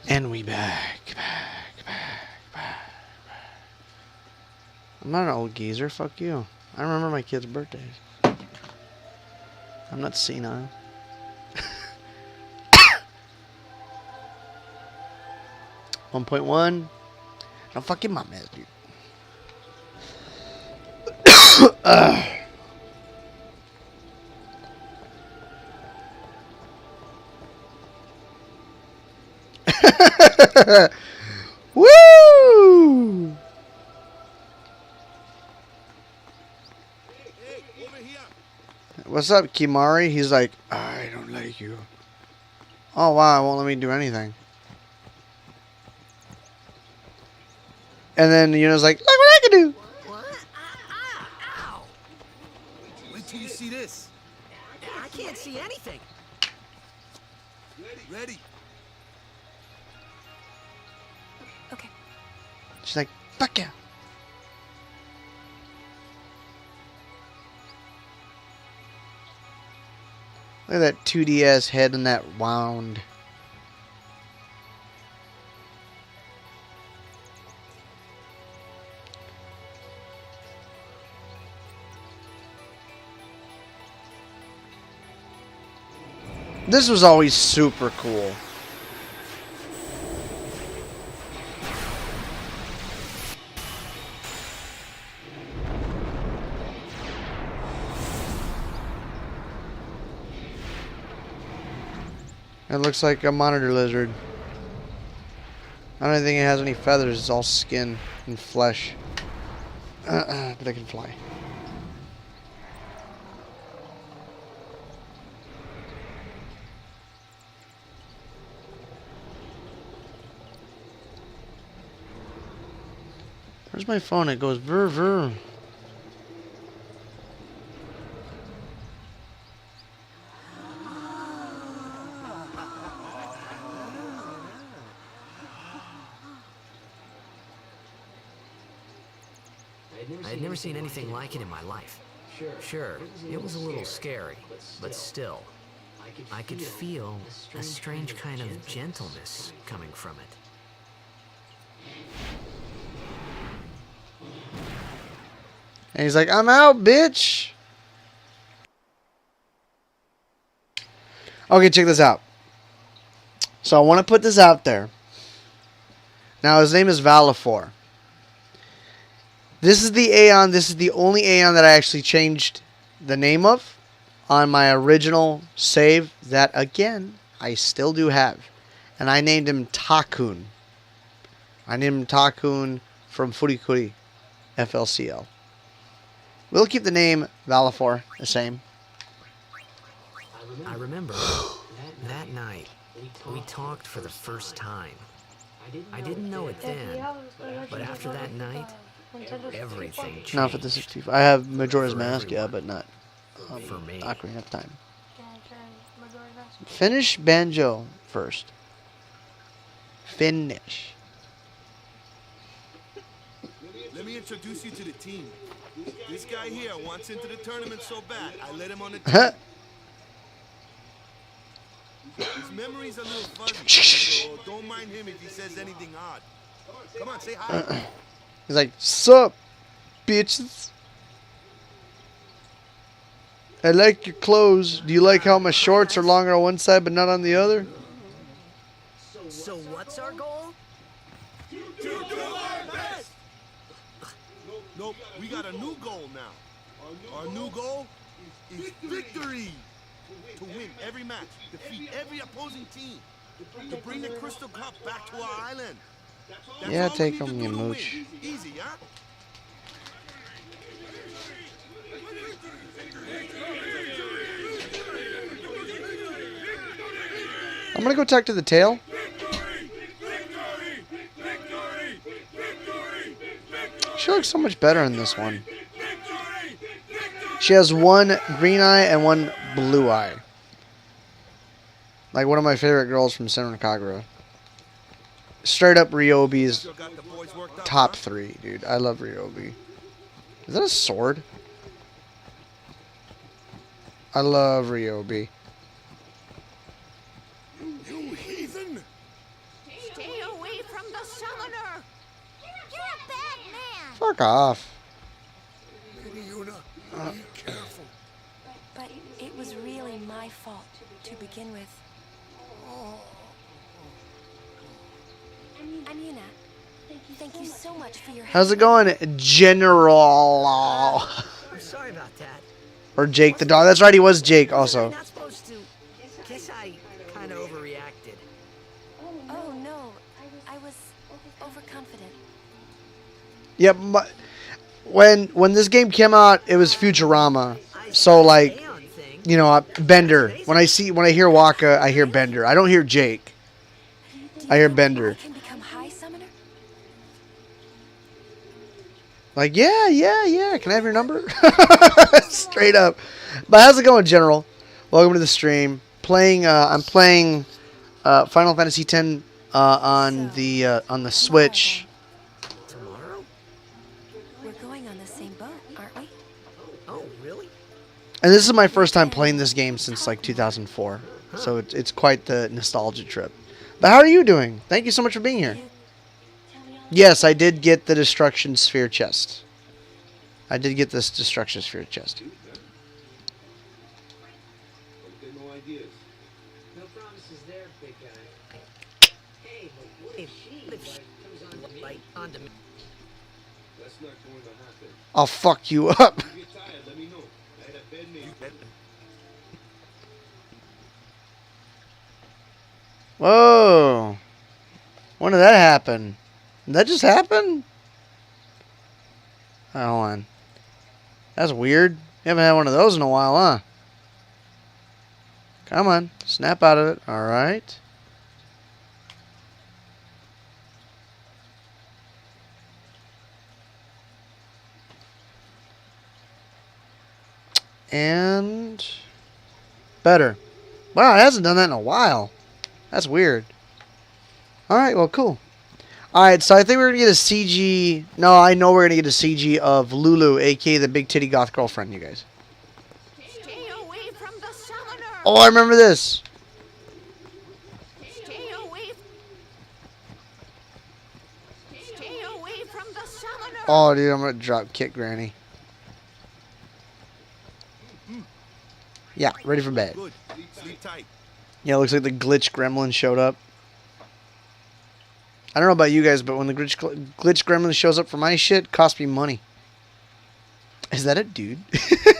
And we back. I'm not an old geezer. Fuck you. I remember my kids' birthdays. I'm not senile. .1. No, fucking my mess, dude. Woo! What's up, Kimari? He's like, I don't like you. Oh wow, it won't let me do anything. And then Yuna's like, look what I can do. What? Ow! Wait till you see this. I can't see anything. Ready. Okay. She's like, fuck yeah. Look at that 2DS head and that wound. This was always super cool. It looks like a monitor lizard. I don't think it has any feathers. It's all skin and flesh. But I can fly. Where's my phone? It goes vrr vrr. I had never seen anything like it in my life. Sure, it was a little scary, but still, I could feel a strange kind of gentleness coming from it. And he's like, I'm out, bitch. Okay, check this out. So I want to put this out there. Now, his name is Valifor. This is the Aeon. This is the only Aeon that I actually changed the name of on my original save that, again, I still do have. And I named him Takun. I named him Takun from Furikuri FLCL. We'll keep the name Valifor the same. I remember that night we talked for the first time. I didn't know it then, but after that night, everything changed. Not for the 65. I have Majora's Mask, yeah, but not for me. Ocarina of Time. Finish Banjo first. Finish. Let me introduce you to the team. This guy here wants into the tournament so bad, I let him on the team. His memory's a little fuzzy, so don't mind him if he says anything odd. Come on, say hi. He's like, sup, bitches? I like your clothes. Do you like how my shorts are longer on one side but not on the other? So what's our goal? To do our best! Nope, we got a new goal now. Our new goal is victory! To win every match, defeat every opposing team, to bring the Crystal Cup back to our island. That's Yeah, all take we need them, to you do to mooch. win. Easy, huh? I'm gonna go talk to the tail. She looks so much better in this one. She has one green eye and one blue eye. Like one of my favorite girls from Siren Kagura. Straight up Ryobi's top 3, dude. I love Ryobi. Is that a sword? I love Ryobi. You heathen! Stay away from the summoner! You're a bad man! Fuck off. Lady Yuna, be careful. But it was really my fault to begin with. Amuna, thank you so much for your help. How's it going, General? I'm sorry about that. Or Jake the dog. That's right, he was Jake also. I'm not supposed to. Guess I kind of overreacted. Oh no, I was overconfident. Yep. When this game came out, it was Futurama. So like, you know, Bender. When I hear Waka, I hear Bender. I don't hear Jake. I hear Bender. Like, yeah. Can I have your number? Straight up. But how's it going, General? Welcome to the stream. I'm playing Final Fantasy X on the Switch. Tomorrow? We're going on the same boat, aren't we? Oh, really? And this is my first time playing this game since like 2004. So it's quite the nostalgia trip. But how are you doing? Thank you so much for being here. Yes, I did get the Destruction Sphere chest. I did get this Destruction Sphere chest. No promises there, big guy. Hey, but what if she comes right onto me? That's not going to happen. I'll fuck you up. If you get tired, let me know. I had a bed made. Whoa. When did that happen? Did that just happen? Oh, hold on. That's weird. You haven't had one of those in a while, huh? Come on. Snap out of it. Alright. And better. Wow, it hasn't done that in a while. That's weird. Alright, well, cool. Alright, so I think we're going to get a CG... No, I know we're going to get a CG of Lulu, a.k.a. the big titty goth girlfriend, you guys. Stay away from the summoner. Oh, I remember this. Stay away. Stay away from the summoner. Oh, dude, I'm going to drop kick Granny. Yeah, ready for bed. Good. Sleep tight. Yeah, it looks like the glitch gremlin showed up. I don't know about you guys, but when the glitch gremlin shows up for my shit, it costs me money. Is that a dude?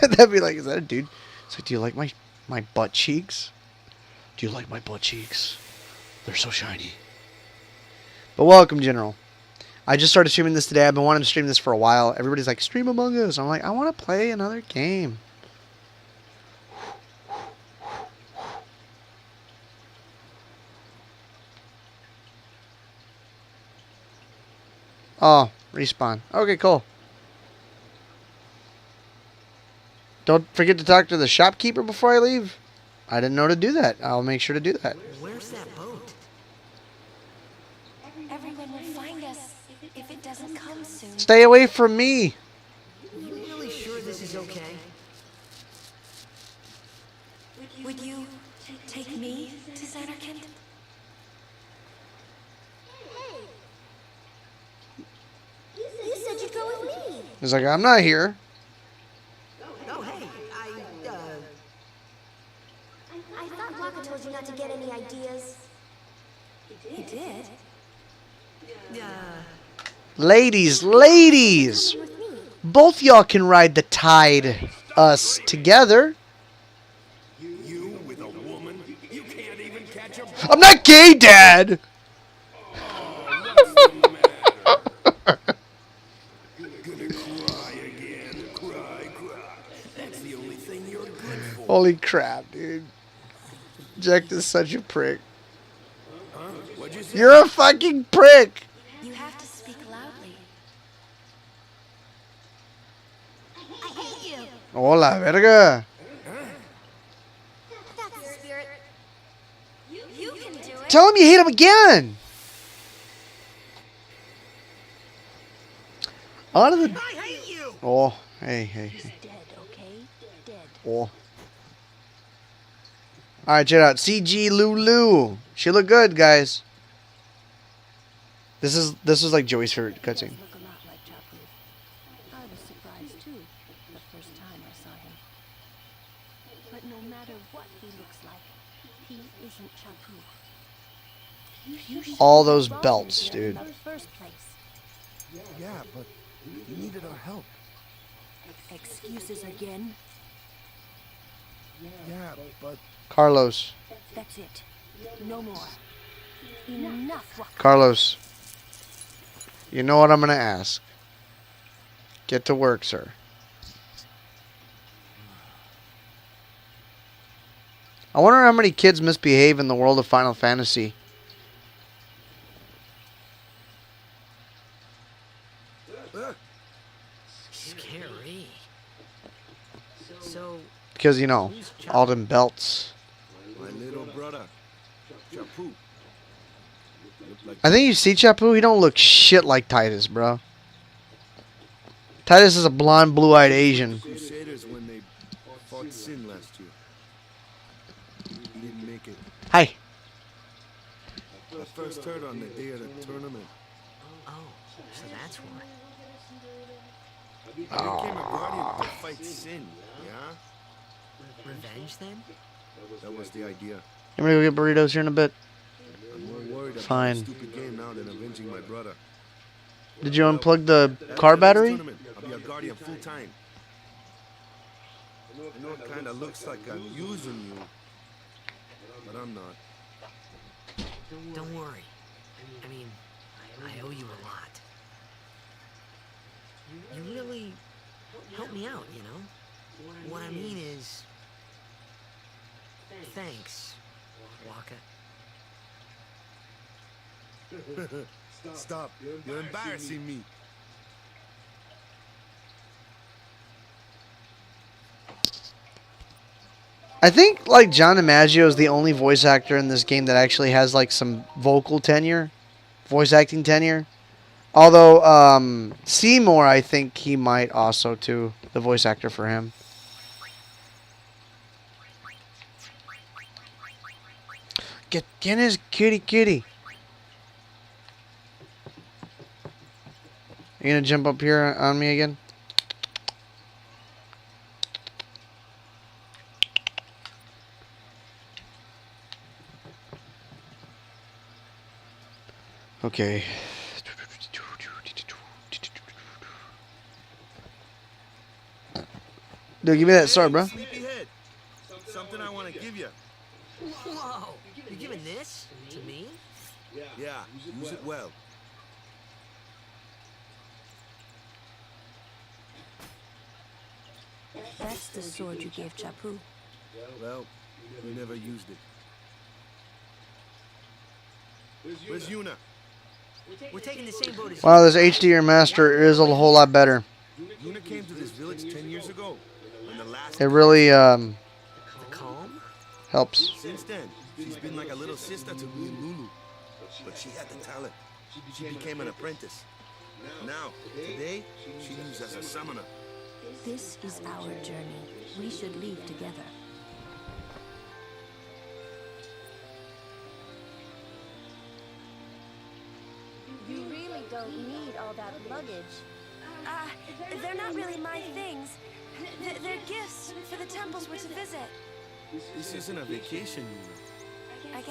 That'd be like, is that a dude? It's like, do you like my butt cheeks? Do you like my butt cheeks? They're so shiny. But welcome, General. I just started streaming this today. I've been wanting to stream this for a while. Everybody's like, stream Among Us. I'm like, I want to play another game. Oh, respawn. Okay, cool. Don't forget to talk to the shopkeeper before I leave. I didn't know to do that. I'll make sure to do that. Where's that boat? Everyone will find us if it doesn't come soon. Stay away from me. You really sure this is okay? Would you take me to Xanarkand? You said you'd go with me. He's like, I'm not here. Oh, hey, I thought Waka told you not to get any ideas. He did. Ladies. Both y'all can ride the tide us together. You with a woman? You can't even catch a... I'm not gay, Dad. Holy crap, dude. Jack is such a prick. You're a fucking prick. You have to speak loudly. I hate you. Hola, verga. That's the spirit. You can do it. Tell him you hate him again. Out of the... I hate you. Oh, hey. Dead, okay? Dead. Oh. Alright, check it out. CG Lulu. She looked good, guys. This was like Joey's favorite cutscene. Look a lot like Chapu. I was surprised too, the first time I saw him. But no matter what he looks like, he isn't Chapu. You should All have those brought him belts, here in dude. the first place. Yeah, but you needed our help. Excuses again? Yeah, but... Carlos. That's it. No more. Enough, Waka. Carlos. You know what I'm going to ask. Get to work, sir. I wonder how many kids misbehave in the world of Final Fantasy. Scary. So... Because, you know, all them belts. My little brother, Chapu. I think you see Chapu, he don't look shit like Titus, bro. Titus is a blonde, blue-eyed Asian. Crusaders when they fought Sin last year. He didn't make it. Hi. I first heard on the day of the tournament. Oh, so that's why. I became a guardian to fight Sin, yeah? Revenge, then? That was the idea. You want me to go get burritos here in a bit? I'm more worried about Fine. this stupid game now than avenging my brother. Did you unplug the car battery? I'll be a guardian full time. I know it kind of looks like I'm using you, but I'm not. Don't worry. I mean, I owe you a lot. You really helped me out, you know? What I mean is... Thanks, Waka. Stop. You're embarrassing me. I think, like, John DiMaggio is the only voice actor in this game that actually has, like, some vocal tenure voice acting tenure. Although Seymour, I think he might also too. The voice actor for him. Get his kitty. You gonna jump up here on me again? Okay. Dude, give me that sword, bro. Sleepyhead. Something I want to give you. Whoa! You're giving this to me? Yeah, use it well. That's the sword you gave Chapu. Well, we never used it. Where's Yuna? We're taking the same boat as Wow, this HD Remaster is a whole lot better. Yuna came to this village 10 years ago. When the last It really the calm? helps. Since then, she's been like a little sister to me and Lulu. But she had the talent. She became an apprentice. Now, today, she lives as a summoner. This is our journey. We should leave together. You really don't need all that luggage. They're not really my things. They're gifts for the temples we're to visit. This isn't a vacation, Yuna.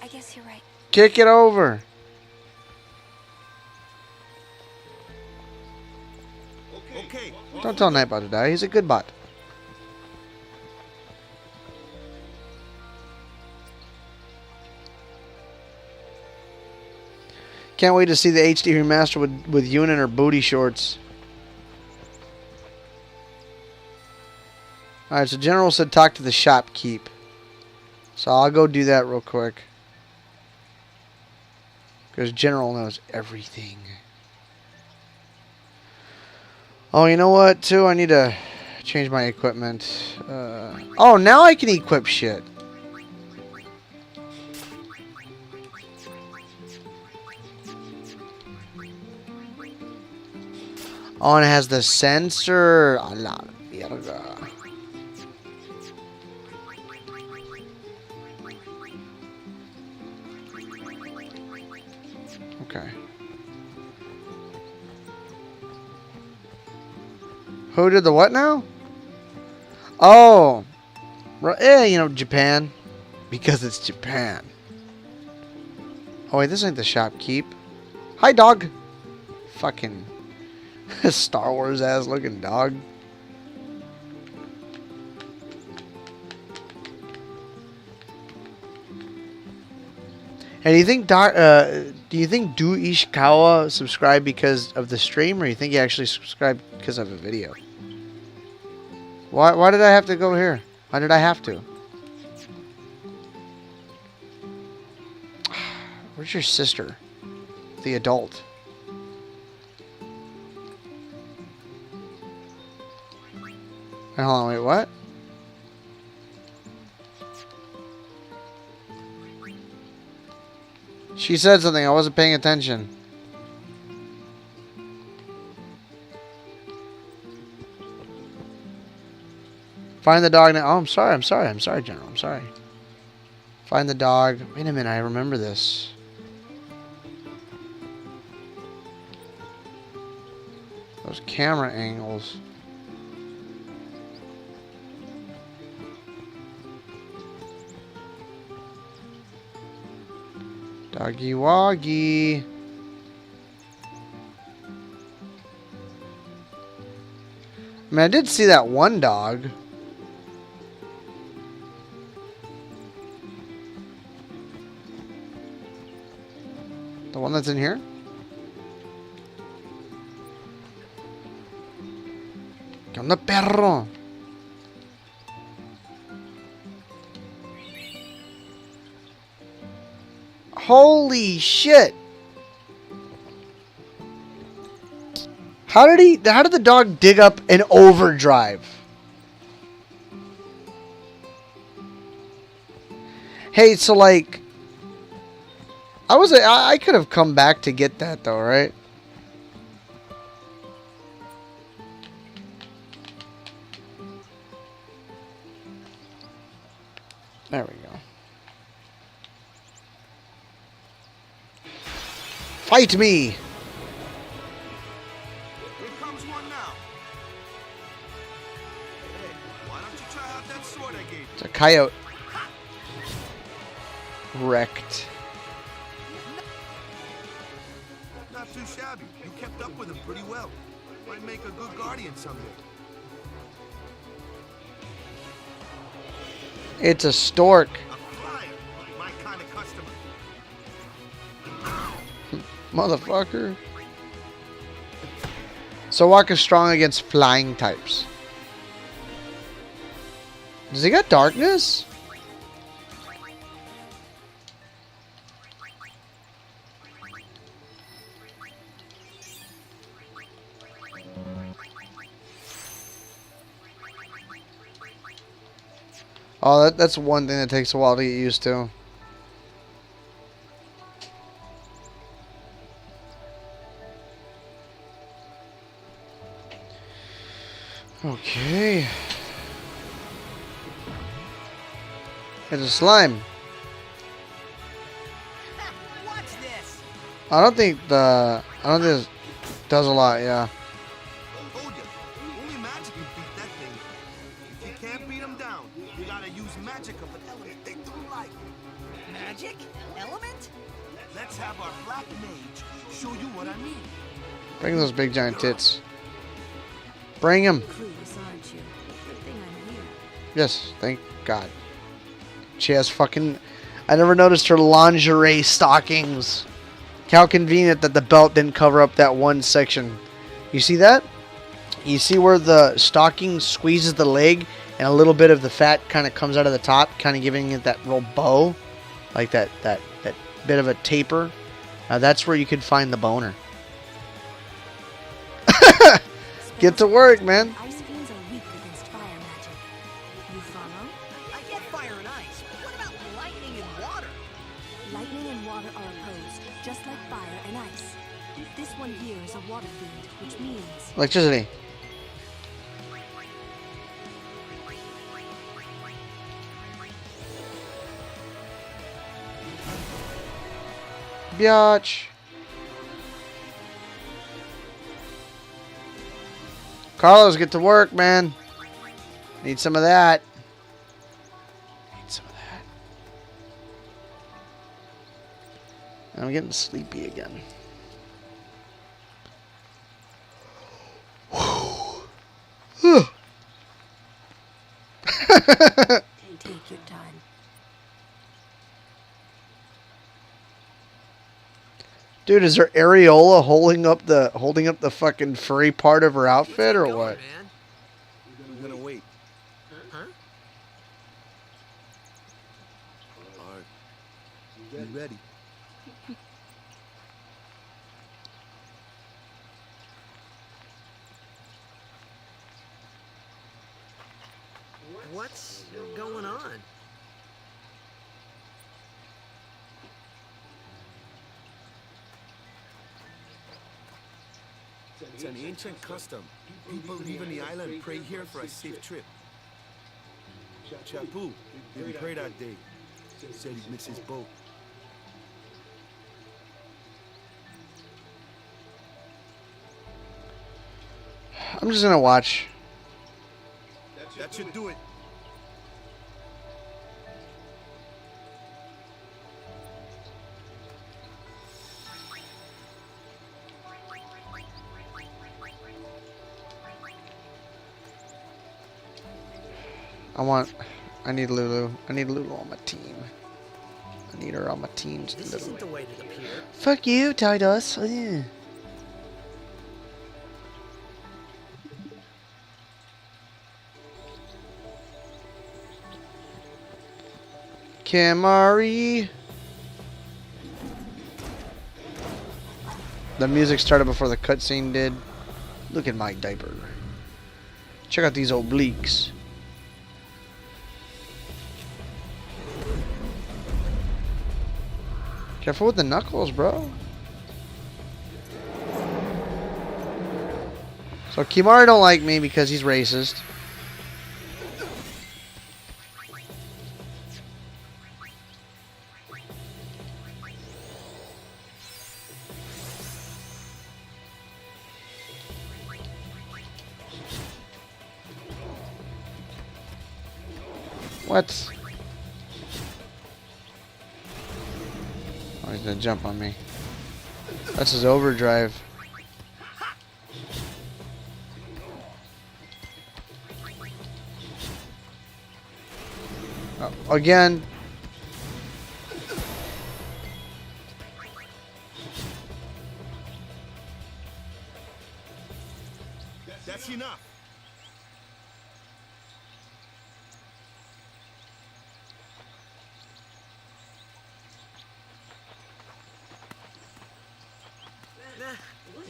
I guess you're right. Kick it over. Okay. Don't tell Nightbot to die. He's a good bot. Can't wait to see the HD Remaster with Yuna in her booty shorts. Alright, so General said talk to the shopkeep. So I'll go do that real quick. Because General knows everything. Oh, you know what, too? I need to change my equipment. Oh, now I can equip shit. Oh, and it has the sensor. A la verga. Okay. Who did the what now? Oh. Yeah, you know, Japan. Because it's Japan. Oh, wait, this ain't the shopkeep. Hi, dog. Fucking Star Wars ass looking dog. And do you think Do Ishikawa subscribed because of the stream, or you think he actually subscribed because of a video? Why did I have to go here? Why did I have to? Where's your sister? The adult. Hey, hold on, wait, what? She said something, I wasn't paying attention. Find the dog now. Oh, I'm sorry, General, I'm sorry. Find the dog. Wait a minute, I remember this. Those camera angles. Doggy woggy. I mean, I did see that one dog. The one that's in here? ¿Qué onda, perro? Holy shit! How did the dog dig up an overdrive? Hey, so like, I could have come back to get that though, right? There we go. Fight me! Here comes one now. Hey, why don't you try out that sword I gave you? It's a coyote. Wrecked. Not too shabby. You kept up with him pretty well. Might make a good guardian someday. It's a stork. A flyer, my kind of customer. Motherfucker. So Walk is strong against flying types. Does he got darkness? Oh, that's one thing that takes a while to get used to. Okay. It's a slime. Watch this. I don't think this does a lot, yeah. Hold ya. Only magic can beat that thing. If you can't beat them down, you gotta use magic of an element they don't like. Magic? Element? Let's have our black mage show you what I mean. Bring those big giant tits. Bring them. Clueless, aren't you? Good thing I'm here. Yes, thank God. She has fucking... I never noticed her lingerie stockings. How convenient that the belt didn't cover up that one section. You see that? You see where the stocking squeezes the leg and a little bit of the fat kind of comes out of the top, kind of giving it that real bow, like that bit of a taper. That's where you could find the boner. Get to work, man. Ice fiends are weak against fire magic. You follow? I get fire and ice, but what about lightning and water? Lightning and water are opposed, just like fire and ice. This one here is a water fiend, which means... Electricity. Biatch. Carlos, get to work, man. Need some of that. Need some of that. I'm getting sleepy again. Take your time. Dude, is there areola holding up the fucking furry part of her outfit or what? Man. I'm gonna wait. Huh? Alright. You ready? What's going on? It's an ancient custom. People leaving the island pray here for a safe trip. Chapu didn't pray that day. Said he'd miss his boat. I'm just gonna watch. That should do it. I need Lulu. I need Lulu on my team. I need her on my team. This isn't the way to the pier. Fuck you, Titus. Yeah. Camari. The music started before the cutscene did. Look at my diaper. Check out these obliques. Careful with the knuckles, bro. So Kimari don't like me because he's racist. What? Oh, he's gonna jump on me. That's his overdrive. Oh, again. That's enough.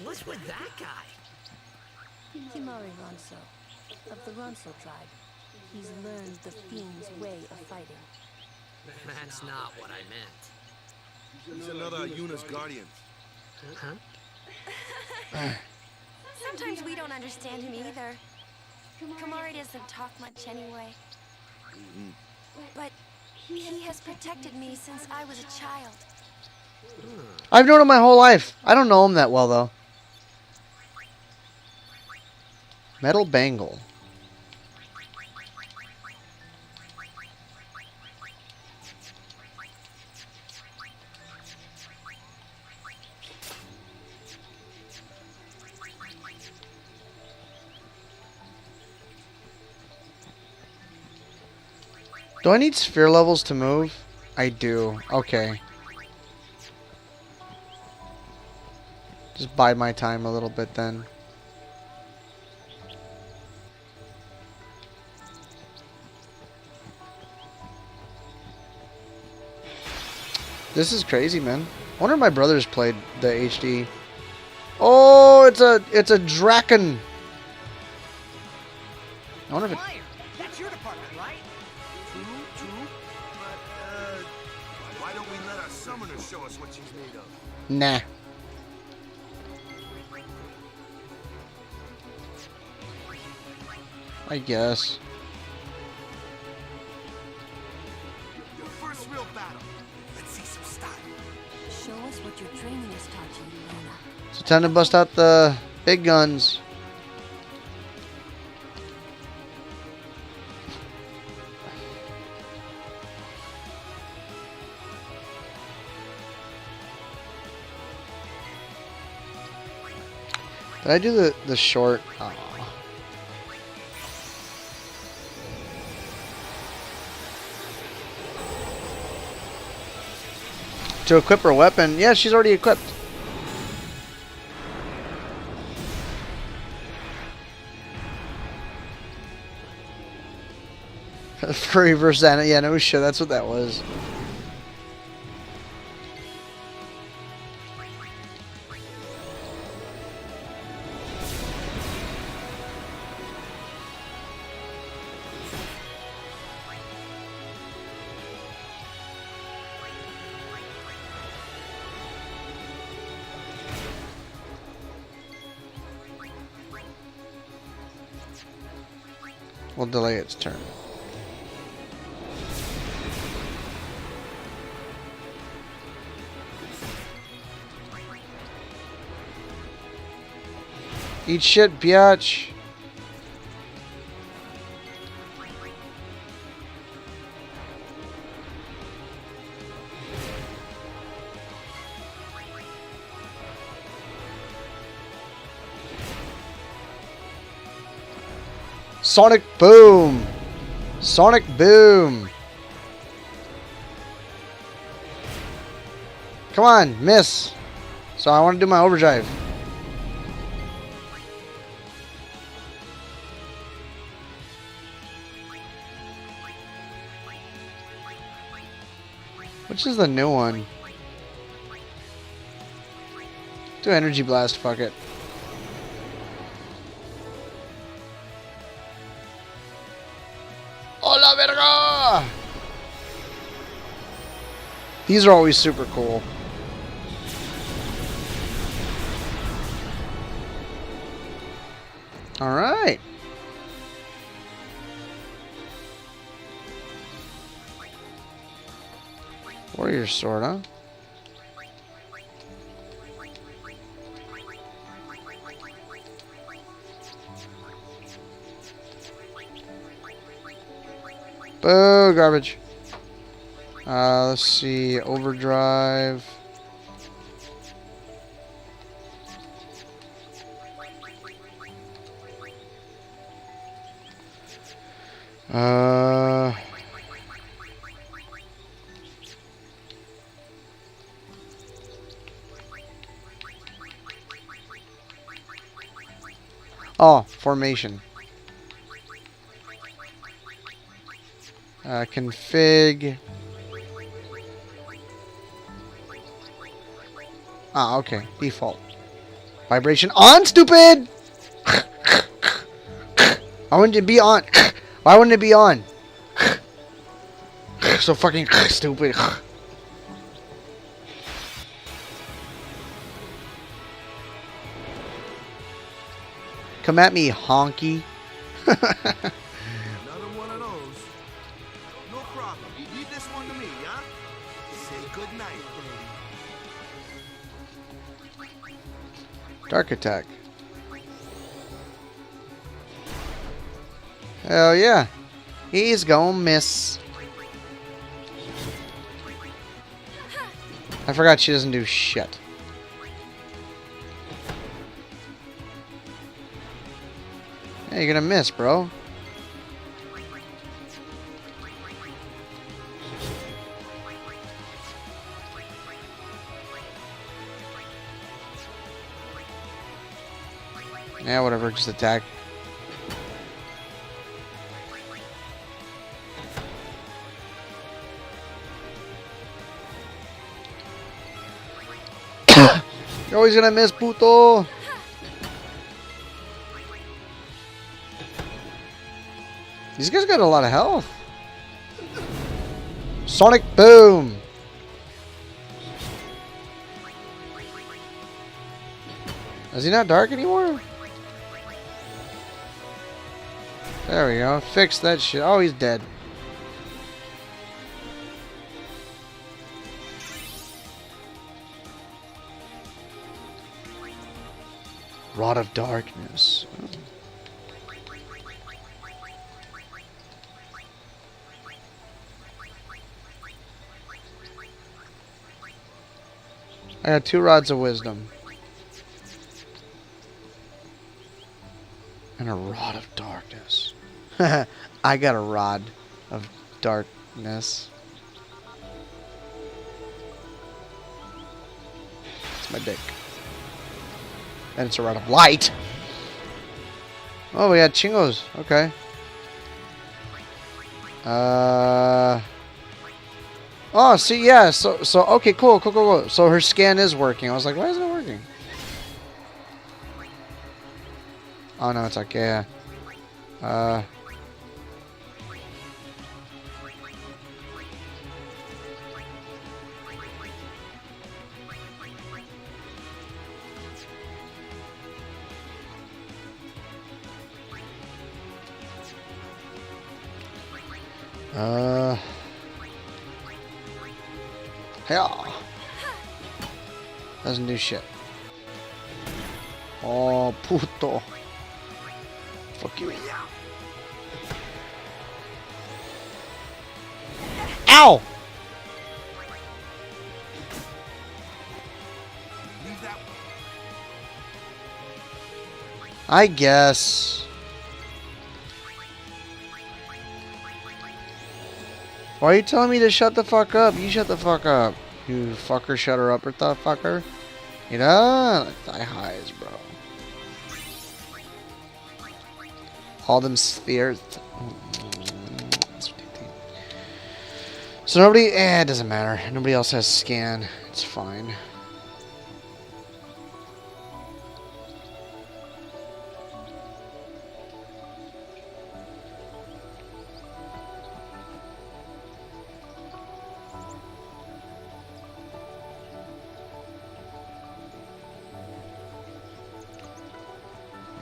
What's with that guy? Kimari Ronso, of the Ronso tribe. He's learned the fiend's way of fighting. That's not what I meant. He's another Yuna's guardian. Huh? Sometimes we don't understand him either. Kamari doesn't talk much anyway. But he has protected me since I was a child. I've known him my whole life. I don't know him that well, though. Metal bangle. Do I need sphere levels to move? I do. Okay. Just bide my time a little bit then. This is crazy, man. I wonder if my brothers played the HD. Oh, it's a Draken. I wonder if it... That's your department, right? True. But, why don't we let our summoner show us what she's made of? Nah. I guess. Your first real battle. Let's see some style. Show us what your training has taught you, Luna. It's time to bust out the big guns. Did I do the short? Oh. To equip her weapon? Yeah, she's already equipped. Furry versus Anna. Yeah, no shit. That's what that was. We'll delay its turn. Eat shit, biatch. Sonic boom! Sonic boom! Come on, miss! So I want to do my overdrive. Which is the new one? Do energy blast, fuck it. Hola verga! These are always super cool. All right. Warrior sword, huh? Boo, garbage. Let's see, overdrive. Oh, formation. Config. Ah, okay. Default. Vibration on, stupid! Why wouldn't it be on? Why wouldn't it be on? So fucking stupid. Come at me, honky. Another one of those. No problem. Leave this one to me, yeah? Say goodnight, Brody. Dark attack. Hell yeah. He's gonna miss. I forgot she doesn't do shit. Yeah, you're gonna miss, bro. Yeah, whatever, just attack. You're always gonna miss, puto. These guys got a lot of health. Sonic boom. Is he not dark anymore? There we go. Fix that shit. Oh, he's dead. Rod of Darkness. Oh. I got 2 rods of wisdom. And a rod of darkness. I got a rod of darkness. It's my dick. And it's a rod of light. Oh, we got chingos. Okay. Oh, see, yeah. So, okay, cool. So her scan is working. I was like, why isn't it working? Oh no, it's okay. Yeah. Hell. Doesn't do shit. Oh, puto. Fuck you. Ow! I guess. Why are you telling me to shut the fuck up? You shut the fuck up. You fucker, shut her up, or the fucker. You know? Die highs, bro. All them spheres. So nobody, it doesn't matter. Nobody else has scan. It's fine.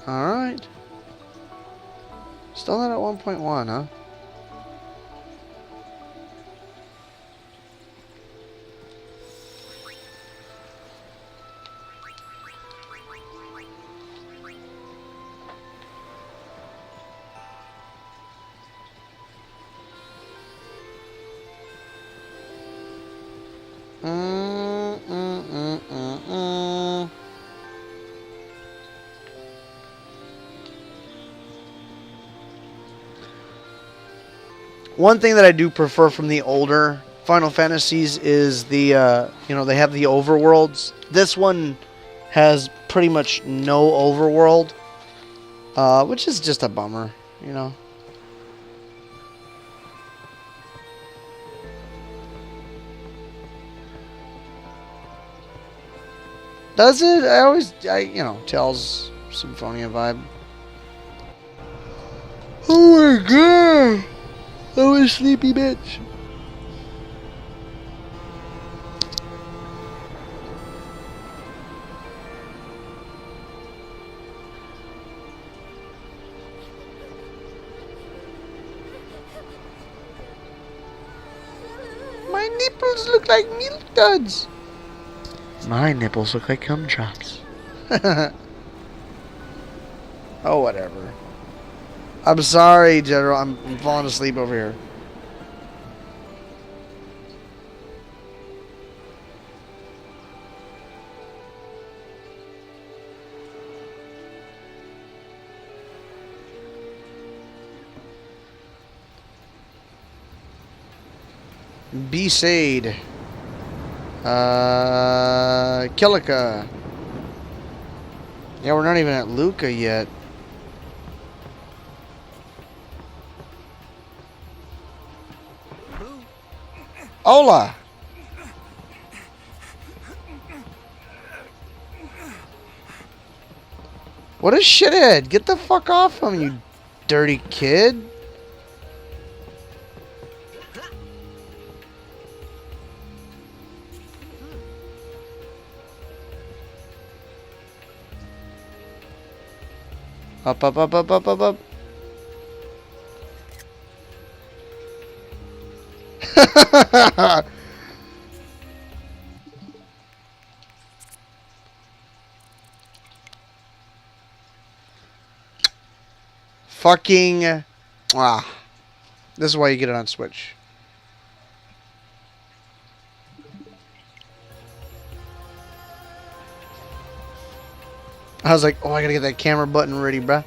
Alright. Still not at 1.1, huh? One thing that I do prefer from the older Final Fantasies is the, you know, they have the overworlds. This one has pretty much no overworld, which is just a bummer, you know. Does it? You know, tells Symphonia vibe. Oh my god! Oh, a sleepy bitch. My nipples look like milk duds. My nipples look like cum drops. Oh, whatever. I'm sorry, General. I'm falling asleep over here. Besaid. Kilika. Yeah, we're not even at Luca yet. Hola! What a shithead! Get the fuck off him, you dirty kid! Up, up, up, up, up, up, up. Fucking this is why you get it on Switch. I was like, oh, I gotta get that camera button ready, bruh.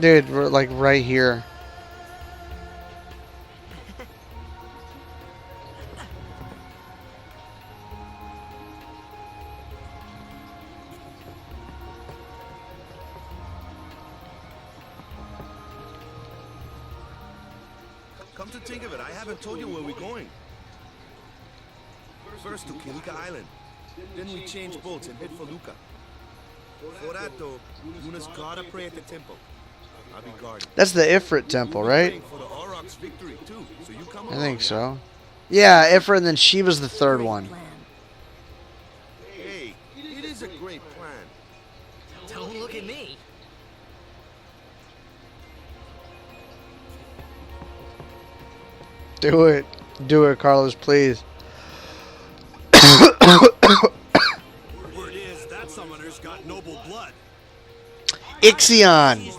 Dude, we're like right here. Come to think of it, I haven't told you where we're going. First to Kilika Island. Then we change boats and head for Luca. For that though, Yuna's gotta pray at the temple. I'll be guarding. That's the Ifrit temple, right? For the Aurochs victory too, so you come I think so. Yeah, Ifrit, and then Shiva's the third one. Hey, it is a great plan. Don't look at me. Do it. Do it, Carlos, please. Word is that summoner's got noble blood. Ixion.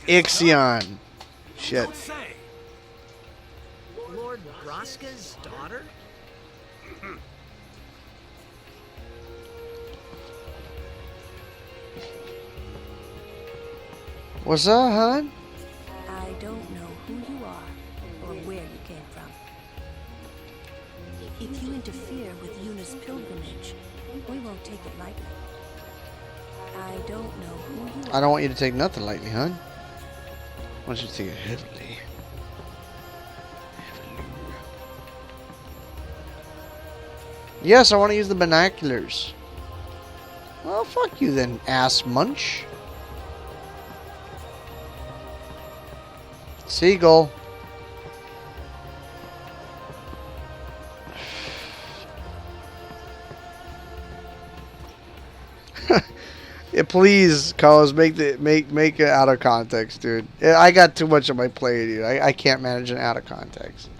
Ixion. Shit. Lord Braska's daughter? What's up, hon? I don't know who you are or where you came from. If you interfere with Yuna's pilgrimage, we won't take it lightly. I don't know who you are. I don't want you to take nothing lightly, hon. I want you to take it heavily. Yes, I want to use the binoculars. Well, fuck you then, ass munch. Seagull. Yeah, please, Carlos, make it out of context, dude. I got too much on my plate, dude. I can't manage it out of context.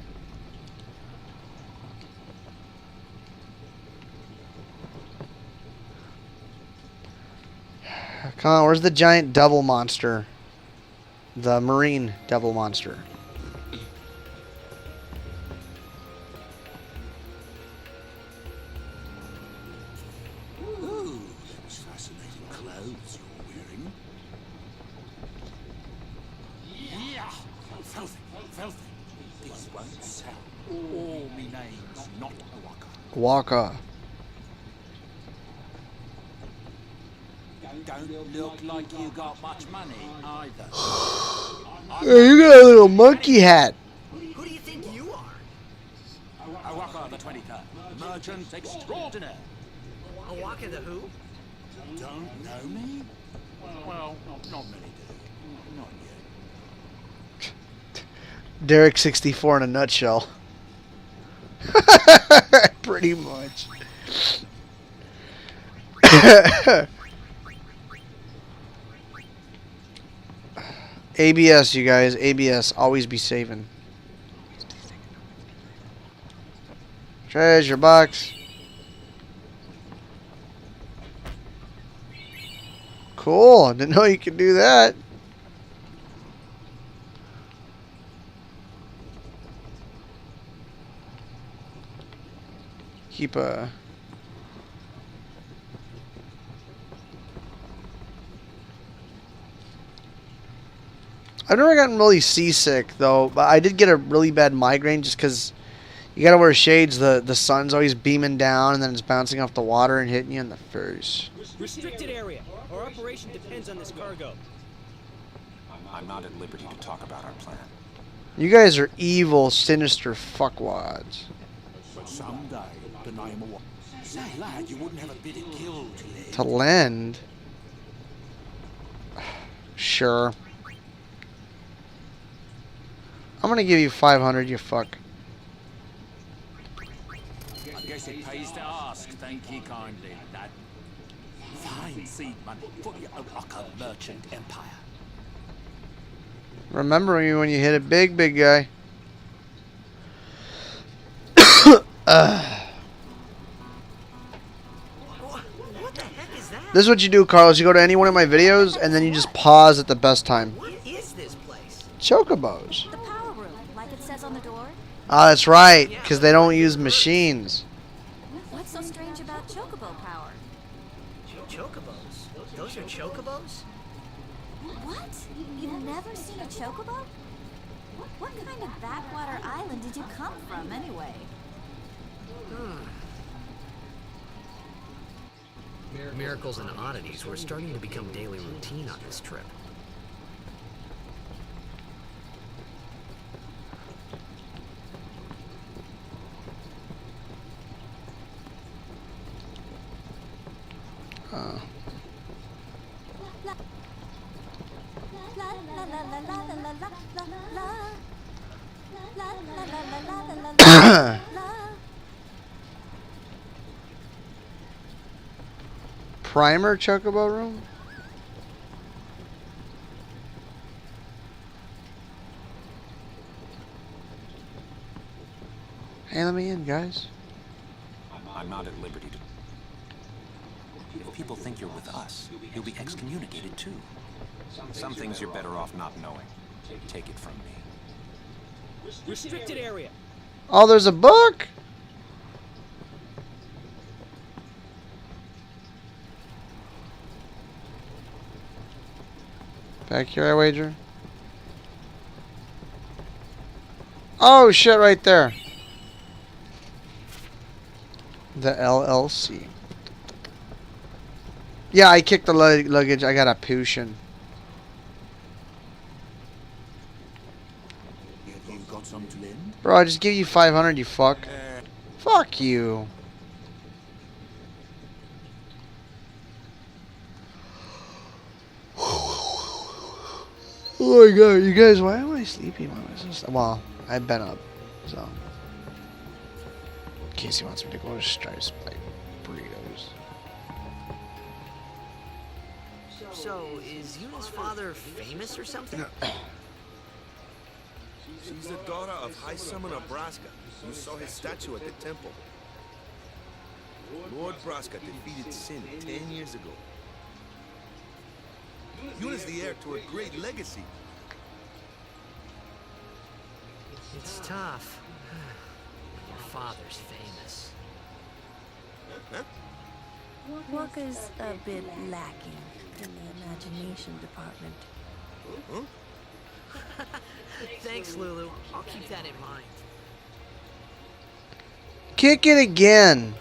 Come on, where's the giant devil monster? The marine devil monster. Ooh, those fascinating clothes you're wearing. Yeah, filthy, filthy. These won't sell. All me name's not a Waka. Waka. Don't look like you got much money either. Hey, you got a little monkey hat. Who do you think you are? Awaka the 23rd, merchant extraordinaire. Awaka the who? Don't know me? Well, not many do. Not yet. Derik64 in a nutshell. Pretty much. ABS, you guys. ABS. Always be saving. Treasure box. Cool. I didn't know you could do that. Keep a... I've never gotten really seasick, though, but I did get a really bad migraine just because you gotta wear shades. The sun's always beaming down, and then it's bouncing off the water and hitting you in the face. Restricted area. Our operation depends on this cargo. I'm not at liberty to talk about our plan. You guys are evil, sinister fuckwads. But someday, the name of... Say, lad, you wouldn't have a bit of kill to lend. To lend? Sure. I'm gonna give you 500, you fuck. I guess it pays to ask. Thank you kindly, lad. Fine seed money for your Awaka merchant empire. Remember me when you hit it big, big guy. What the heck is that? This is what you do, Carlos. You go to any one of my videos, and then you just pause at the best time. What is this place? Chocobos. The power room, like it says on the door. Ah, that's right, because they don't use machines. What's so strange about chocobo power? Chocobos? Those are chocobos? What? You've never seen a chocobo? What kind of backwater island did you come from, anyway? Miracles and oddities were starting to become daily routine on this trip. Primer chocobo room? Hey, let me in, guys. I'm not at liberty to... If people think you're with us, you'll be excommunicated too. Some things you're better off not knowing. Take it from me. Restricted area. Oh, there's a book? Back here, I wager. Oh, shit, right there. The LLC. Yeah, I kicked the luggage. I got a potion. You got some to lend? Bro, I just give you 500, you fuck. Fuck you. Oh my god, you guys, why am I sleepy? Well, I've been up, so. In case he wants me to go to Stripes by burritos. So, is Yuna's father famous or something? She's the daughter of High Summoner Braska. You saw his statue at the temple. Lord Braska defeated Sin 10 years ago. Yuna's the heir to a great legacy. It's tough. Your father's famous. Huh? Waka's a bit lacking in the imagination department. Huh? Thanks, Lulu. I'll keep that in mind. Kick it again.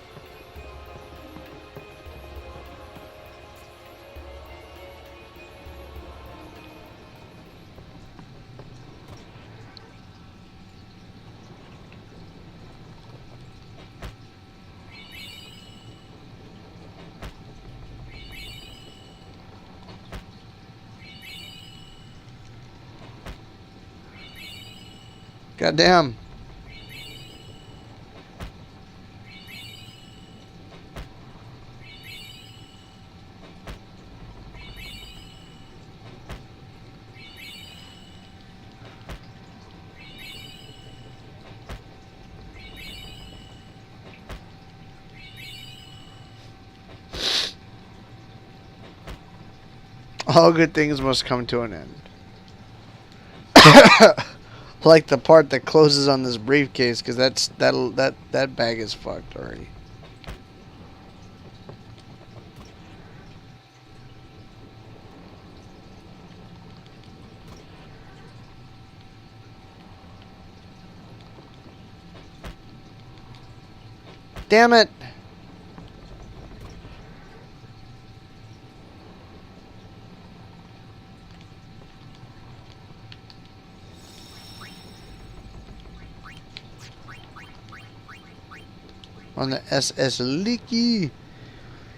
Goddamn. All good things must come to an end. Like the part that closes on this briefcase, because that bag is fucked already. Damn it. On the SS Leaky.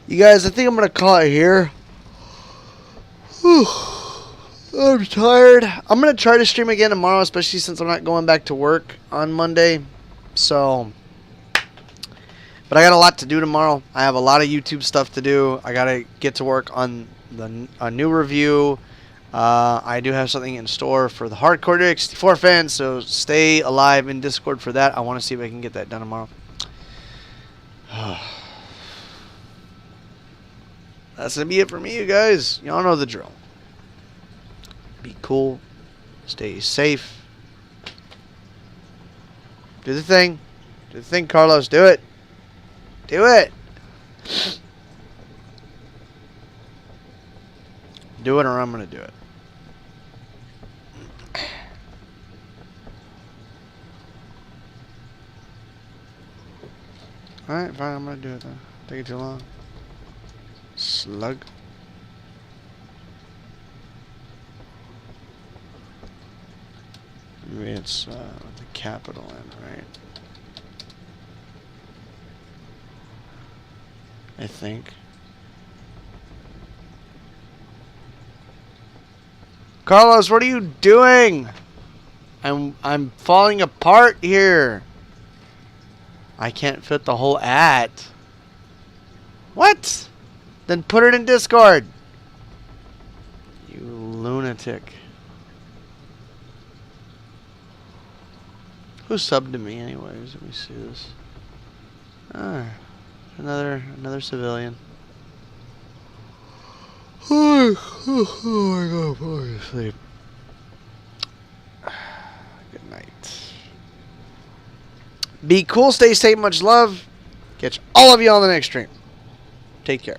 You guys, I think I'm going to call it here. Whew. I'm tired. I'm going to try to stream again tomorrow, especially since I'm not going back to work on Monday. So, but I got a lot to do tomorrow. I have a lot of YouTube stuff to do. I got to get to work on a new review. I do have something in store for the hardcore Derik64 fans, so stay alive in Discord for that. I want to see if I can get that done tomorrow. That's gonna be it for me, you guys. Y'all know the drill. Be cool. Stay safe. Do the thing. Do the thing, Carlos. Do it. Do it. Do it or I'm gonna do it. Alright, fine, I'm gonna do it then. Take it too long. Slug. Maybe it's the capital N, right? I think. Carlos, what are you doing? I'm falling apart here. I can't fit the whole at. What? Then put it in Discord. You lunatic. Who subbed to me anyways? Let me see this. Ah, another civilian. Oh my god, falling asleep. Good night. Be cool, stay safe, much love. Catch all of you on the next stream. Take care.